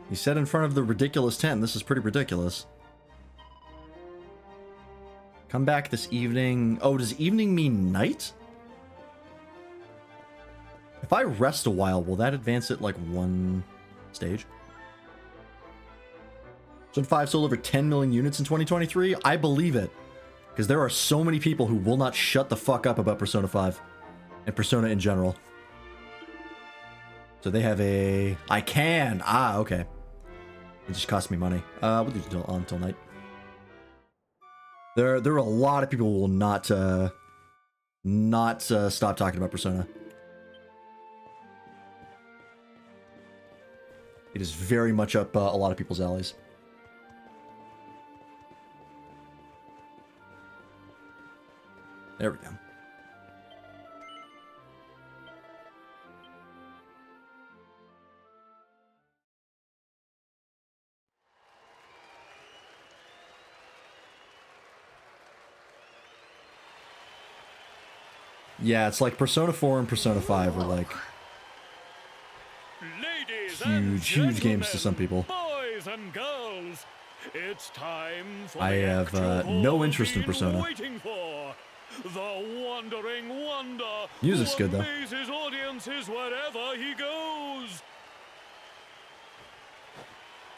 You said in front of the ridiculous 10. This is pretty ridiculous. Come back this evening. Oh, does evening mean night? If I rest a while, will that advance it like one stage? Persona 5 sold over 10 million units in 2023? I believe it. Because there are so many people who will not shut the fuck up about Persona 5. And Persona in general. So they have a... I can! Ah, okay. It just cost me money. We'll do it until night. There are a lot of people who will not stop talking about Persona. It is very much up a lot of people's alleys. There we go. Yeah, it's like Persona 4 and Persona 5 are like huge games to some people. Boys and girls, it's time for I have no interest in Persona. The Wandering Wonder. Music's good though. Amazes audiences wherever he goes.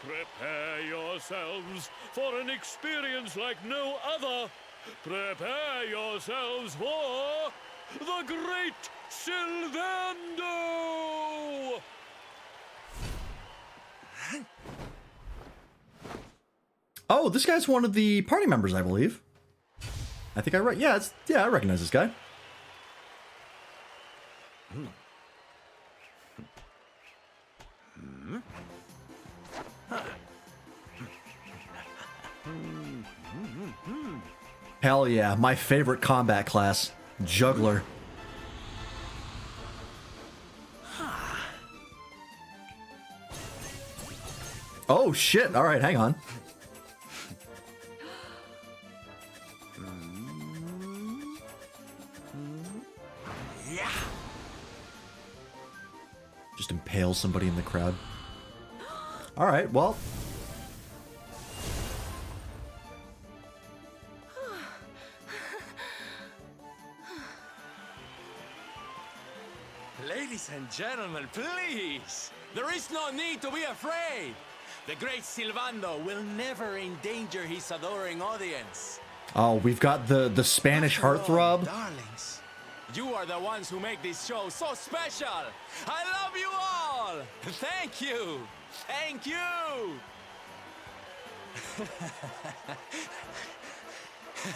Prepare yourselves for an experience like no other. Prepare yourselves for the Great Sylvando! Oh, this guy's one of the party members, I believe. I think I recognize this guy. Hell yeah, my favorite combat class, Juggler. Oh shit, alright, hang on. Just impale somebody in the crowd. Alright, well. Ladies and gentlemen, please! There is no need to be afraid! The great Sylvando will never endanger his adoring audience. Oh, we've got the Spanish heartthrob. Darlings, you are the ones who make this show so special! I love you all! Thank you! Thank you!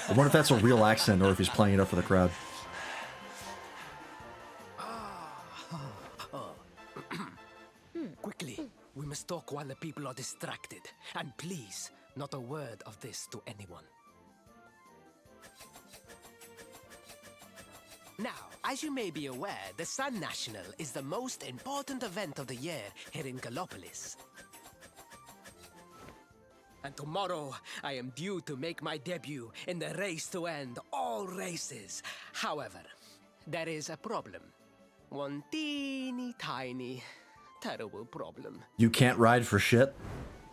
I wonder if that's a real accent or if he's playing it up for the crowd. talk while the people are distracted. And please, not a word of this to anyone. Now, as you may be aware, the Sun National is the most important event of the year here in Gallopolis. And tomorrow, I am due to make my debut in the race to end all races. However, there is a problem. One teeny tiny, terrible problem. You can't ride for shit?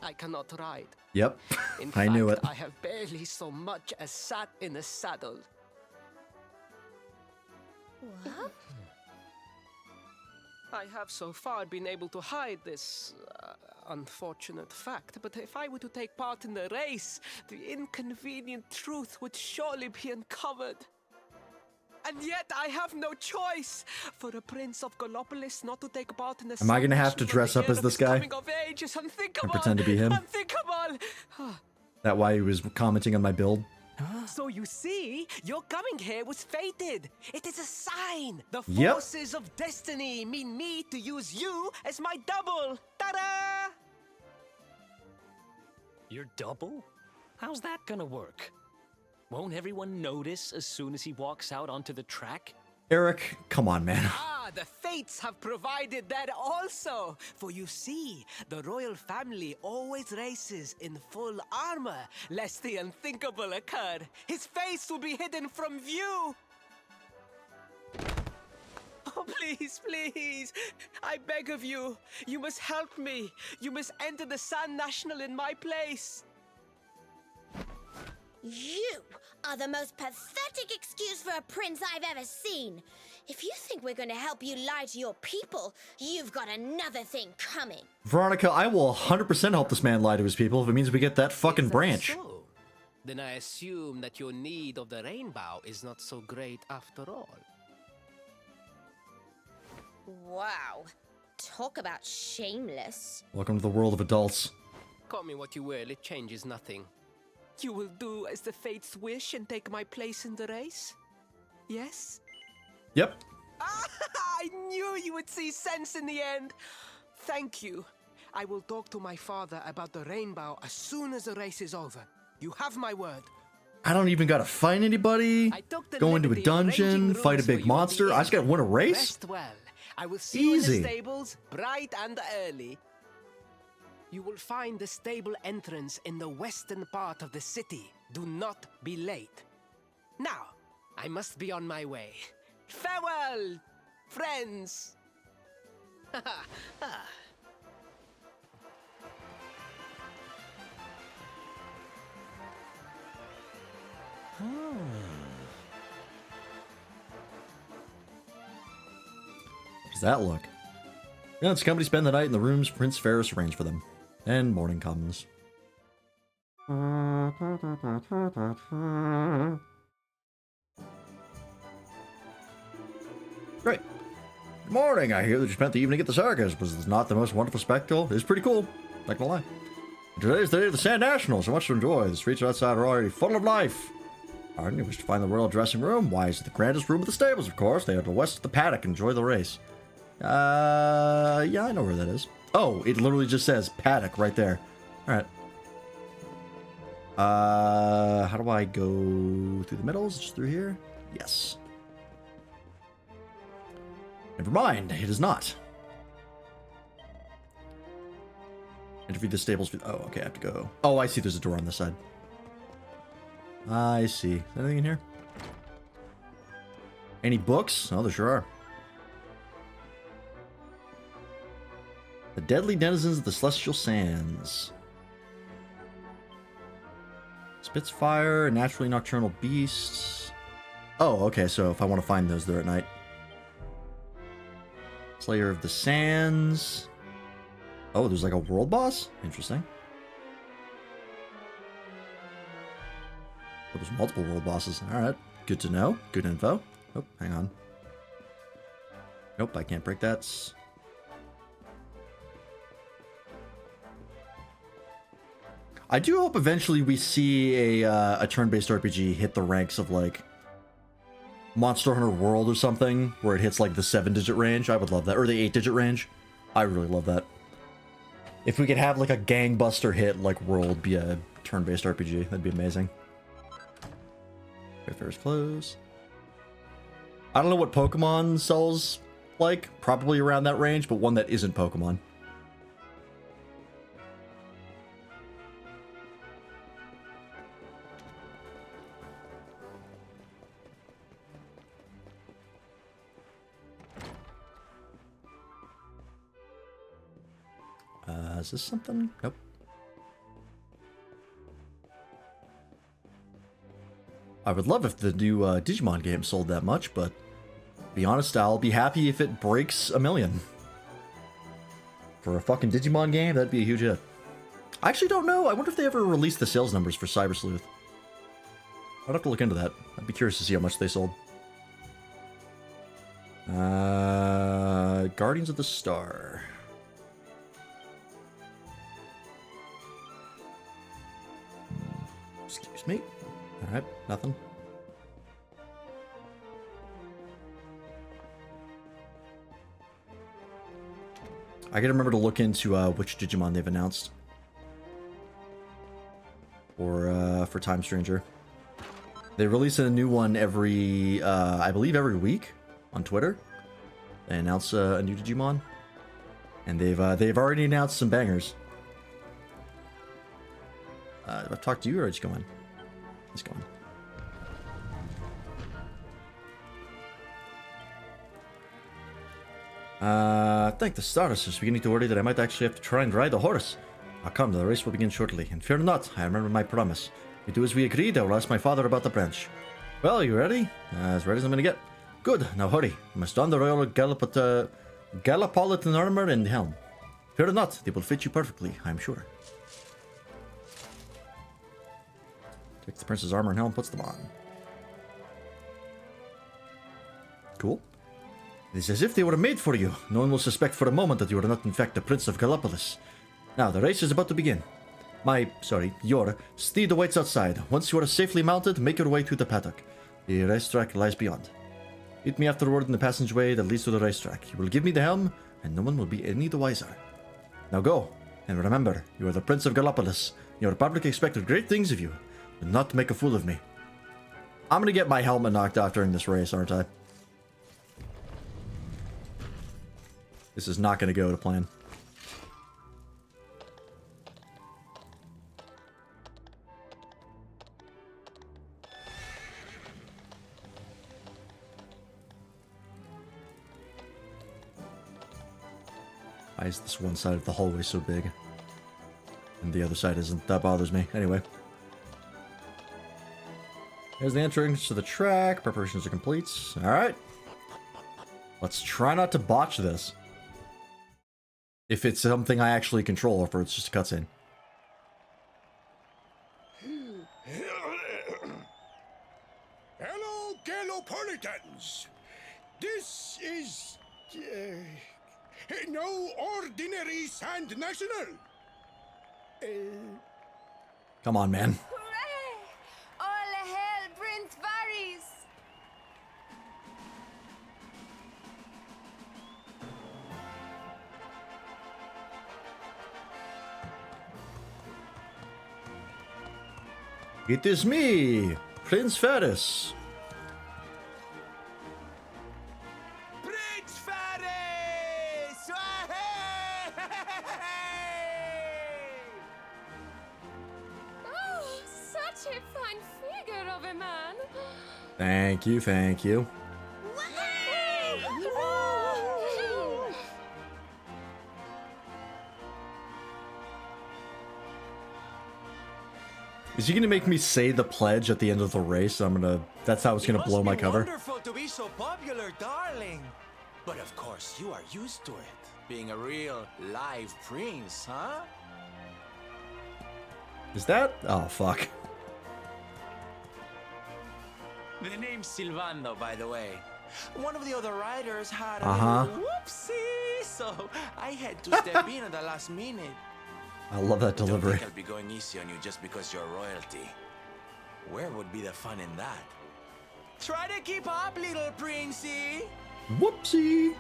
I cannot ride. Yep, In I fact, knew it. I have barely so much as sat in a saddle. What? I have so far been able to hide this unfortunate fact, but if I were to take part in the race, the inconvenient truth would surely be uncovered. And yet I have no choice. For a prince of Gallopolis not to take part in the Am I gonna have to dress up as this guy? Coming of age is unthinkable. And pretend to be him? Unthinkable. That why he was commenting on my build? So you see, your coming here was fated. It is a sign. The Yep. forces of destiny mean me to use you as my double. Ta-da! Your double? How's that gonna work? Won't everyone notice as soon as he walks out onto the track? Eric, come on, man. Ah, the fates have provided that also. For you see, the royal family always races in full armor, lest the unthinkable occur. His face will be hidden from view. Oh, please, please. I beg of you. You must help me. You must enter the Sun National in my place. You are the most pathetic excuse for a prince I've ever seen. If you think we're going to help you lie to your people, you've got another thing coming. Veronica, I will 100% help this man lie to his people if it means we get that fucking Is that branch. so? Then I assume that your need of the rainbow is not so great after all. Wow. Talk about shameless. Welcome to the world of adults. Call me what you will, it changes nothing. You will do as the fates wish and take my place in the race? Yes? Yep. I knew you would see sense in the end. Thank you. I will talk to my father about the rainbow as soon as the race is over. You have my word. I don't even gotta fight anybody. I took the Go into a liberty of arranging dungeon, fight a rooms for big you in monster. the I just gotta win a inn. race? Rest well. I will see you in Easy. the stables, bright and early. You will find the stable entrance in the western part of the city. Do not be late. Now, I must be on my way. Farewell, friends! Does that look? Yeah, it's company spend the night in the rooms Prince Ferris arranged for them. And morning comes. Great. Good morning. I hear that you spent the evening at the circus. Was this not the most wonderful spectacle? It was pretty cool. Not gonna lie. Today's the day of the Sand National. So much to enjoy. The streets outside are already full of life. Pardon, you wish to find the royal dressing room? Why, it's the grandest room of the stables, of course. They are to the west of the paddock. Enjoy the race. Yeah, I know where that is. Oh, it literally just says paddock right there. Alright. How do I go through the middle? Is it just through here? Yes. Never mind, it is not. Interview the stables. Oh, okay, I have to go. Oh, I see there's a door on this side. I see. Is there anything in here? Any books? Oh, there sure are. The deadly denizens of the celestial sands. Spitfire, naturally nocturnal beasts. Oh, okay, so if I want to find those, they're at night. Slayer of the Sands. Oh, there's like a world boss? Interesting. Oh, there's multiple world bosses. Alright, good to know. Good info. Oh, hang on. Nope, I can't break that. I do hope eventually we see a turn-based RPG hit the ranks of like Monster Hunter World or something, where it hits like the 7-digit range. I would love that, or the 8-digit range. I really love that. If we could have like a gangbuster hit like World be a turn-based RPG, that'd be amazing. Fair's close. I don't know what Pokemon sells like, probably around that range, but one that isn't Pokemon. Is this something? Nope. I would love if the new Digimon game sold that much, but to be honest, I'll be happy if it breaks 1 million. For a fucking Digimon game, that'd be a huge hit. I actually don't know. I wonder if they ever released the sales numbers for Cyber Sleuth. I'd have to look into that. I'd be curious to see how much they sold. Guardians of the Star. Excuse me. Alright, nothing. I gotta remember to look into which Digimon they've announced. For Time Stranger. They release a new one every, I believe every week on Twitter. They announce a new Digimon. And they've already announced some bangers. Did I talk to you or just go in? Let's go in. Thank the stars, it's beginning to worry that I might actually have to try and ride a horse. Now come, the race will begin shortly, and fear not, I remember my promise. We do as we agreed, I will ask my father about the branch. Well, you ready? As ready as I'm gonna get. Good, now hurry. You must don the royal Gallipolitan armor and helm. Fear not, they will fit you perfectly, I'm sure. Takes the prince's armor and helm, puts them on. Cool. It is as if they were made for you. No one will suspect for a moment that you are not in fact the Prince of Gallipolis. Now, the race is about to begin. Your steed awaits outside. Once you are safely mounted, make your way to the paddock. The racetrack lies beyond. Meet me afterward in the passageway that leads to the racetrack. You will give me the helm, and no one will be any the wiser. Now go, and remember, you are the Prince of Gallipolis. Your public expected great things of you. Do not make a fool of me. I'm gonna get my helmet knocked off during this race, aren't I? This is not gonna go to plan. Why is this one side of the hallway so big? And the other side isn't. That bothers me. Anyway. There's the entrance to the track. Preparations are complete. Alright. Let's try not to botch this. If it's something I actually control, or if it's just a cutscene. Hello, Gallipolitans. This is no ordinary Sand National. Come on, man. Hooray! All hail Prince Varys! It is me, Prince Ferris. Prince Ferris! Oh, such a fine figure of a man! Thank you, thank you. Is he gonna make me say the pledge at the end of the race? That's how it's gonna blow my cover. Wonderful to be so popular, darling. But of course, you are used to it. Being a real live prince, huh? Is that? Oh, fuck. The name's Silvando, by the way. One of the other riders had a little whoopsie, so I had to step in at the last minute. I love that delivery. Don't think I'll be going easy on you just because you're royalty. Where would be the fun in that? Try to keep up, little princey. Whoopsie.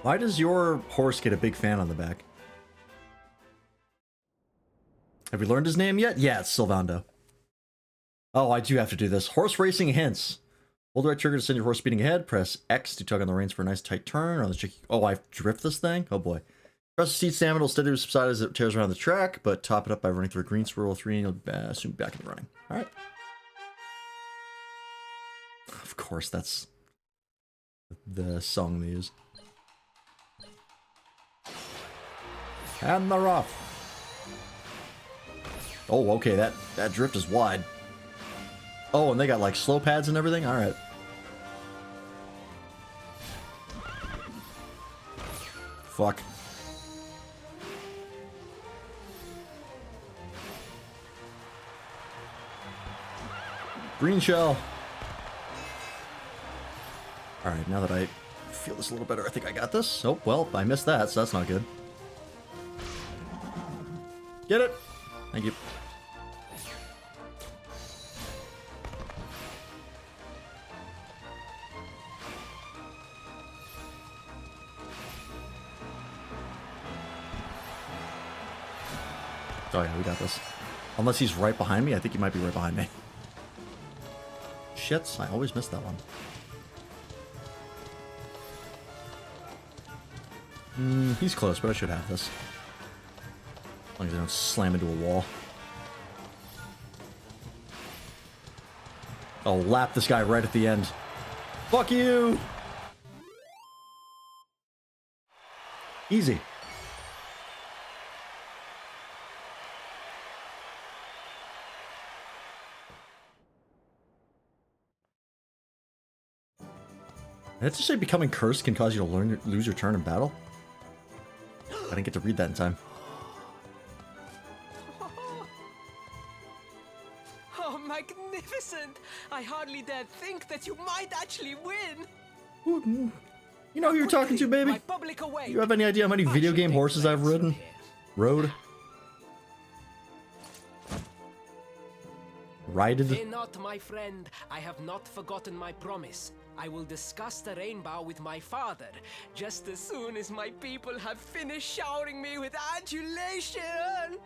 Why does your horse get a big fan on the back? Have we learned his name yet? Yeah, it's Sylvando. Oh, I do have to do this. Horse racing hints. Hold the right trigger to send your horse speeding ahead. Press X to tug on the reins for a nice tight turn. Oh, I drift this thing? Oh boy. Press the seat stamina will steadily subside as it tears around the track, but top it up by running through a green swirl 3 and you'll soon be back in the running. Alright. Of course, that's the song they use. And the rough. Oh, okay, that drift is wide. Oh, and they got like slow pads and everything? Alright. Fuck. Green shell. Alright, now that I feel this a little better, I think I got this. Oh, well, I missed that, so that's not good. Get it! Thank you. Oh yeah, we got this. Unless he's right behind me. I think he might be right behind me. Shits, I always miss that one. He's close, but I should have this. As long as I don't slam into a wall. I'll lap this guy right at the end. Fuck you! Easy. Did it just say becoming cursed can cause you to lose your turn in battle? I didn't get to read that in time. Oh, magnificent! I hardly dare think that you might actually win! You know who you're talking to, baby? My public away. You have any idea how many video game horses I've ridden? Rode? Rided? Fear not, my friend. I have not forgotten my promise. I will discuss the rainbow with my father, just as soon as my people have finished showering me with adulation.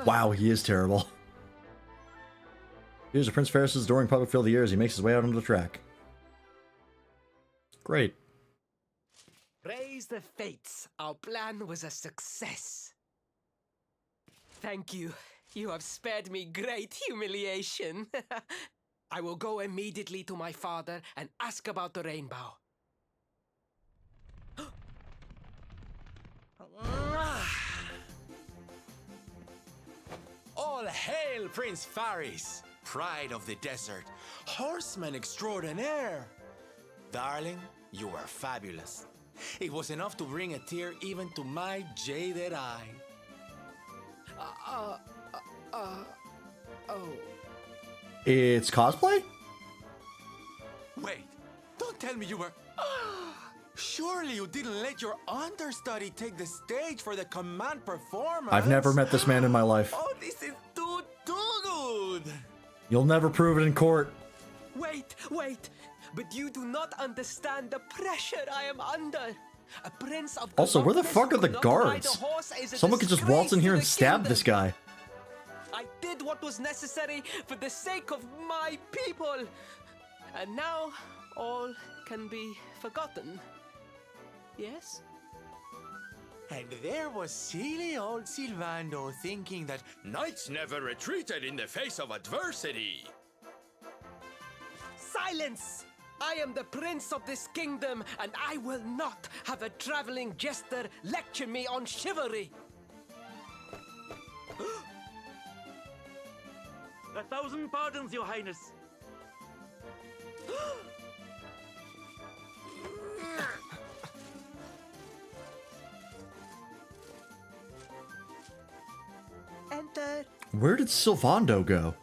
Wow, he is terrible. Here's Prince Ferris's adoring public field of the year as he makes his way out onto the track. Great. Praise the fates. Our plan was a success. Thank you. You have spared me great humiliation. I will go immediately to my father and ask about the rainbow. All hail Prince Faris, pride of the desert, horseman extraordinaire. Darling, you were fabulous. It was enough to bring a tear even to my jaded eye. Oh. It's cosplay? Wait, don't tell me you were... Surely you didn't let your understudy take the stage for the command performance? I've never met this man in my life. Oh, this is too good! You'll never prove it in court. Wait. But you do not understand the pressure I am under. A prince of Also, where the Columbus fuck are who the could not ride a guards? horse is a Someone could just waltz in disgrace here to and the stab kingdom. this guy. I did what was necessary for the sake of my people. And now all can be forgotten. Yes? And there was silly old Sylvando thinking that knights never retreated in the face of adversity. Silence! I am the prince of this kingdom, and I will not have a traveling jester lecture me on chivalry. 1,000 pardons, Your Highness. Enter. Where did Sylvando go?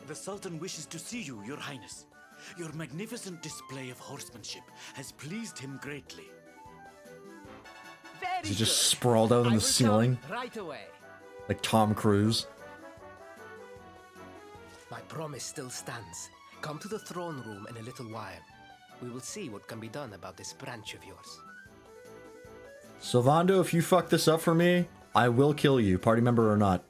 The Sultan wishes to see you, Your Highness. Your magnificent display of horsemanship has pleased him greatly. Is he just sprawled out on the ceiling? Right away. Like Tom Cruise. My promise still stands. Come to the throne room in a little while. We will see what can be done about this branch of yours. Sylvando, if you fuck this up for me, I will kill you, party member or not.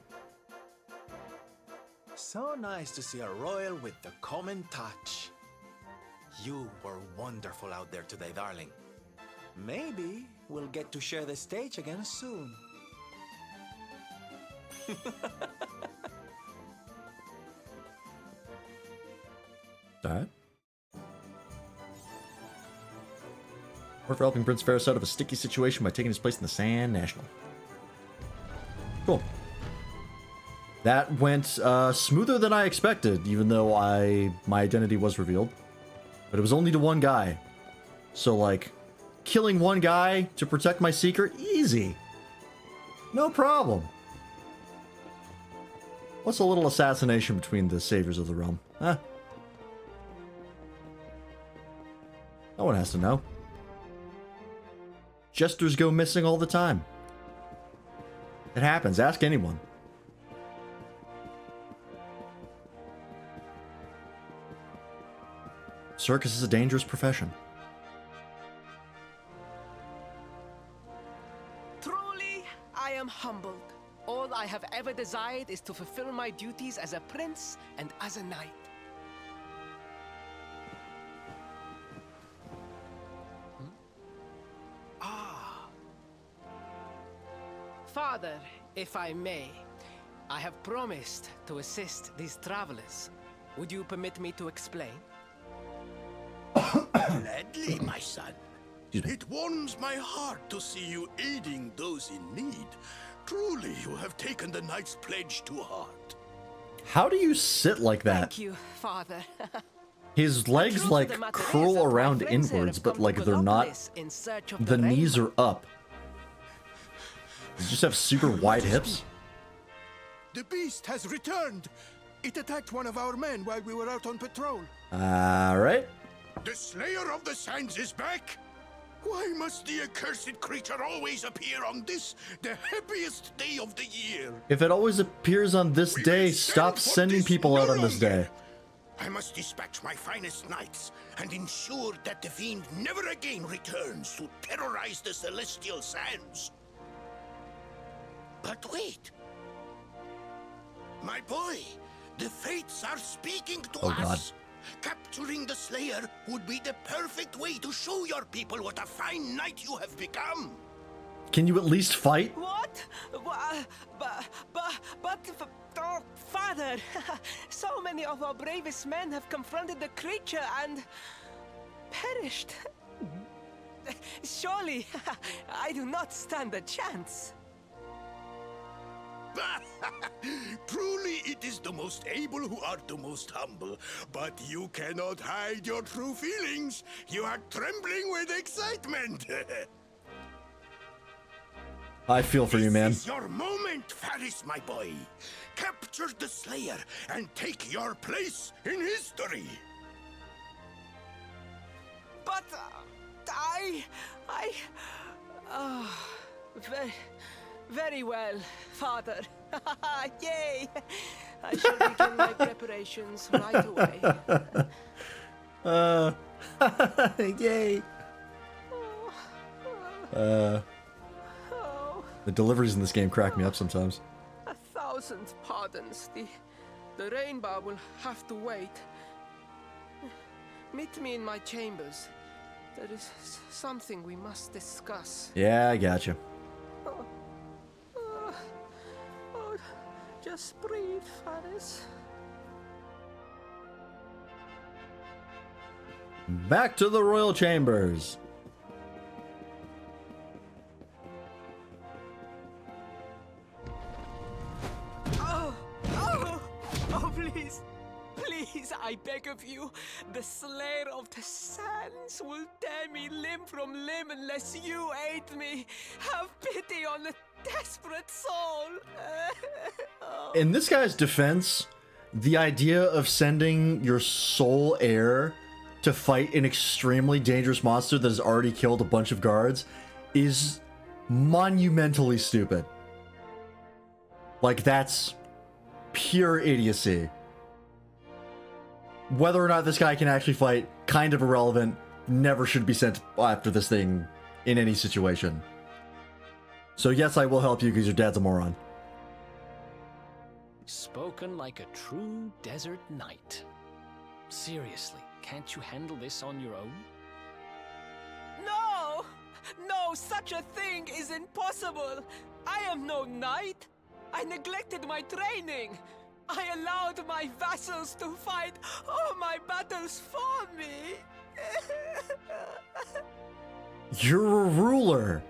So nice to see a royal with the common touch. You were wonderful out there today, darling. Maybe we'll get to share the stage again soon. Alright. We're for helping Prince Ferris out of a sticky situation by taking his place in the Sand National. Cool. That went smoother than I expected, even though my identity was revealed. But it was only to one guy. So, like, killing one guy to protect my secret, easy. No problem. What's a little assassination between the saviors of the realm? Huh? No one has to know. Jesters go missing all the time. It happens. Ask anyone. Circus is a dangerous profession. Truly, I am humbled. All I have ever desired is to fulfill my duties as a prince and as a knight. Father, if I may, I have promised to assist these travelers. Would you permit me to explain? Gladly, my son. It warms my heart to see you aiding those in need. Truly, you have taken the knight's pledge to heart. How do you sit like that? Thank you, Father. His legs like curl around inwards, but like they're not. The knees are up. You just have super wide hips. The beast has returned. It attacked one of our men while we were out on patrol. Alright. The Slayer of the Sands is back. Why must the accursed creature always appear on this, the happiest day of the year? If it always appears on this day, stop sending people out on this day. I must dispatch my finest knights and ensure that the fiend never again returns to terrorize the Celestial Sands. But wait. My boy, the fates are speaking to us. God. Capturing the Slayer would be the perfect way to show your people what a fine knight you have become. Can you at least fight? What? Oh, Father, so many of our bravest men have confronted the creature and perished. Surely, I do not stand a chance. Truly, it is the most able who are the most humble. But you cannot hide your true feelings. You are trembling with excitement. I feel for you, man. This is your moment, Faris, my boy. Capture the Slayer and take your place in history. But very well, Father. Yay! I shall begin my preparations right away. Yay! The deliveries in this game crack me up sometimes. 1,000 pardons. The rainbow will have to wait. Meet me in my chambers. There is something we must discuss. Yeah, I gotcha. Just breathe, Faris. Back to the royal chambers. Oh, please, I beg of you. The Slayer of the Sands will tear me limb from limb unless you aid me. Have pity on the desperate soul. In this guy's defense, the idea of sending your sole heir to fight an extremely dangerous monster that has already killed a bunch of guards is monumentally stupid. Like, that's pure idiocy. Whether or not this guy can actually fight, kind of irrelevant. Never should be sent after this thing in any situation. So yes, I will help you because your dad's a moron. Spoken like a true desert knight. Seriously, can't you handle this on your own? No! No, such a thing is impossible! I am no knight! I neglected my training! I allowed my vassals to fight all my battles for me! You're a ruler.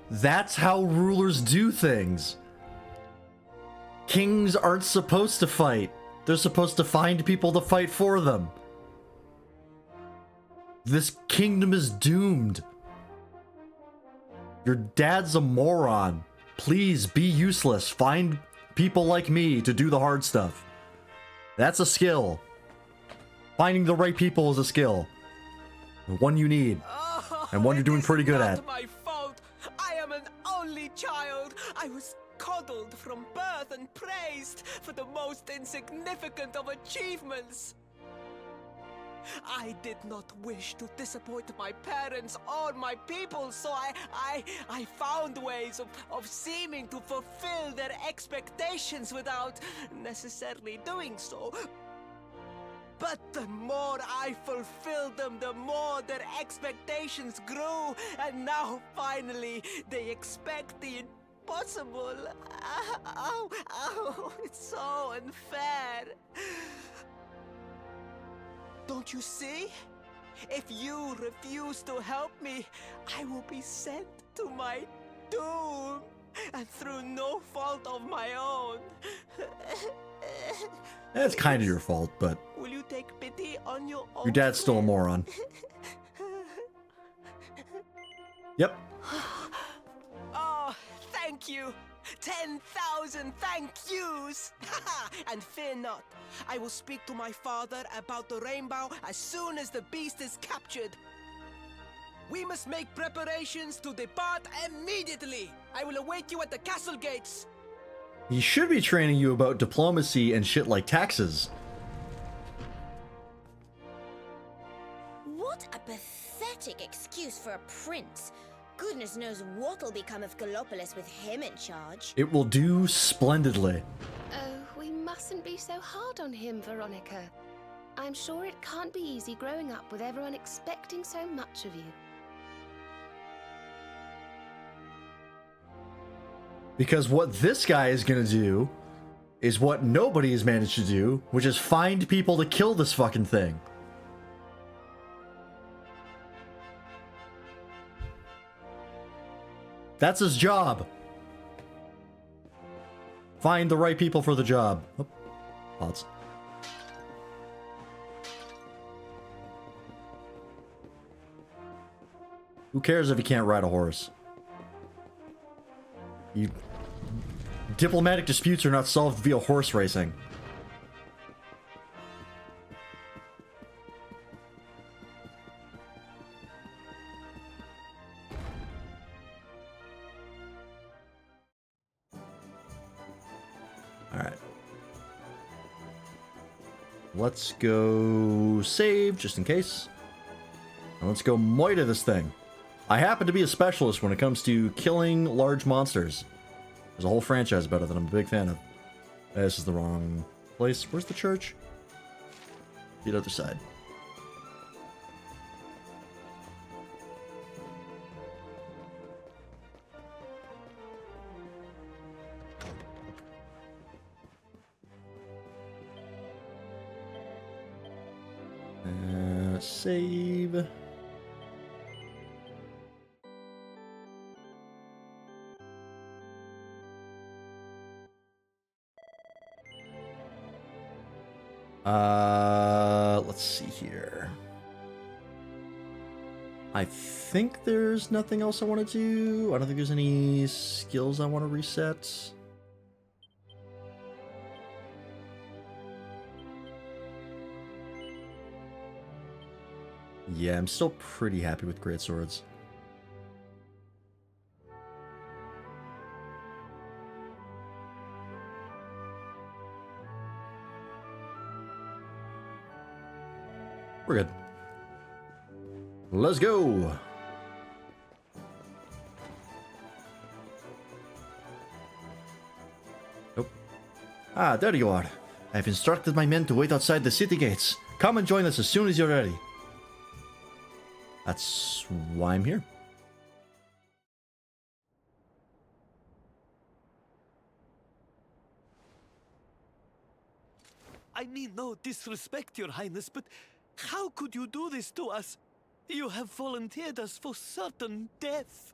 That's how rulers do things. Kings aren't supposed to fight. They're supposed to find people to fight for them. This kingdom is doomed. Your dad's a moron. Please be useless. Find people like me to do the hard stuff. That's a skill. Finding the right people is a skill. The one you need. And one you're doing pretty good at. It's not my fault. I am an only child. I was coddled from birth and praised for the most insignificant of achievements. I did not wish to disappoint my parents or my people, so I found ways of seeming to fulfill their expectations without necessarily doing so. But the more I fulfilled them, the more their expectations grew, and now finally they expect the impossible. Ow, it's so unfair. Don't you see? If you refuse to help me, I will be sent to my doom, and through no fault of my own. That's kind of your fault, but Will you take pity on your own? your dad's still a moron. Yep. Oh, thank you. 10,000 thank yous! And fear not, I will speak to my father about the rainbow as soon as the beast is captured. We must make preparations to depart immediately. I will await you at the castle gates. He should be training you about diplomacy and shit like taxes. What a pathetic excuse for a prince. Goodness knows what'll become of Gallopolis with him in charge. It will do splendidly. Oh, we mustn't be so hard on him, Veronica. I'm sure it can't be easy growing up with everyone expecting so much of you. Because what this guy is gonna do is what nobody has managed to do, which is find people to kill this fucking thing. That's his job. Find the right people for the job. Oh, odds. Who cares if you can't ride a horse? Diplomatic disputes are not solved via horse racing. Alright. Let's go save, just in case. And let's go moita this thing. I happen to be a specialist when it comes to killing large monsters. There's a whole franchise about it that I'm a big fan of. This is the wrong place. Where's the church? The other side. Save. Let's see here. I think there's nothing else I want to do. I don't think there's any skills I want to reset. Yeah, I'm still pretty happy with great swords. We're good. Let's go. Nope. Ah, there you are. I've instructed my men to wait outside the city gates. Come and join us as soon as you're ready. That's why I'm here. I mean no disrespect, Your Highness, but how could you do this to us? You have volunteered us for certain death.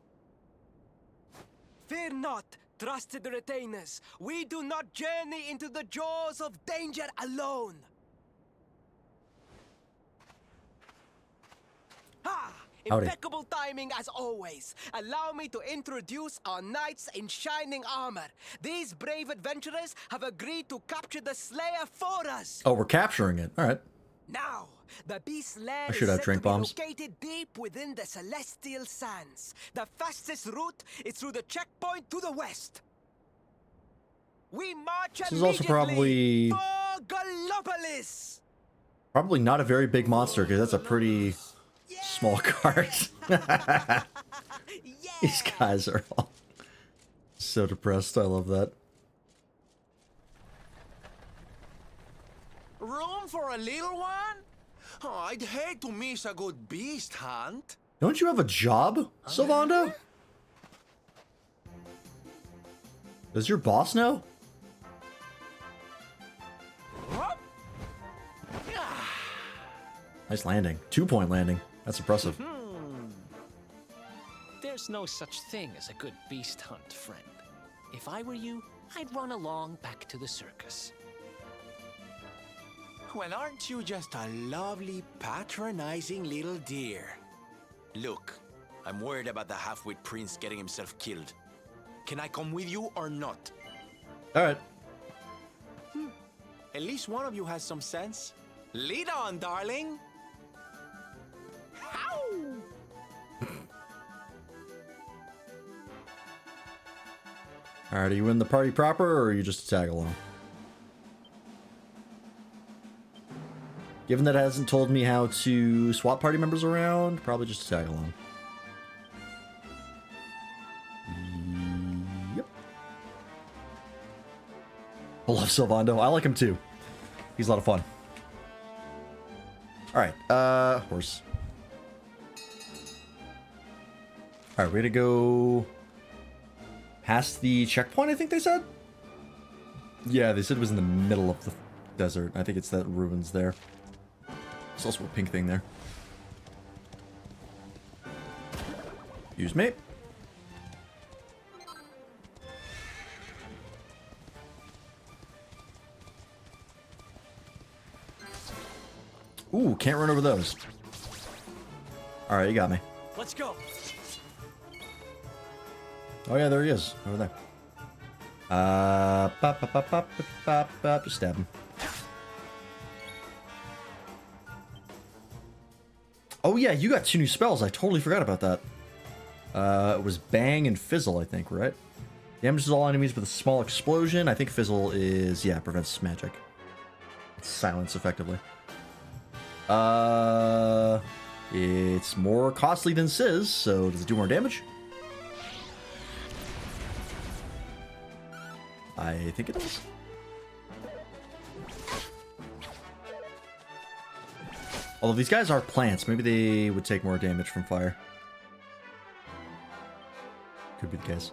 Fear not, trusted retainers. We do not journey into the jaws of danger alone. Ha! Howdy. Impeccable timing as always. Allow me to introduce our knights in shining armor. These brave adventurers have agreed to capture the Slayer for us. Oh, we're capturing it. All right. Now, the beast's lair I is should have said drink to be bombs. located deep within the Celestial Sands. The fastest route is through the checkpoint to the west. We march This is also probably for Gallopolis. probably not a very big monster because that's a pretty small card. These guys are all so depressed. I love that. Room for a little one? Oh, I'd hate to miss a good beast hunt. Don't you have a job, Sylvando? Does your boss know? Nice landing. 2-point landing. That's impressive. There's no such thing as a good beast hunt, friend. If I were you, I'd run along back to the circus. Well, aren't you just a lovely, patronizing little dear? Look, I'm worried about the half-wit prince getting himself killed. Can I come with you or not? All right. At least one of you has some sense. Lead on, darling! All right, are you in the party proper, or are you just a tag along? Given that it hasn't told me how to swap party members around, probably just a tag along. Yep. I love Sylvando. I like him too. He's a lot of fun. All right, horse. All right, we're gonna go past the checkpoint, I think they said? Yeah, they said it was in the middle of the desert. I think it's that ruins there. There's also a pink thing there. Excuse me. Ooh, can't run over those. Alright, you got me. Let's go. Oh yeah, there he is. Over there. Just stab him. Oh yeah, you got 2 new spells. I totally forgot about that. It was Bang and Fizzle, I think, right? Damages all enemies with a small explosion. I think Fizzle is, yeah, prevents magic. It's silence, effectively. It's more costly than Sizz, so does it do more damage? I think it does. Although these guys are plants, maybe they would take more damage from fire. Could be the case.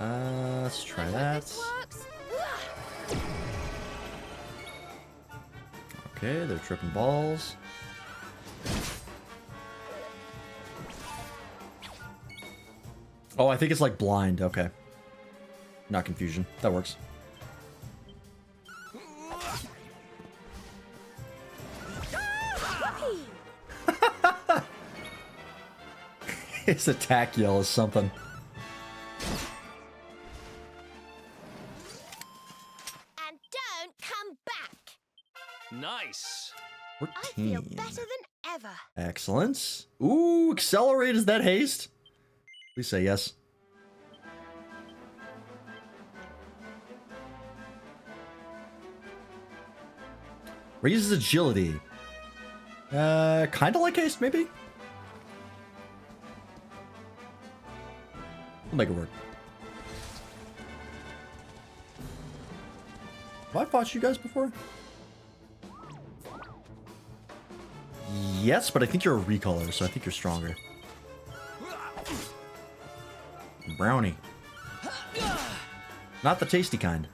Let's try that. Okay, they're tripping balls. Oh, I think it's like blind. Okay. Not confusion. That works. His attack yell is something. And don't come back. Nice. 14. I feel better than ever. Excellent. Ooh, accelerate. Is that haste? Please say yes. Raises agility. Kind of like haste, maybe? We'll make it work. Have I fought you guys before? Yes, but I think you're a recaller, so I think you're stronger. Brownie. Not the tasty kind.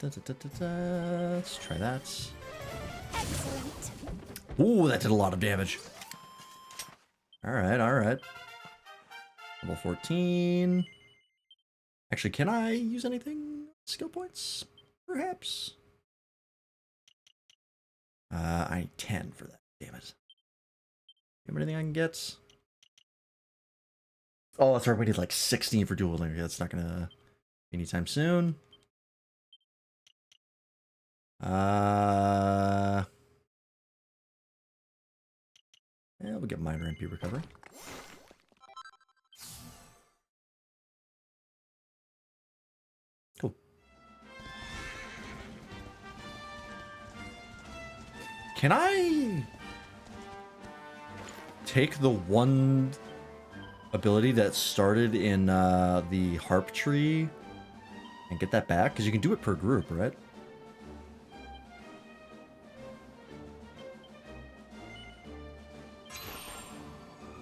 Let's try that. Excellent. Ooh, that did a lot of damage. Alright, alright. Level 14. Actually, can I use anything? Skill points? Perhaps? I need 10 for that. Damn it. You have anything I can get? Oh, that's right. We need like 16 for dual wielding. That's not gonna be anytime soon. Yeah, we'll get minor MP recovery. Cool. Can I take the one ability that started in the harp tree and get that back? Because you can do it per group, right?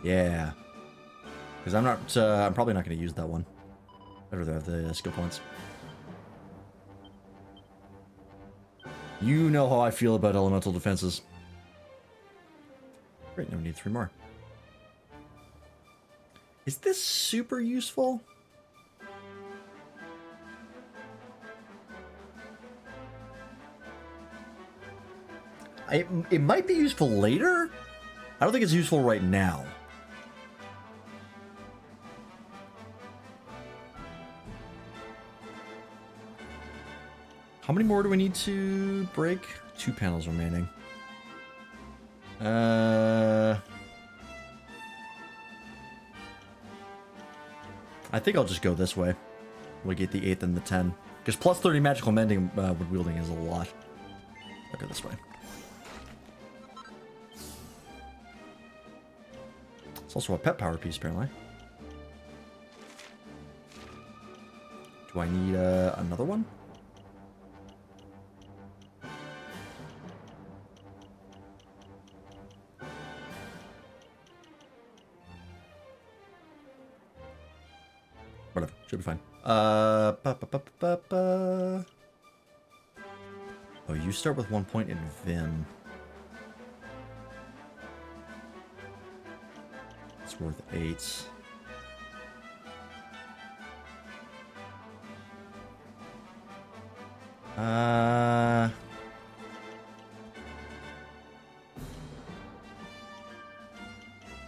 Yeah. Because I'm probably not going to use that one. I'd rather have the skill points. You know how I feel about elemental defenses. Great, now we need 3 more. Is this super useful? It might be useful later. I don't think it's useful right now. How many more do we need to break? 2 panels remaining. I think I'll just go this way. We'll get the 8th and the 10. Because plus 30 magical mending with wielding is a lot. I'll go this way. It's also a pet power piece, apparently. Do I need another one? Whatever, should be fine. Oh, you start with 1 point in Vim. It's worth 8.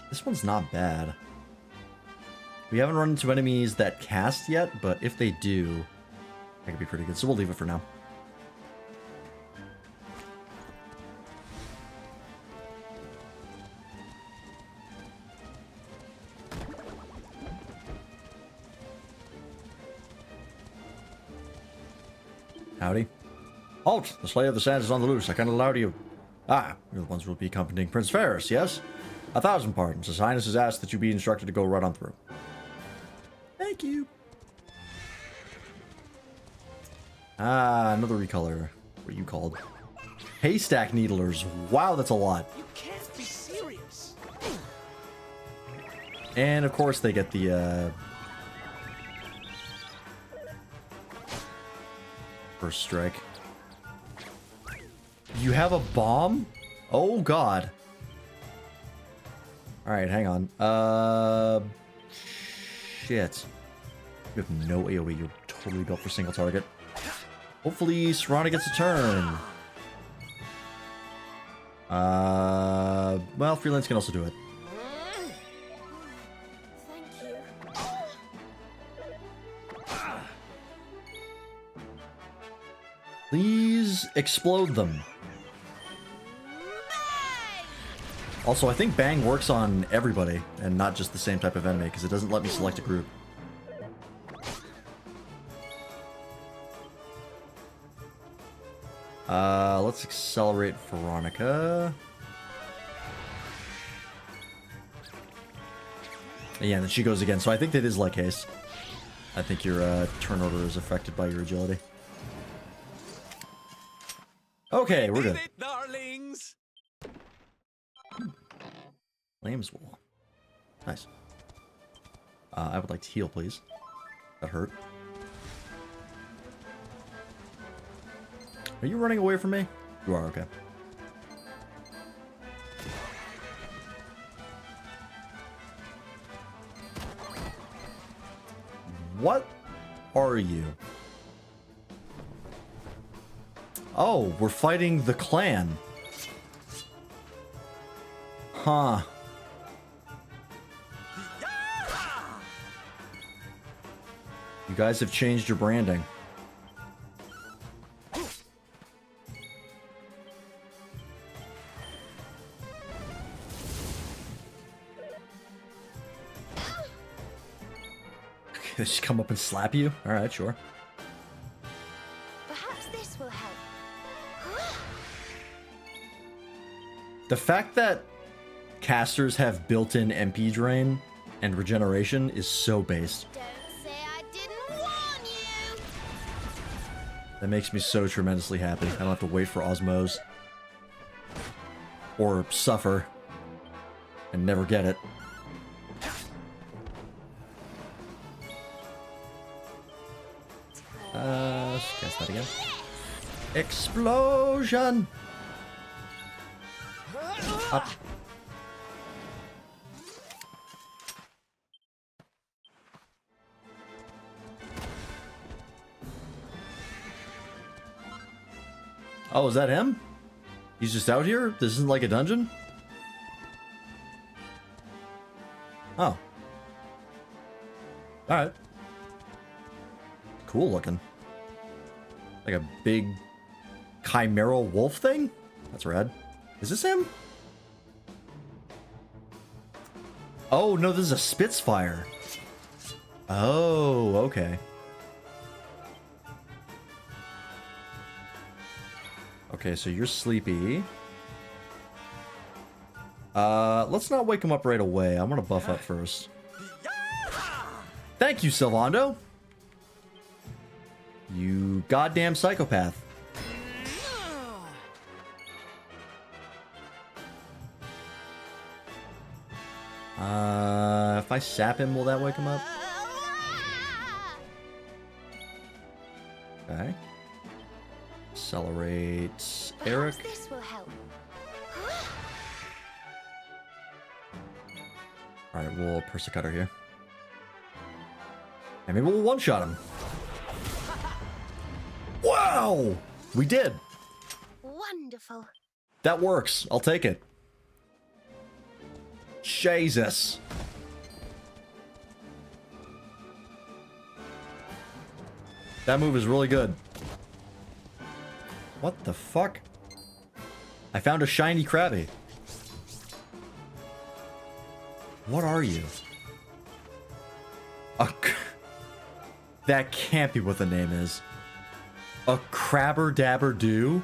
This one's not bad. We haven't run into enemies that cast yet, but if they do, that could be pretty good. So we'll leave it for now. Howdy. Halt! The Slayer of the Sands is on the loose. I cannot allow you. Ah, you're the ones who will be accompanying Prince Ferris, yes? 1,000 pardons. His Highness has asked that you be instructed to go right on through. Thank you. Ah, another recolor. What are you called? Haystack Needlers. Wow, that's a lot. You can't be serious. And of course they get the first strike. You have a bomb? Oh god. Alright, hang on. Shit. You have no AoE. You're totally built for single target. Hopefully Serana gets a turn. Well, Freelance can also do it. Thank you. Please explode them. Also, I think Bang works on everybody and not just the same type of enemy because it doesn't let me select a group. Let's accelerate Veronica. Yeah, and then she goes again. So I think that is like haste. I think your turn order is affected by your agility. Okay, we're good. Did it, darlings! Flames Wall. Nice. I would like to heal, please. That hurt. Are you running away from me? You are, okay. What are you? Oh, we're fighting the clan. Huh. You guys have changed your branding. They just come up and slap you? Alright, sure. Perhaps this will help. The fact that casters have built-in MP drain and regeneration is so based. Don't say I didn't warn you. That makes me so tremendously happy. I don't have to wait for Osmose. Or suffer. And never get it. Let's cast that again. Explosion! Up. Oh, is that him? He's just out here? This isn't like a dungeon? Oh. Alright. Cool looking. Like a big chimeral wolf thing? That's rad. Is this him? Oh, no, this is a Spitfire. Oh, okay. Okay, so you're sleepy. Let's not wake him up right away. I'm gonna buff up first. Thank you, Sylvando. You goddamn psychopath. If I sap him, will that wake him up? Okay. Accelerate Eric. Perhaps this will help. Alright, we'll Persecutor here. And maybe we'll one-shot him. Wow! We did! Wonderful. That works. I'll take it. Jesus. That move is really good. What the fuck? I found a shiny Krabby. What are you? That can't be what the name is. A Crabber Dabber Doo?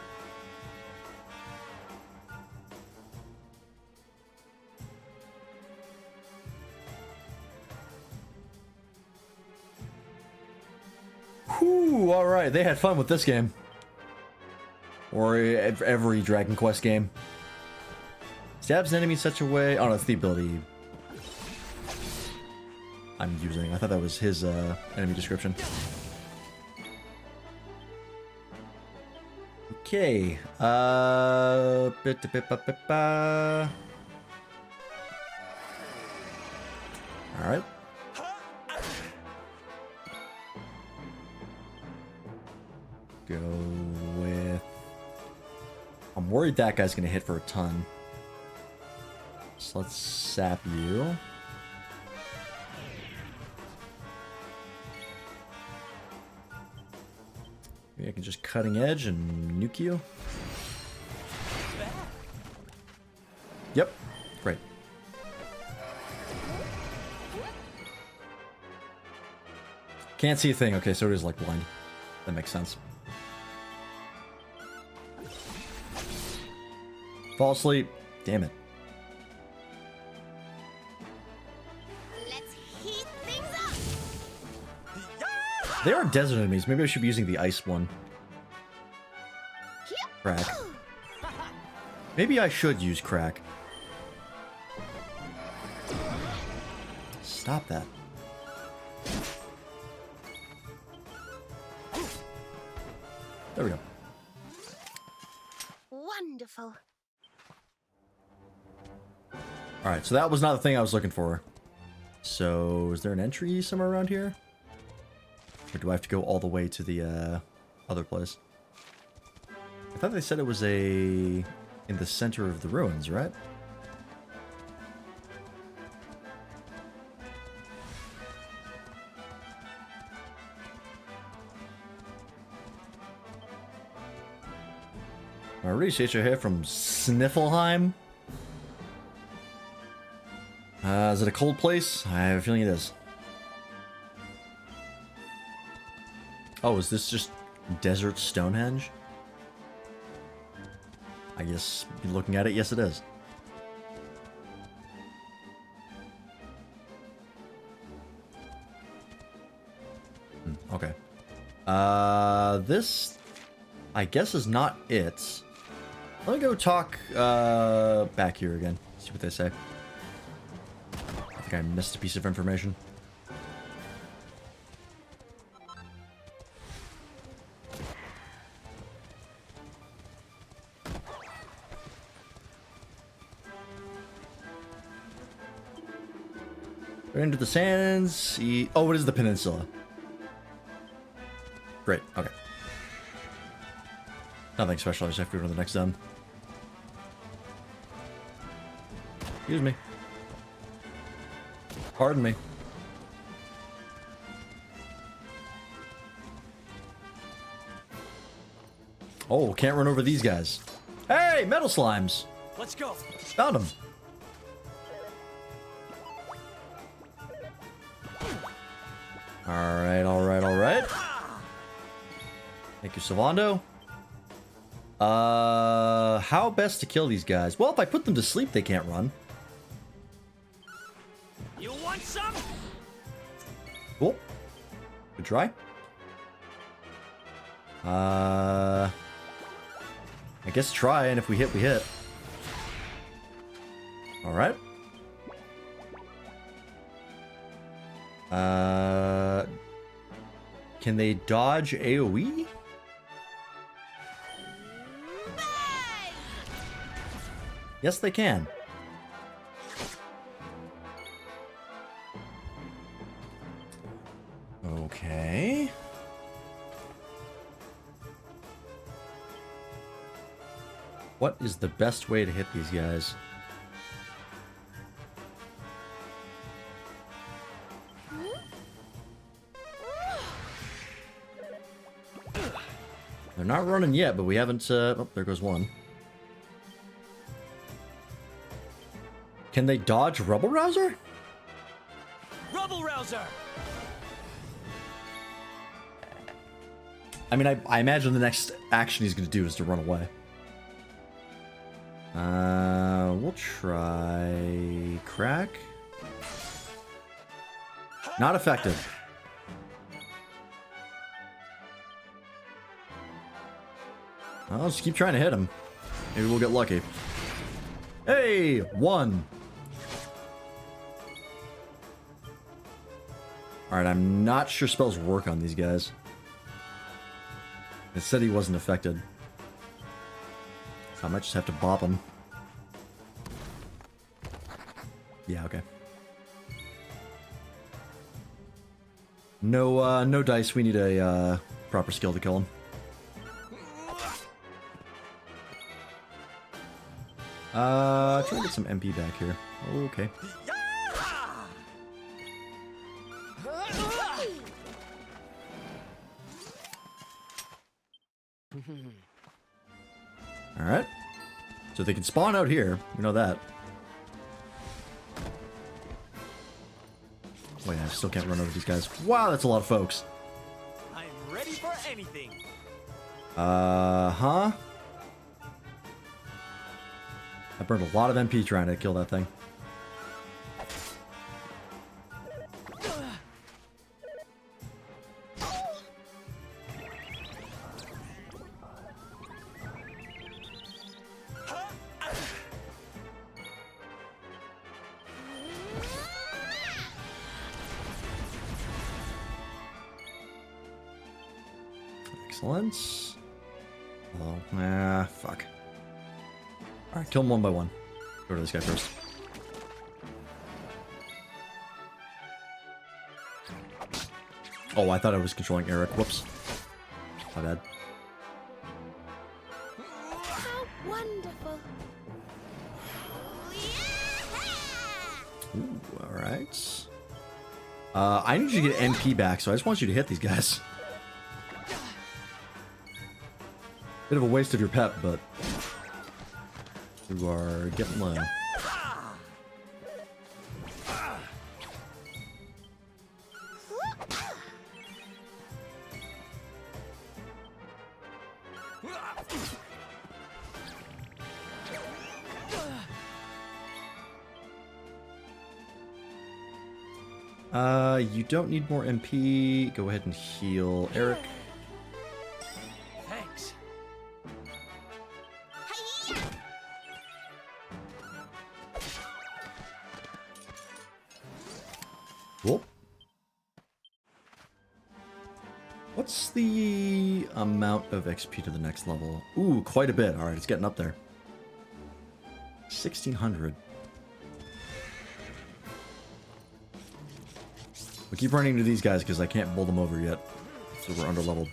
Whew, alright, they had fun with this game. Or every Dragon Quest game. Stabs an enemy in such a way... Oh no, it's the ability I'm using. I thought that was his enemy description. Okay. Alright. Go with... I'm worried that guy's gonna hit for a ton. So let's sap you. Maybe I can just cutting edge and nuke you. Yep, great. Can't see a thing. Okay, so it is like blind. That makes sense. Fall asleep. Damn it. Let's heat things up. They are desert enemies. Maybe I should be using the ice one. Crack. Maybe I should use crack. Stop that. There we go. Wonderful. Alright, so that was not the thing I was looking for. So, is there an entry somewhere around here? Or do I have to go all the way to the other place? I thought they said it was in the center of the ruins, right? Research here from Sniffelheim. Is it a cold place? I have a feeling it is. Oh, is this just Desert Stonehenge? I guess, looking at it, yes it is. Okay. This, I guess, is not it. Let me go talk back here again. See what they say. I think I missed a piece of information. We're into the sands. Oh, it is the peninsula. Great. Okay. Nothing special. I just have to go to the next zone. Excuse me. Pardon me. Oh, can't run over these guys. Hey, metal slimes. Let's go. Found them. Alright, alright, alright. Thank you, Sylvando. How best to kill these guys? Well, if I put them to sleep, they can't run. You want some? Cool. Good try. I guess try, and if we hit, we hit. Alright. Can they dodge AoE? Yes, they can. Okay. What is the best way to hit these guys? They're not running yet, but we haven't... oh, there goes one. Can they dodge Rubble Rouser? Rubble Rouser! I mean, I imagine the next action he's going to do is to run away. We'll try... Crack? Not effective. I'll just keep trying to hit him. Maybe we'll get lucky. Hey! One! Alright, I'm not sure spells work on these guys. It said he wasn't affected. So I might just have to bop him. Yeah, okay. No, no dice. We need a, proper skill to kill him. Try to get some MP back here. Okay. Alright. So they can spawn out here. We know that. Wait, I still can't run over these guys. Wow, that's a lot of folks. I'm ready for anything. Huh? I burned a lot of MP trying to kill that thing. Excellent. Oh, fuck. Alright, kill them one by one. Go to this guy first. Oh, I thought I was controlling Eric. Whoops. My bad. How wonderful. Ooh, alright. I need you to get MP back, so I just want you to hit these guys. Bit of a waste of your pep, but you are getting low. You don't need more MP. Go ahead and heal Eric. Thanks. Cool. What's the amount of XP to the next level? Ooh, quite a bit. Alright, it's getting up there. 1600. We keep running into these guys because I can't bowl them over yet. So we're underleveled.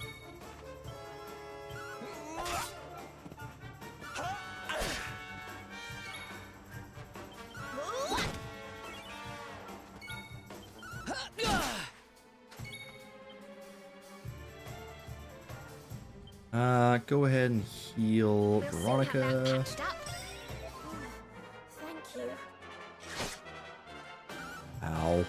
Go ahead and heal Veronica. Thank you. Ow.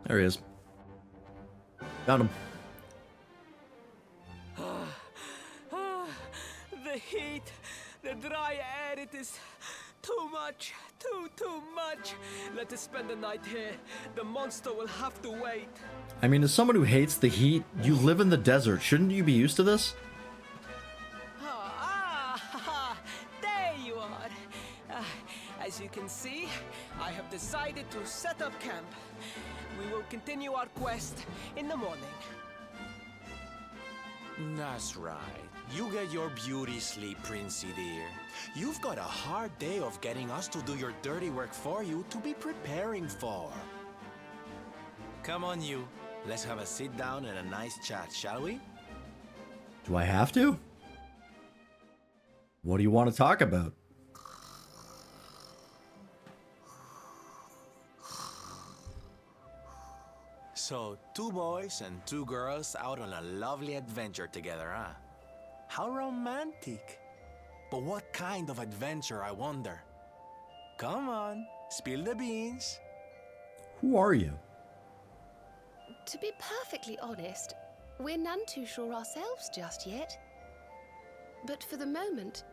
There he is. Found him. The heat, the dry air, it is too much, too much. Let us spend the night here. The monster will have to wait. I mean, as someone who hates the heat, you live in the desert. Shouldn't you be used to this? There you are. As you can see, I have decided to set up camp. We will continue our quest in the morning. That's right. You get your beauty sleep, Princey dear. You've got a hard day of getting us to do your dirty work for you to be preparing for. Come on, you. Let's have a sit down and a nice chat, shall we? Do I have to? What do you want to talk about? So, 2 boys and 2 girls out on a lovely adventure together, huh? How romantic. But what kind of adventure, I wonder? Come on, spill the beans. Who are you? To be perfectly honest, we're none too sure ourselves just yet. But for the moment,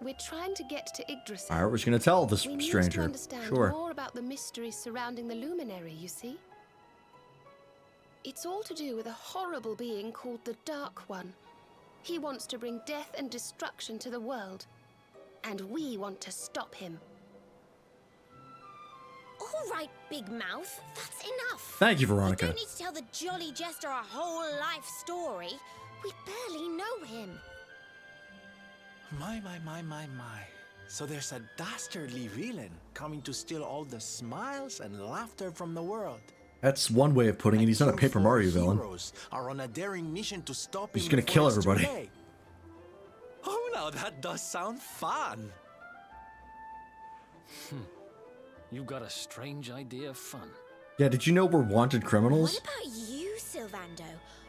we're trying to get to Yggdrasil. Alright, we're just gonna tell this We need stranger. to understand Sure. more about the mysteries surrounding the Luminary, you see? It's all to do with a horrible being called the Dark One. He wants to bring death and destruction to the world. And we want to stop him. All right, Big Mouth, that's enough. Thank you, We Veronica. don't need to tell the Jolly Jester our whole life story. We barely know him. My. So there's a dastardly villain coming to steal all the smiles and laughter from the world. That's one way of putting it. He's not a You Paper 4 Mario villain. heroes are on a daring mission to stop He's him gonna before kill it's too everybody. late. Oh, now that does sound fun. You've got a strange idea of fun. Yeah, did you know we're wanted criminals? What about you, Sylvando?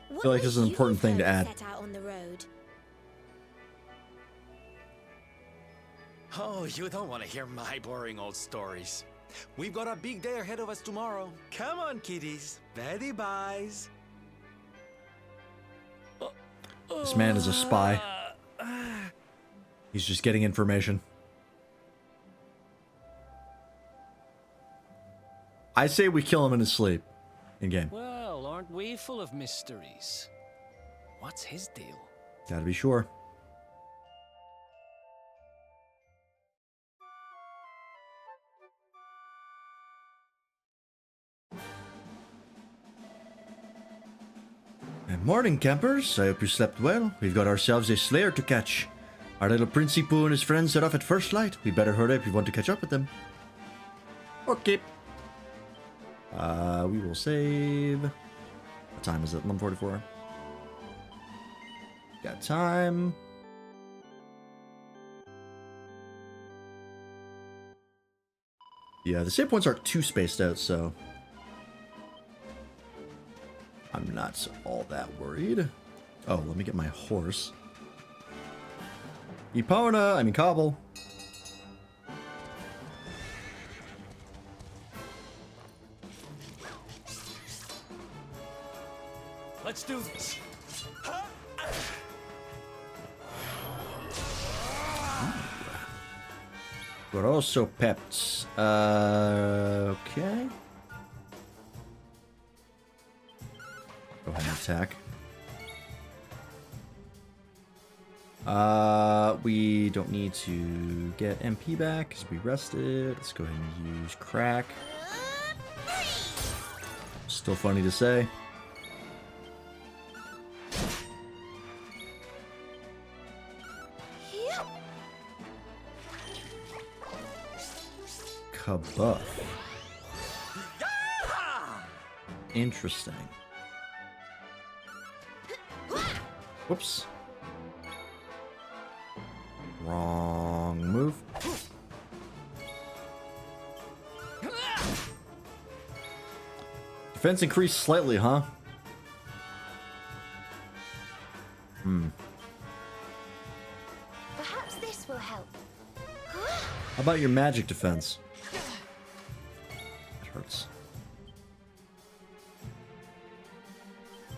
What feel like made this is an you important thing to first add. Set out on the road? Oh, you don't want to hear my boring old stories. We've got a big day ahead of us tomorrow. Come on, kiddies. Betty buys. This man is a spy. He's just getting information. I say we kill him in his sleep. In game. Well, aren't we full of mysteries? What's his deal? Gotta be sure. Good morning, campers. I hope you slept well. We've got ourselves a slayer to catch. Our little Principoo and his friends set off at first light. We better hurry up if we want to catch up with them. Okay. We will save. What time is it? 11:44. Got time. Yeah, the save points aren't too spaced out, so I'm not all that worried. Oh, let me get my horse. Epona, I mean Cobble. Let's do this. We're also pepped. Okay. Go ahead and attack. We don't need to get MP back because we rested. Let's go ahead and use crack. Still funny to say. Kabuff. Interesting. Whoops. Wrong move. Defense increased slightly, huh? Perhaps this will help. How about your magic defense? It hurts.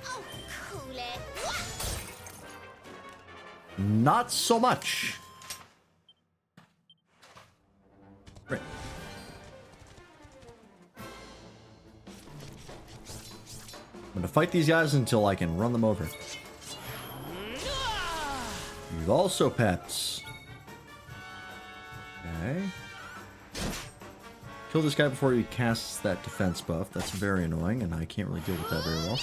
Oh, cool it. Not so much. Great. I'm gonna fight these guys until I can run them over. You've also pets. Okay. Kill this guy before he casts that defense buff. That's very annoying, and I can't really deal with that very well.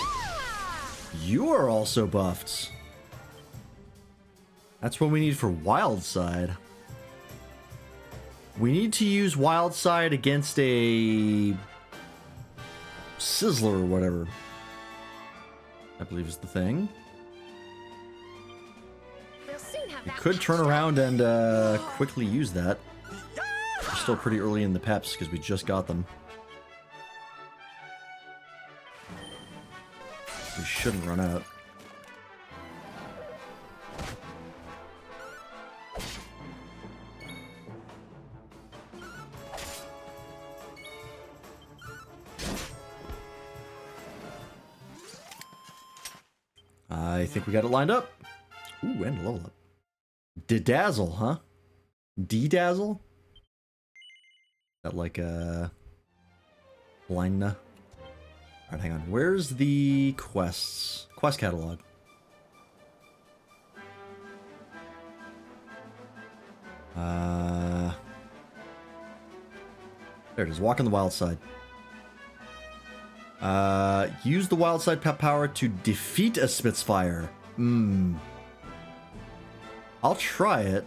You are also buffed. That's what we need for Wild Side. We need to use Wild Side against a Sizzler or whatever. I believe is the thing. We'll soon have We that could turn patched up. around and quickly use that. We're still pretty early in the peps because we just got them. We shouldn't run out. I think we got it lined up. Ooh, and a level up. Dedazzle, huh? D-dazzle? Got like a blindna. Alright, hang on. Where's the quests? Quest catalog. There it is. Walk on the wild side. Use the wild side pep power to defeat a Spitfire. I'll try it.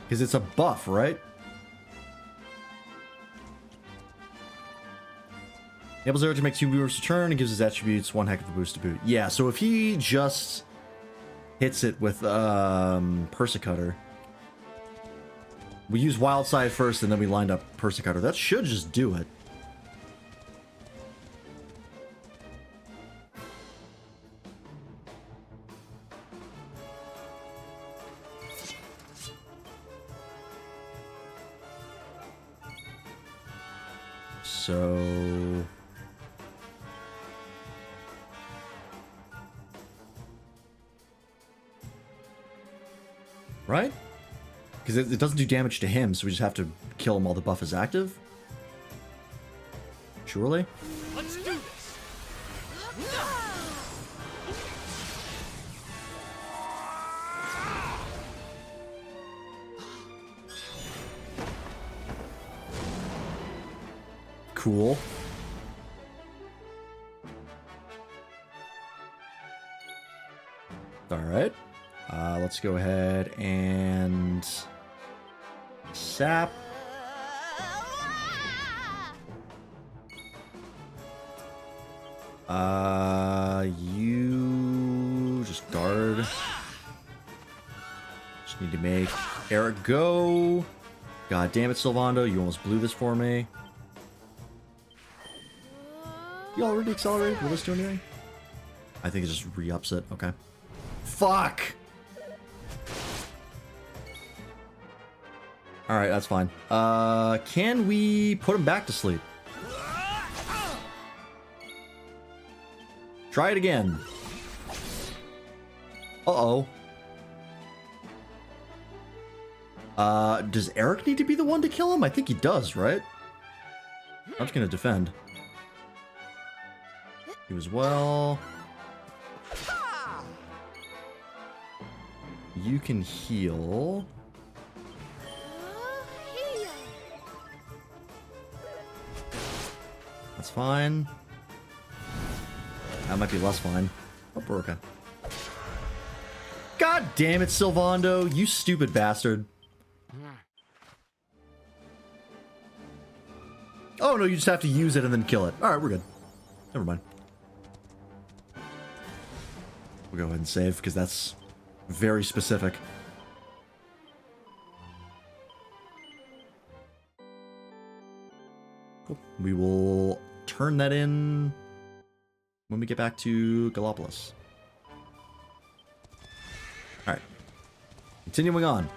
Because it's a buff, right? Enables Arrow to make 2 movers return and gives his attributes 1 heck of a boost to boot. Yeah, so if he just hits it with Persecutor, we use Wild Side first and then we lined up Persecutor. That should just do it. So... Right? Because it doesn't do damage to him, so we just have to kill him while the buff is active? Surely? Let's do this. Cool. Alright. Let's go ahead and... Sap. You... Just guard. Just need to make Eric go. God damn it, Sylvando. You almost blew this for me. You already accelerated? Will this do anything? I think it just re-ups it. Okay. Fuck! Alright, that's fine. Can we put him back to sleep? Try it again. Uh-oh. Does Eric need to be the one to kill him? I think he does, right? I'm just gonna defend. You as well. You can heal. That's fine. That might be less fine. Oh, we're okay. God damn it, Sylvando, you stupid bastard. Oh no, you just have to use it and then kill it. Alright, we're good. Never mind. We'll go ahead and save, because that's very specific. Cool. We will turn that in when we get back to Gallopolis. Alright. Continuing on.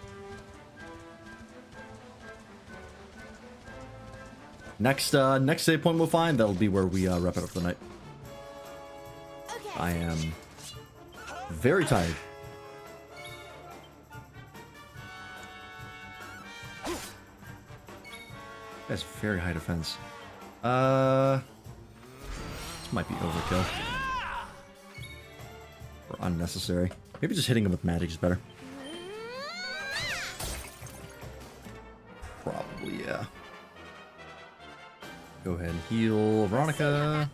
Next save point we'll find, that'll be where we wrap it up for the night. I am very tired. That's very high defense. This might be overkill. Or unnecessary. Maybe just hitting him with magic is better. Probably, yeah. Go ahead and heal Veronica.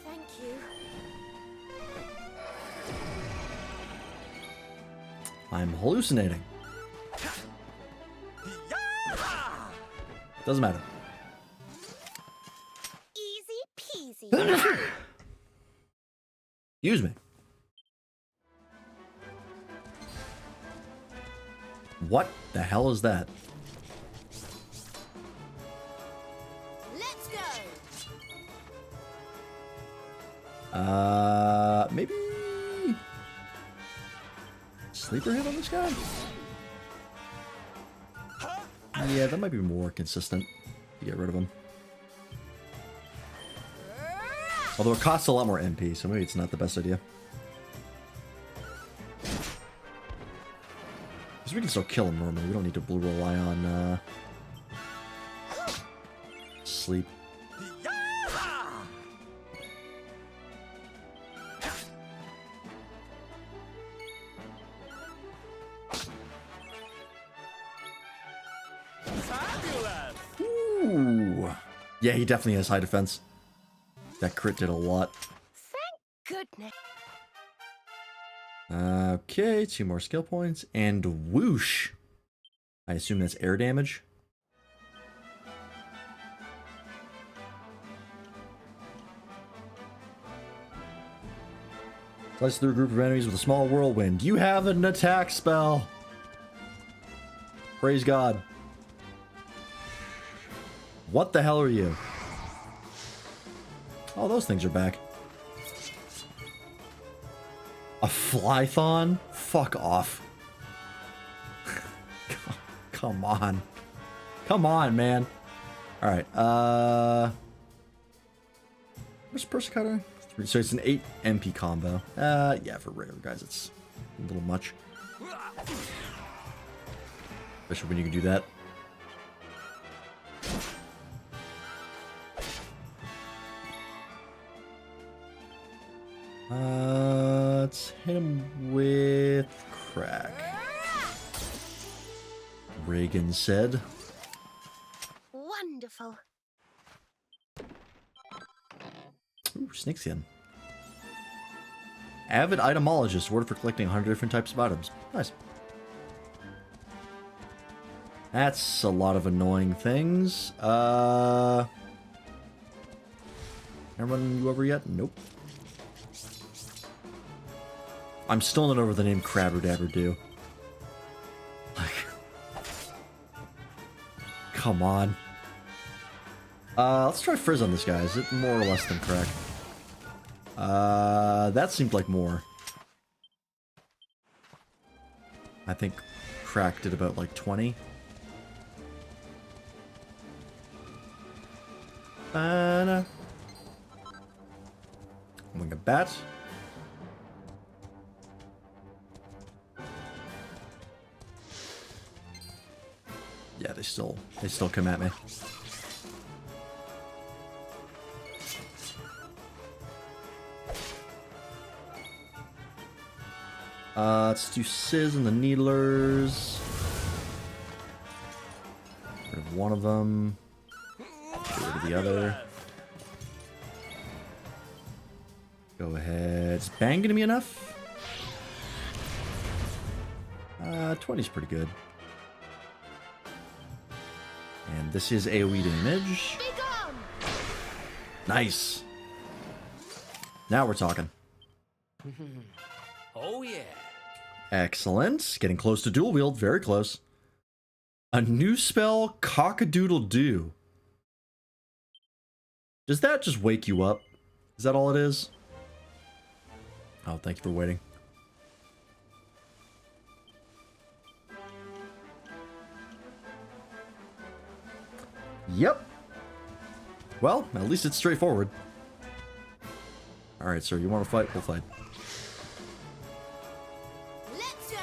Thank you. I'm hallucinating. Doesn't matter. Easy peasy. Use me. What the hell is that? Let's go. Maybe sleeper hit on this guy? Yeah, that might be more consistent to get rid of him. Although it costs a lot more MP, so maybe it's not the best idea. Because we can still kill him normally. We don't need to rely on sleep. Ooh. Yeah, he definitely has high defense. That crit did a lot. Thank goodness. Okay, 2 more skill points. And whoosh. I assume that's air damage. Slice through a group of enemies with a small whirlwind. You have an attack spell. Praise God. What the hell are you? Oh, those things are back. A Flython? Fuck off. Come on. Come on, man. Alright, where's Persicutter? 3, so it's an 8 MP combo. Yeah, for regular guys, it's a little much. Especially when you can do that. Let's hit him with crack. Reagan said. Wonderful. Ooh, snake skin. Avid itemologist, awarded for collecting 100 different types of items. Nice. That's a lot of annoying things. Haven't run you over yet? Nope. I'm still not over the name Crabber-Dabber-Doo. Like, come on. Let's try Frizz on this guy. Is it more or less than crack? That seemed like more. I think crack did about like 20. Wing a bat. Yeah, they still come at me. Let's do Sizz and the Needlers. Get rid of one of them. Get rid of the other. Go ahead. Is Bang gonna be enough? 20's pretty good. And this is AoE damage. Nice. Now we're talking. Oh yeah. Excellent. Getting close to dual wield. Very close. A new spell, Cock-a-doodle-doo. Does that just wake you up? Is that all it is? Oh, thank you for waiting. Yep. Well, at least it's straightforward. Alright, sir, you want to fight? We'll fight. Let's go.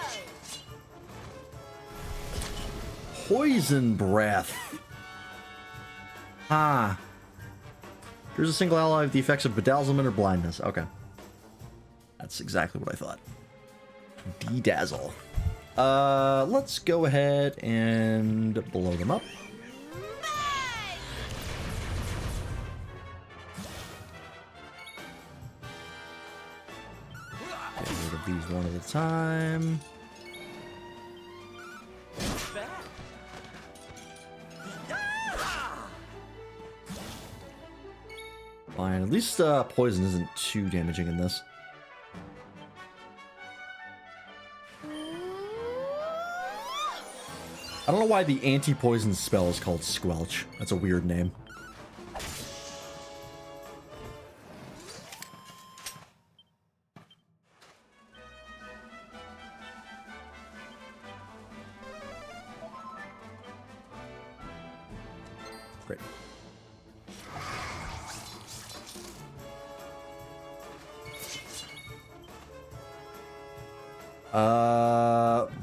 Poison breath. Ah. Here's a single ally with the effects of bedazzlement or blindness. Okay. That's exactly what I thought. Bedazzle. Let's go ahead and blow them up. Get rid of these one at a time. Fine. At least poison isn't too damaging in this. I don't know why the anti-poison spell is called Squelch. That's a weird name. Great.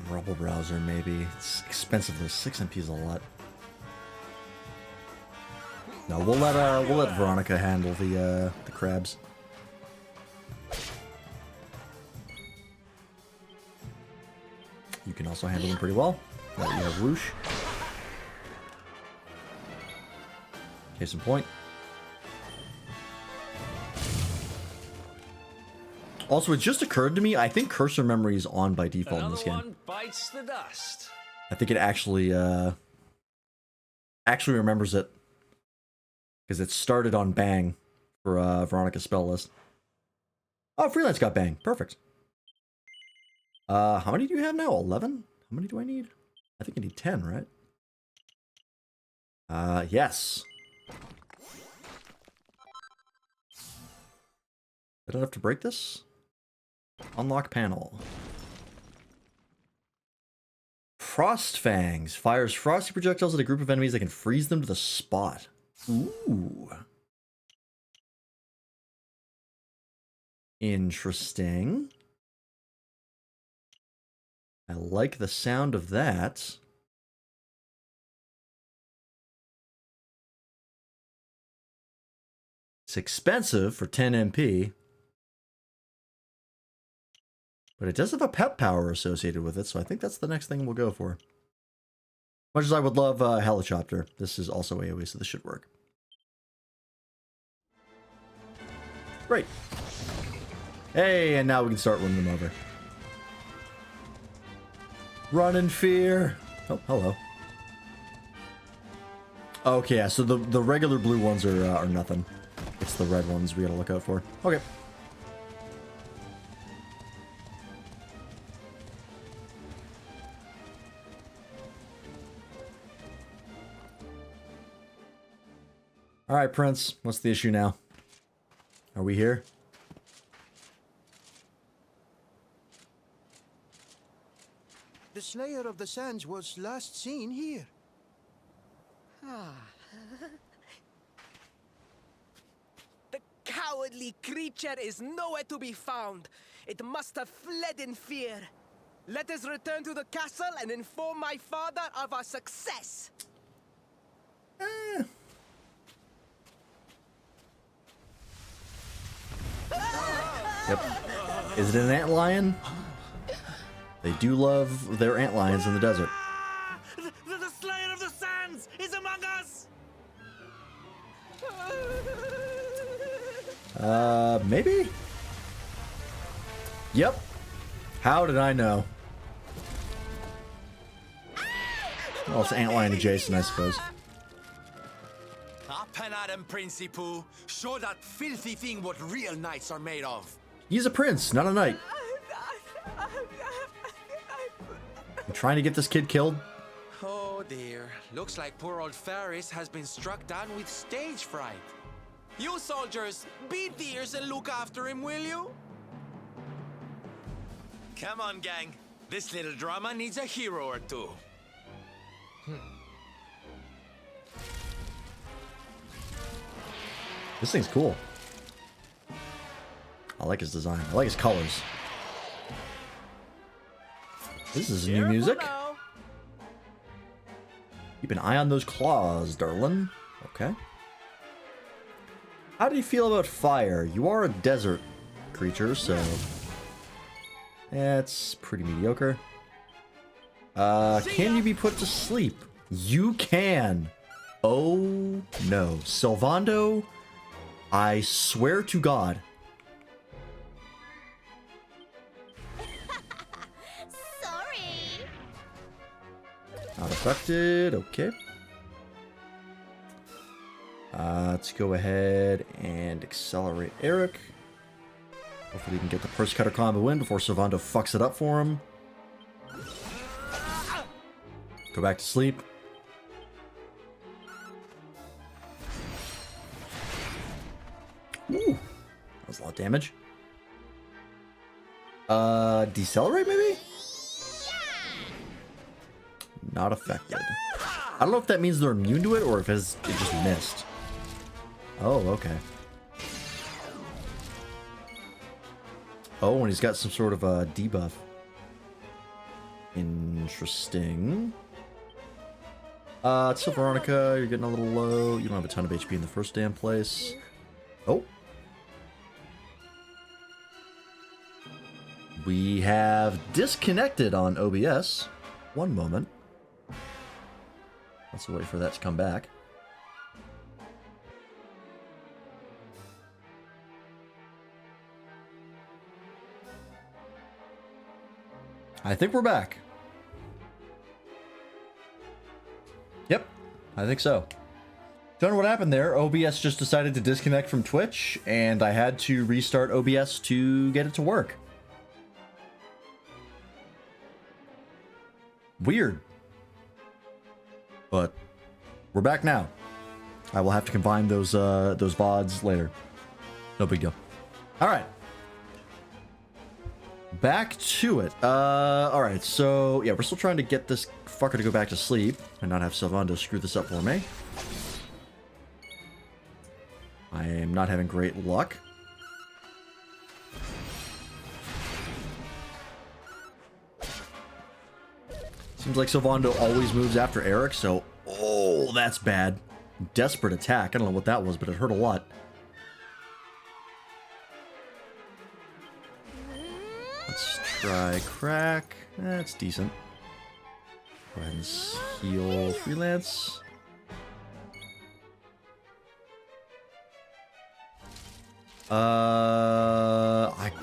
Rubble Browser maybe. It's expensive though. 6 MP is a lot. No, we'll let Veronica handle the crabs. You can also handle them pretty well. Now that you have Whoosh. Case in point. Also, it just occurred to me, I think Cursor Memory is on by default in this game. Another one bites the dust. I think it actually remembers it. Because it started on Bang for Veronica's spell list. Oh, Freelance got Bang. Perfect. How many do you have now? 11? How many do I need? I think I need 10, right? Yes. I don't have to break this? Unlock panel. Frost Fangs. Fires frosty projectiles at a group of enemies that can freeze them to the spot. Ooh. Interesting. I like the sound of that. It's expensive for 10 MP. But it does have a pep power associated with it, so I think that's the next thing we'll go for. Much as I would love Helichopter, this is also AoE, so this should work. Great. Hey, and now we can start running them over. Run in fear. Oh, hello. Okay, yeah, so the regular blue ones are nothing. It's the red ones we gotta look out for. Okay. All right, Prince. What's the issue now? Are we here? The Slayer of the Sands was last seen here. The cowardly creature is nowhere to be found. It must have fled in fear. Let us return to the castle and inform my father of our success. Yep. Is it an antlion? They do love their antlions in the desert. The Slayer of the Sands is among us! Maybe? Yep. How did I know? Well, it's antlion adjacent, I suppose. Up and at him, Princey Pooh. Show that filthy thing what real knights are made of. He's a prince, not a knight. I'm trying to get this kid killed. Oh dear. Looks like poor old Faris has been struck down with stage fright. You soldiers, beat the ears and look after him, will you? Come on, gang. This little drama needs a hero or two. This thing's cool. I like his design. I like his colors. This is new music. Keep an eye on those claws, darling. Okay. How do you feel about fire? You are a desert creature, so... That's pretty mediocre. Can you be put to sleep? You can! Oh no. Sylvando, I swear to God. Sorry. Not affected, okay. Let's go ahead and accelerate Eric. Hopefully he can get the Purse Cutter combo in before Sylvando fucks it up for him. Go back to sleep. Ooh, that was a lot of damage. Decelerate maybe? Not affected. I don't know if that means they're immune to it or if it just missed. Oh, okay. Oh, and he's got some sort of a debuff. Interesting. It's still Veronica, you're getting a little low. You don't have a ton of HP in the first damn place. Oh. We have disconnected on OBS. One moment. Let's wait for that to come back. I think we're back. Yep, I think so. Don't know what happened there. OBS just decided to disconnect from Twitch, and I had to restart OBS to get it to work. Weird. But we're back now. I will have to combine those VODs later. No big deal. All right. Back to it. Alright, so yeah, we're still trying to get this fucker to go back to sleep and not have Sylvando screw this up for me. I am not having great luck. Seems like Sylvando always moves after Eric, so... Oh, that's bad. Desperate attack. I don't know what that was, but it hurt a lot. Let's try crack. That's decent. Go ahead and heal freelance.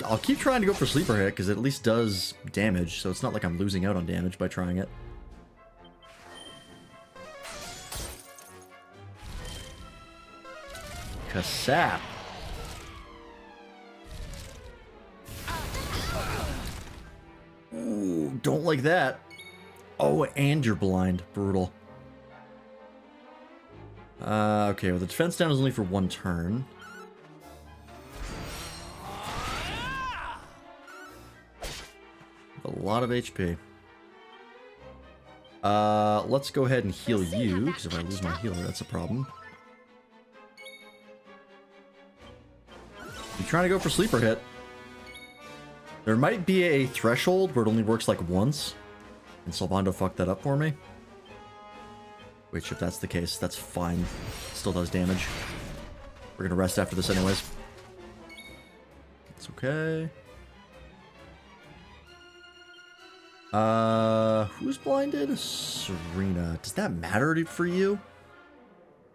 I'll keep trying to go for sleeper hit because it at least does damage, so it's not like I'm losing out on damage by trying it. Kasap. Ooh, don't like that. Oh, and you're blind. Brutal. Okay, well the defense down is only for 1 turn. A lot of HP. Let's go ahead and heal you, because if I lose my healer, that's a problem. You trying to go for sleeper hit? There might be a threshold where it only works like once, and Sylvando fucked that up for me. Which, if that's the case, that's fine. Still does damage. We're gonna rest after this anyways. It's okay. Who's blinded? Serena. Does that matter for you?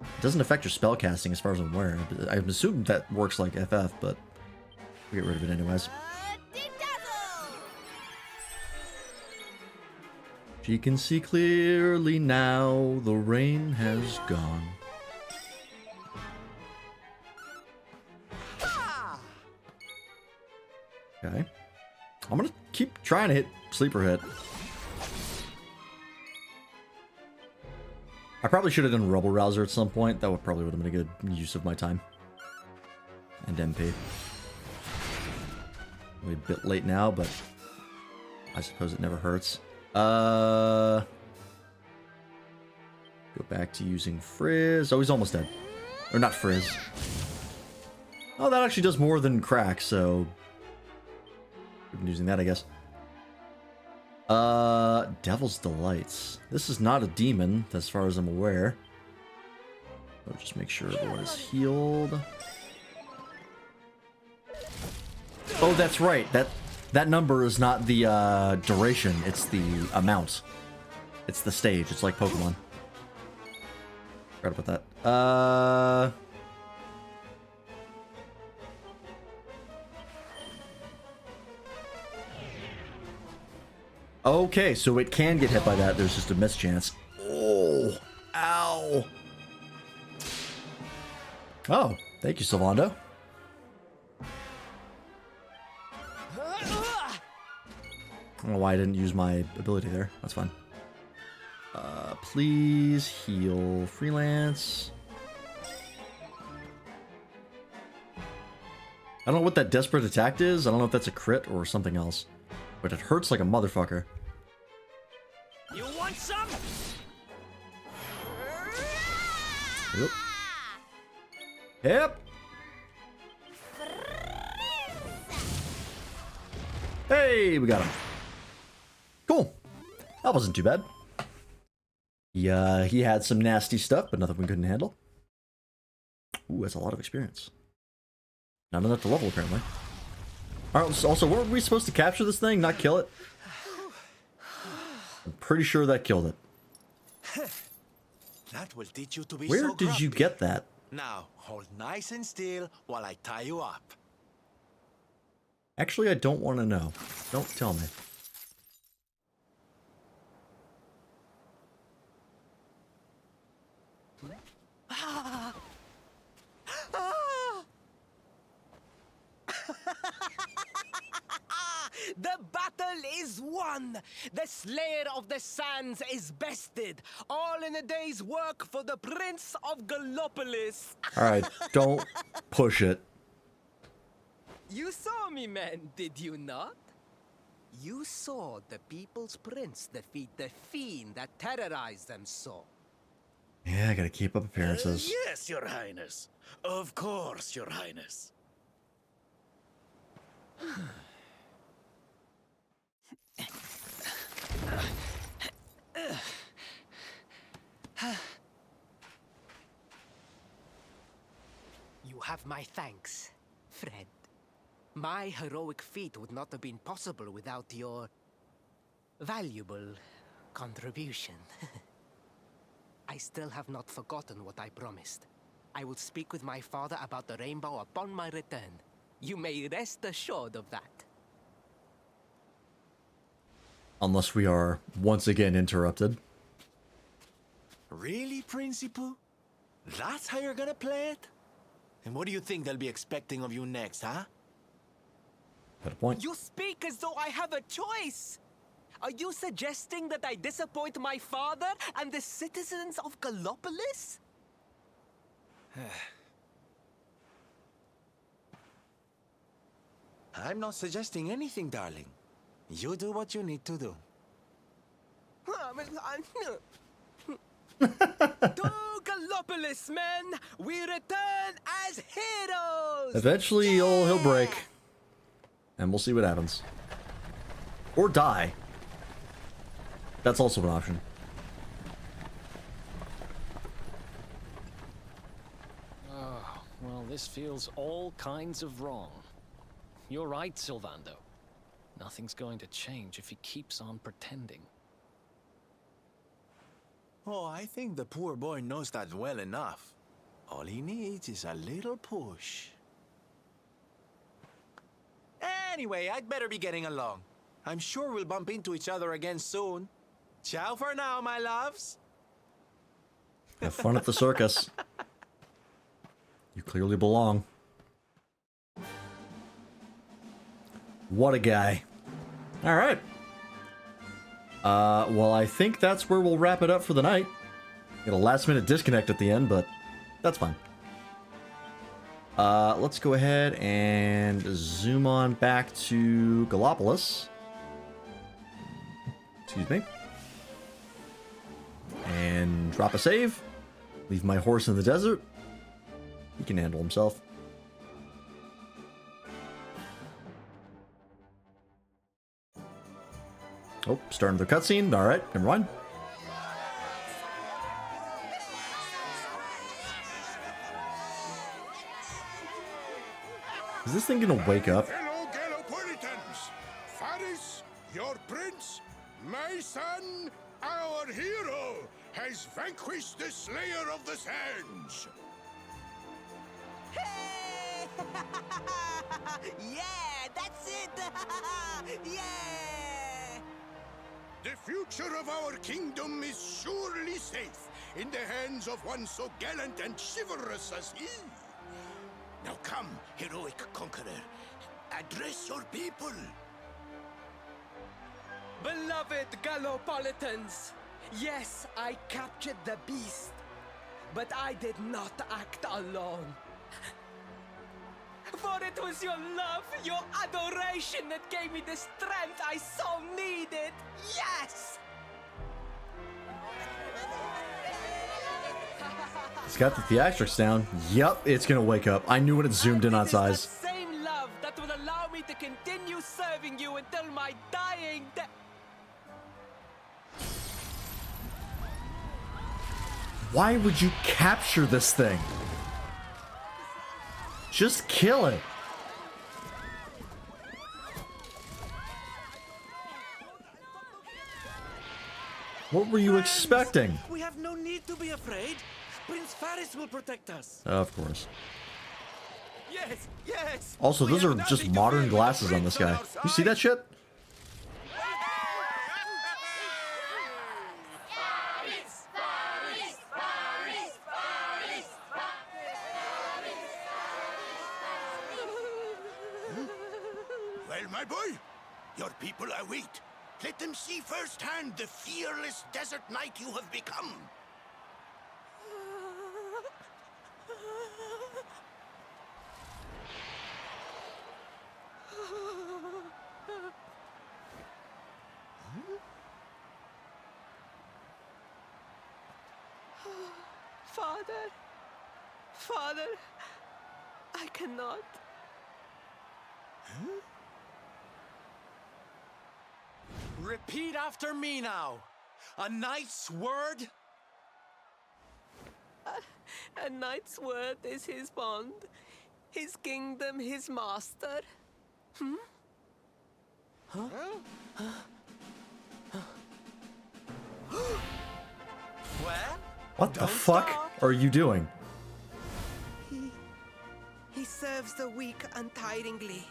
It doesn't affect your spell casting as far as I'm aware. I assume that works like FF, but we'll get rid of it anyways. She can see clearly now, the rain has gone. Okay. I'm gonna keep trying to hit sleeper hit. I probably should have done Rebel Rouser at some point. That would probably have been a good use of my time. And MP. We're a bit late now, but I suppose it never hurts. Go back to using Frizz. Oh, he's almost dead. Or not Frizz. Oh, that actually does more than crack, so... I've been using that, I guess. Devil's Delights. This is not a demon, as far as I'm aware. I'll just make sure everyone is healed. Oh, that's right. That number is not the duration, it's the amount. It's the stage. It's like Pokemon. Forgot about that. Okay, so it can get hit by that. There's just a mischance. Oh, ow. Oh, thank you, Sylvando. I don't know why I didn't use my ability there. That's fine. Please heal freelance. I don't know what that desperate attack is. I don't know if that's a crit or something else. But it hurts like a motherfucker. You want some? Yep. Yep. Hey, we got him. Cool. That wasn't too bad. Yeah, he had some nasty stuff, but nothing we couldn't handle. Ooh, that's a lot of experience. Not enough to level, apparently. Alright, also, weren't we supposed to capture this thing, not kill it? I'm pretty sure that killed it. That will teach you to be Where so did you grumpy. get that? Now, hold nice and still while I tie you up. Actually, I don't want to know. Don't tell me. The battle is won! The Slayer of the Sands is bested! All in a day's work for the Prince of Gallopolis! Alright, don't push it. You saw me, man, did you not? You saw the People's Prince defeat the fiend that terrorized them so. Yeah, I gotta keep up appearances. Yes, Your Highness. Of course, Your Highness. You have my thanks, friend. My heroic feat would not have been possible without your valuable contribution. I still have not forgotten what I promised. I will speak with my father about the rainbow upon my return. You may rest assured of that. Unless we are once again interrupted. Really, Principal? That's how you're gonna play it? And what do you think they'll be expecting of you next, huh? Got a point. You speak as though I have a choice! Are you suggesting that I disappoint my father and the citizens of Gallopolis? I'm not suggesting anything, darling. You do what you need to do. To Gallopolis, men! We return as heroes! Eventually, he'll break. And we'll see what happens. Or die. That's also an option. Oh, well, this feels all kinds of wrong. You're right, Sylvando. Nothing's going to change if he keeps on pretending. Oh, I think the poor boy knows that well enough. All he needs is a little push. Anyway, I'd better be getting along. I'm sure we'll bump into each other again soon. Ciao for now, my loves. Have fun at the circus. You clearly belong. What a guy. Alright. Well, I think that's where we'll wrap it up for the night. Get a last minute disconnect at the end, but that's fine. Let's go ahead and zoom on back to Gallopolis. Excuse me. And drop a save. Leave my horse in the desert. He can handle himself. Oh, starting the cutscene. Alright, never mind. Is this thing gonna wake up? Fellow Gallopolitans, Faris, your prince, my son, our hero, has vanquished the Slayer of the Sands. Hey! Yeah, that's it! Yeah! The future of our kingdom is surely safe in the hands of one so gallant and chivalrous as he. Now come, heroic conqueror, address your people. Beloved Gallopolitans, yes, I captured the beast, but I did not act alone. For it was your love, your adoration that gave me the strength I so needed. Yes! It's got the theatrics down. Yup, it's gonna wake up. I knew when it zoomed in on It is that size. same love that will allow me to continue serving you until my dying day. Why would you capture this thing? Just kill it. What were you expecting? We have no need to be afraid. Prince Faris will protect us. Of course. Yes, yes. Also, We those have are nothing just to modern fear with glasses the on this prince guy. our You see side. that shit? Well, my boy, your people await. Let them see firsthand the fearless desert knight you have become. Father, Father, I cannot. Repeat after me now. A knight's word? A knight's word is his bond, his kingdom, his master. Well? What the Don't fuck stop. are you doing? He serves the weak untiringly,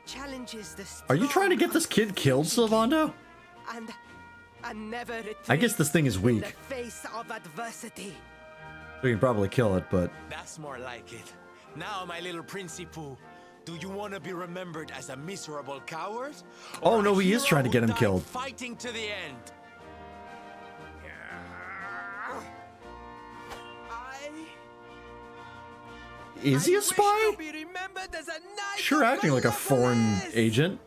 challenges the strong. Are you trying to get this kid killed, Sylvando? And never retreats I guess this thing is in weak. the face of adversity. We can probably kill it, but That's more like it. Now, my little Principal, do you want to be remembered as a miserable coward? Oh, Or no, a he is hero trying to who get him died killed. Fighting to the end. is he a wish spy? to be remembered as a knight Sure, of acting like a foreign Melopolis. agent.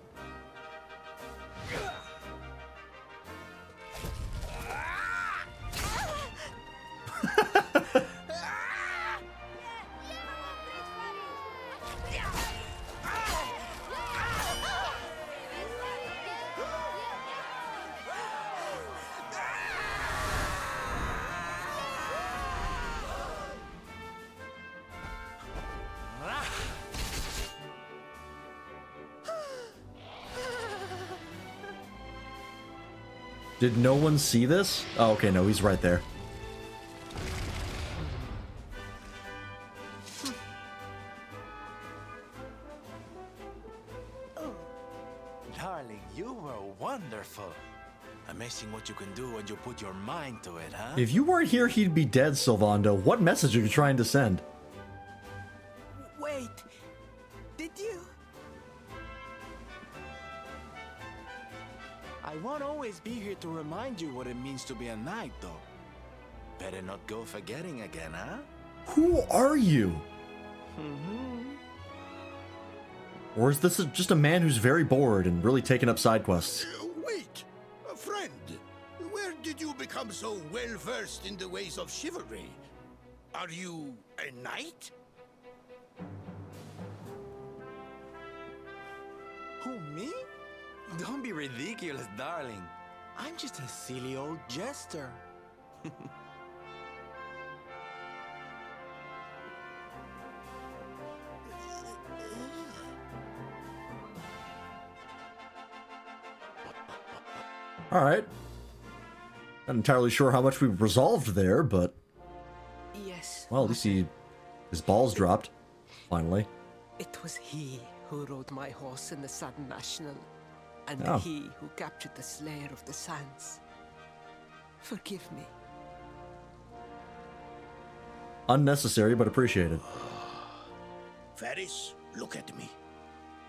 Did no one see this? Oh, okay, no, he's right there. Darling, you were wonderful. Amazing what you can do when you put your mind to it, huh? If you weren't here, he'd be dead, Sylvando. What message are you trying to send? Wait, did you? I won't always be here to remind you what it means to be a knight, though. Better not go forgetting again, huh? Who are you? Or is this just a man who's very bored and really taking up side quests? Wait, a friend. Where did you become so well versed in the ways of chivalry? Are you a knight? Who, me? Don't be ridiculous, darling. I'm just a silly old jester. Alright. Not entirely sure how much we've resolved there, but... Yes. Well, at least his balls dropped. Finally. It was he who rode my horse in the Sudden National, and Oh. he who captured the Slayer of the Sands. Forgive me. Unnecessary, but appreciated. Varys, look at me.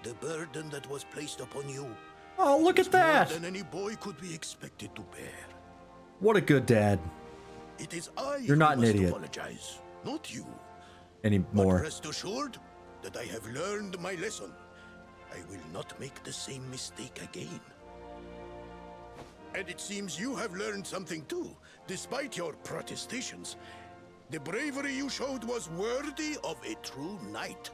The burden that was placed upon you Oh, look is at that! more than any boy could be expected to bear. What a good dad. It is I You're who not an must idiot. apologize, not you. Anymore. But rest assured that I have learned my lesson. I will not make the same mistake again. And it seems you have learned something too, despite your protestations. The bravery you showed was worthy of a true knight.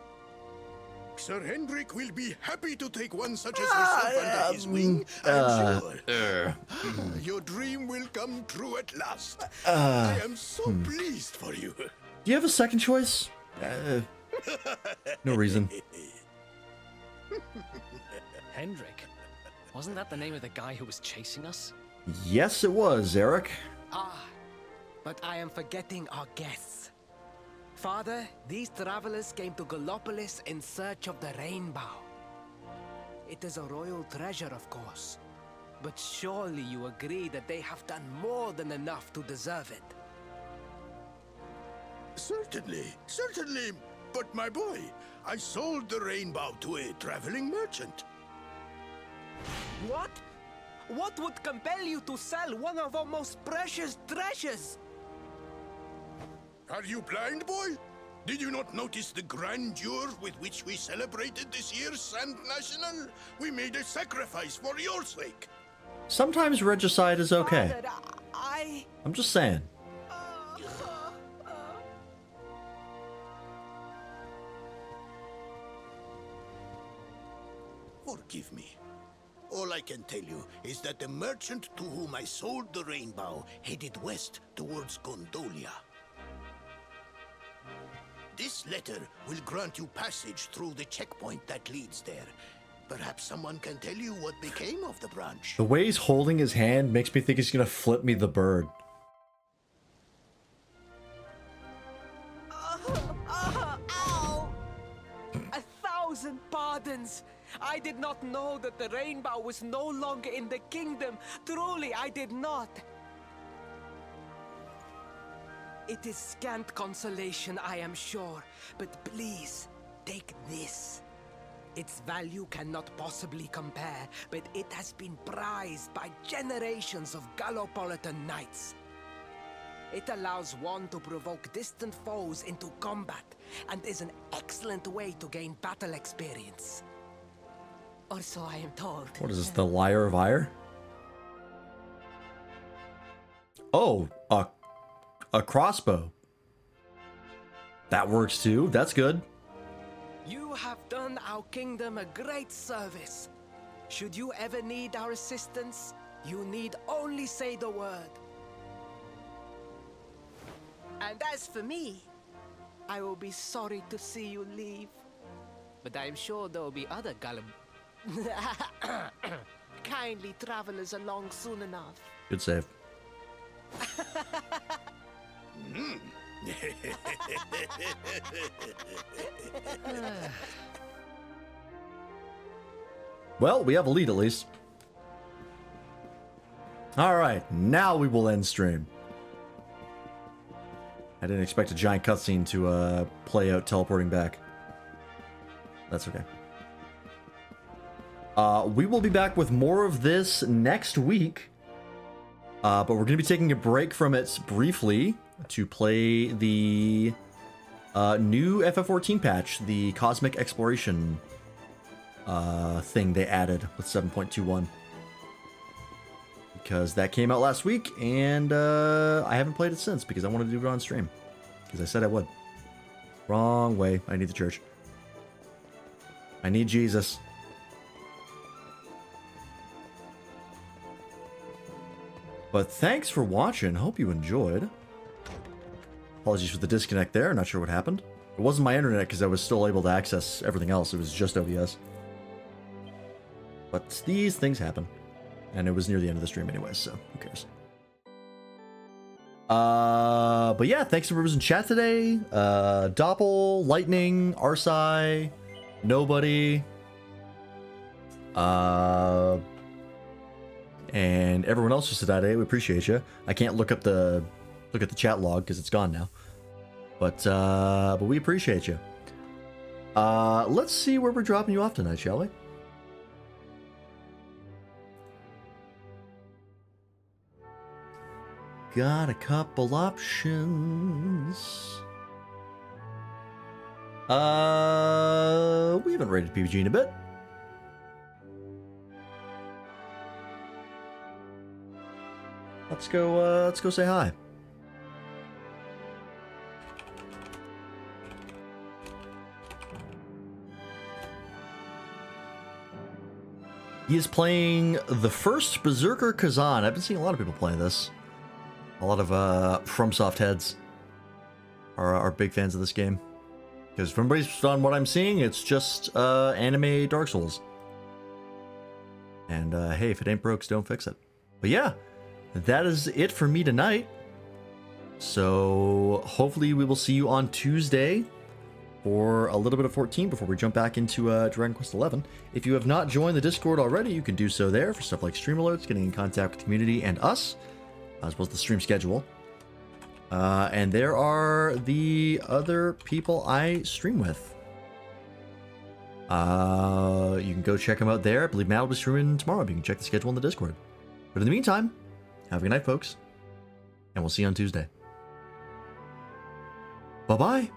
Sir Hendrik will be happy to take one such as yourself under his wing, I'm sure. Your dream will come true at last. I am so pleased for you. Do you have a second choice? No reason. Hendrik? Wasn't that the name of the guy who was chasing us? Yes, it was, Eric. Ah, but I am forgetting our guests. Father, these travelers came to Gallopolis in search of the rainbow. It is a royal treasure, of course. But surely you agree that they have done more than enough to deserve it. Certainly, certainly. But my boy, I sold the rainbow to a traveling merchant. What? What would compel you to sell one of our most precious treasures? Are you blind, boy? Did you not notice the grandeur with which we celebrated this year's Sand National? We made a sacrifice for your sake. Sometimes regicide is okay. Father, I... I'm just saying. forgive me. All I can tell you is that the merchant to whom I sold the rainbow headed west towards Gondolia. This letter will grant you passage through the checkpoint that leads there. Perhaps someone can tell you what became of the branch. The way he's holding his hand makes me think he's gonna flip me the bird. Ow! 1,000 pardons! I did not know that the rainbow was no longer in the kingdom. Truly, I did not. It is scant consolation, I am sure. But please, take this. Its value cannot possibly compare, but it has been prized by generations of Gallopolitan knights. It allows one to provoke distant foes into combat, and is an excellent way to gain battle experience. Or so I am told. What is this, the Lyre of Ire? Oh, a crossbow. That works too. That's good. You have done our kingdom a great service. Should you ever need our assistance, you need only say the word. And as for me, I will be sorry to see you leave. But I am sure there will be other kindly travelers along soon enough. Good save. Well, we have a lead at least. Alright, now we will end stream. I didn't expect a giant cutscene to play out teleporting back. That's okay. We will be back with more of this next week. But we're going to be taking a break from it briefly to play the new FF14 patch, the Cosmic Exploration thing they added with 7.21. Because that came out last week, and I haven't played it since because I wanted to do it on stream. Because I said I would. Wrong way. I need the church. I need Jesus. But thanks for watching. Hope you enjoyed. Apologies for the disconnect there. Not sure what happened. It wasn't my internet because I was still able to access everything else. It was just OBS. But these things happen. And it was near the end of the stream anyway, so who cares? But yeah, thanks to members in chat today. Doppel, Lightning, Arsai, Nobody. And everyone else who said that today, we appreciate you. I can't look at the chat log because it's gone now. But we appreciate you. Let's see where we're dropping you off tonight, shall we? Got a couple options. We haven't rated PBG in a bit. Let's go say hi. He is playing the first Berserker Kazan. I've been seeing a lot of people playing this. A lot of FromSoft heads are big fans of this game. Because from based on what I'm seeing, it's just anime Dark Souls. And hey, if it ain't broke, don't fix it. But yeah, that is it for me tonight. So hopefully we will see you on Tuesday for a little bit of 14 before we jump back into Dragon Quest XI. If you have not joined the Discord already, you can do so there for stuff like stream alerts, getting in contact with the community and us, as well as the stream schedule. And there are the other people I stream with. You can go check them out there. I believe Matt will be streaming tomorrow, but you can check the schedule in the Discord. But in the meantime, have a good night, folks. And we'll see you on Tuesday. Bye-bye.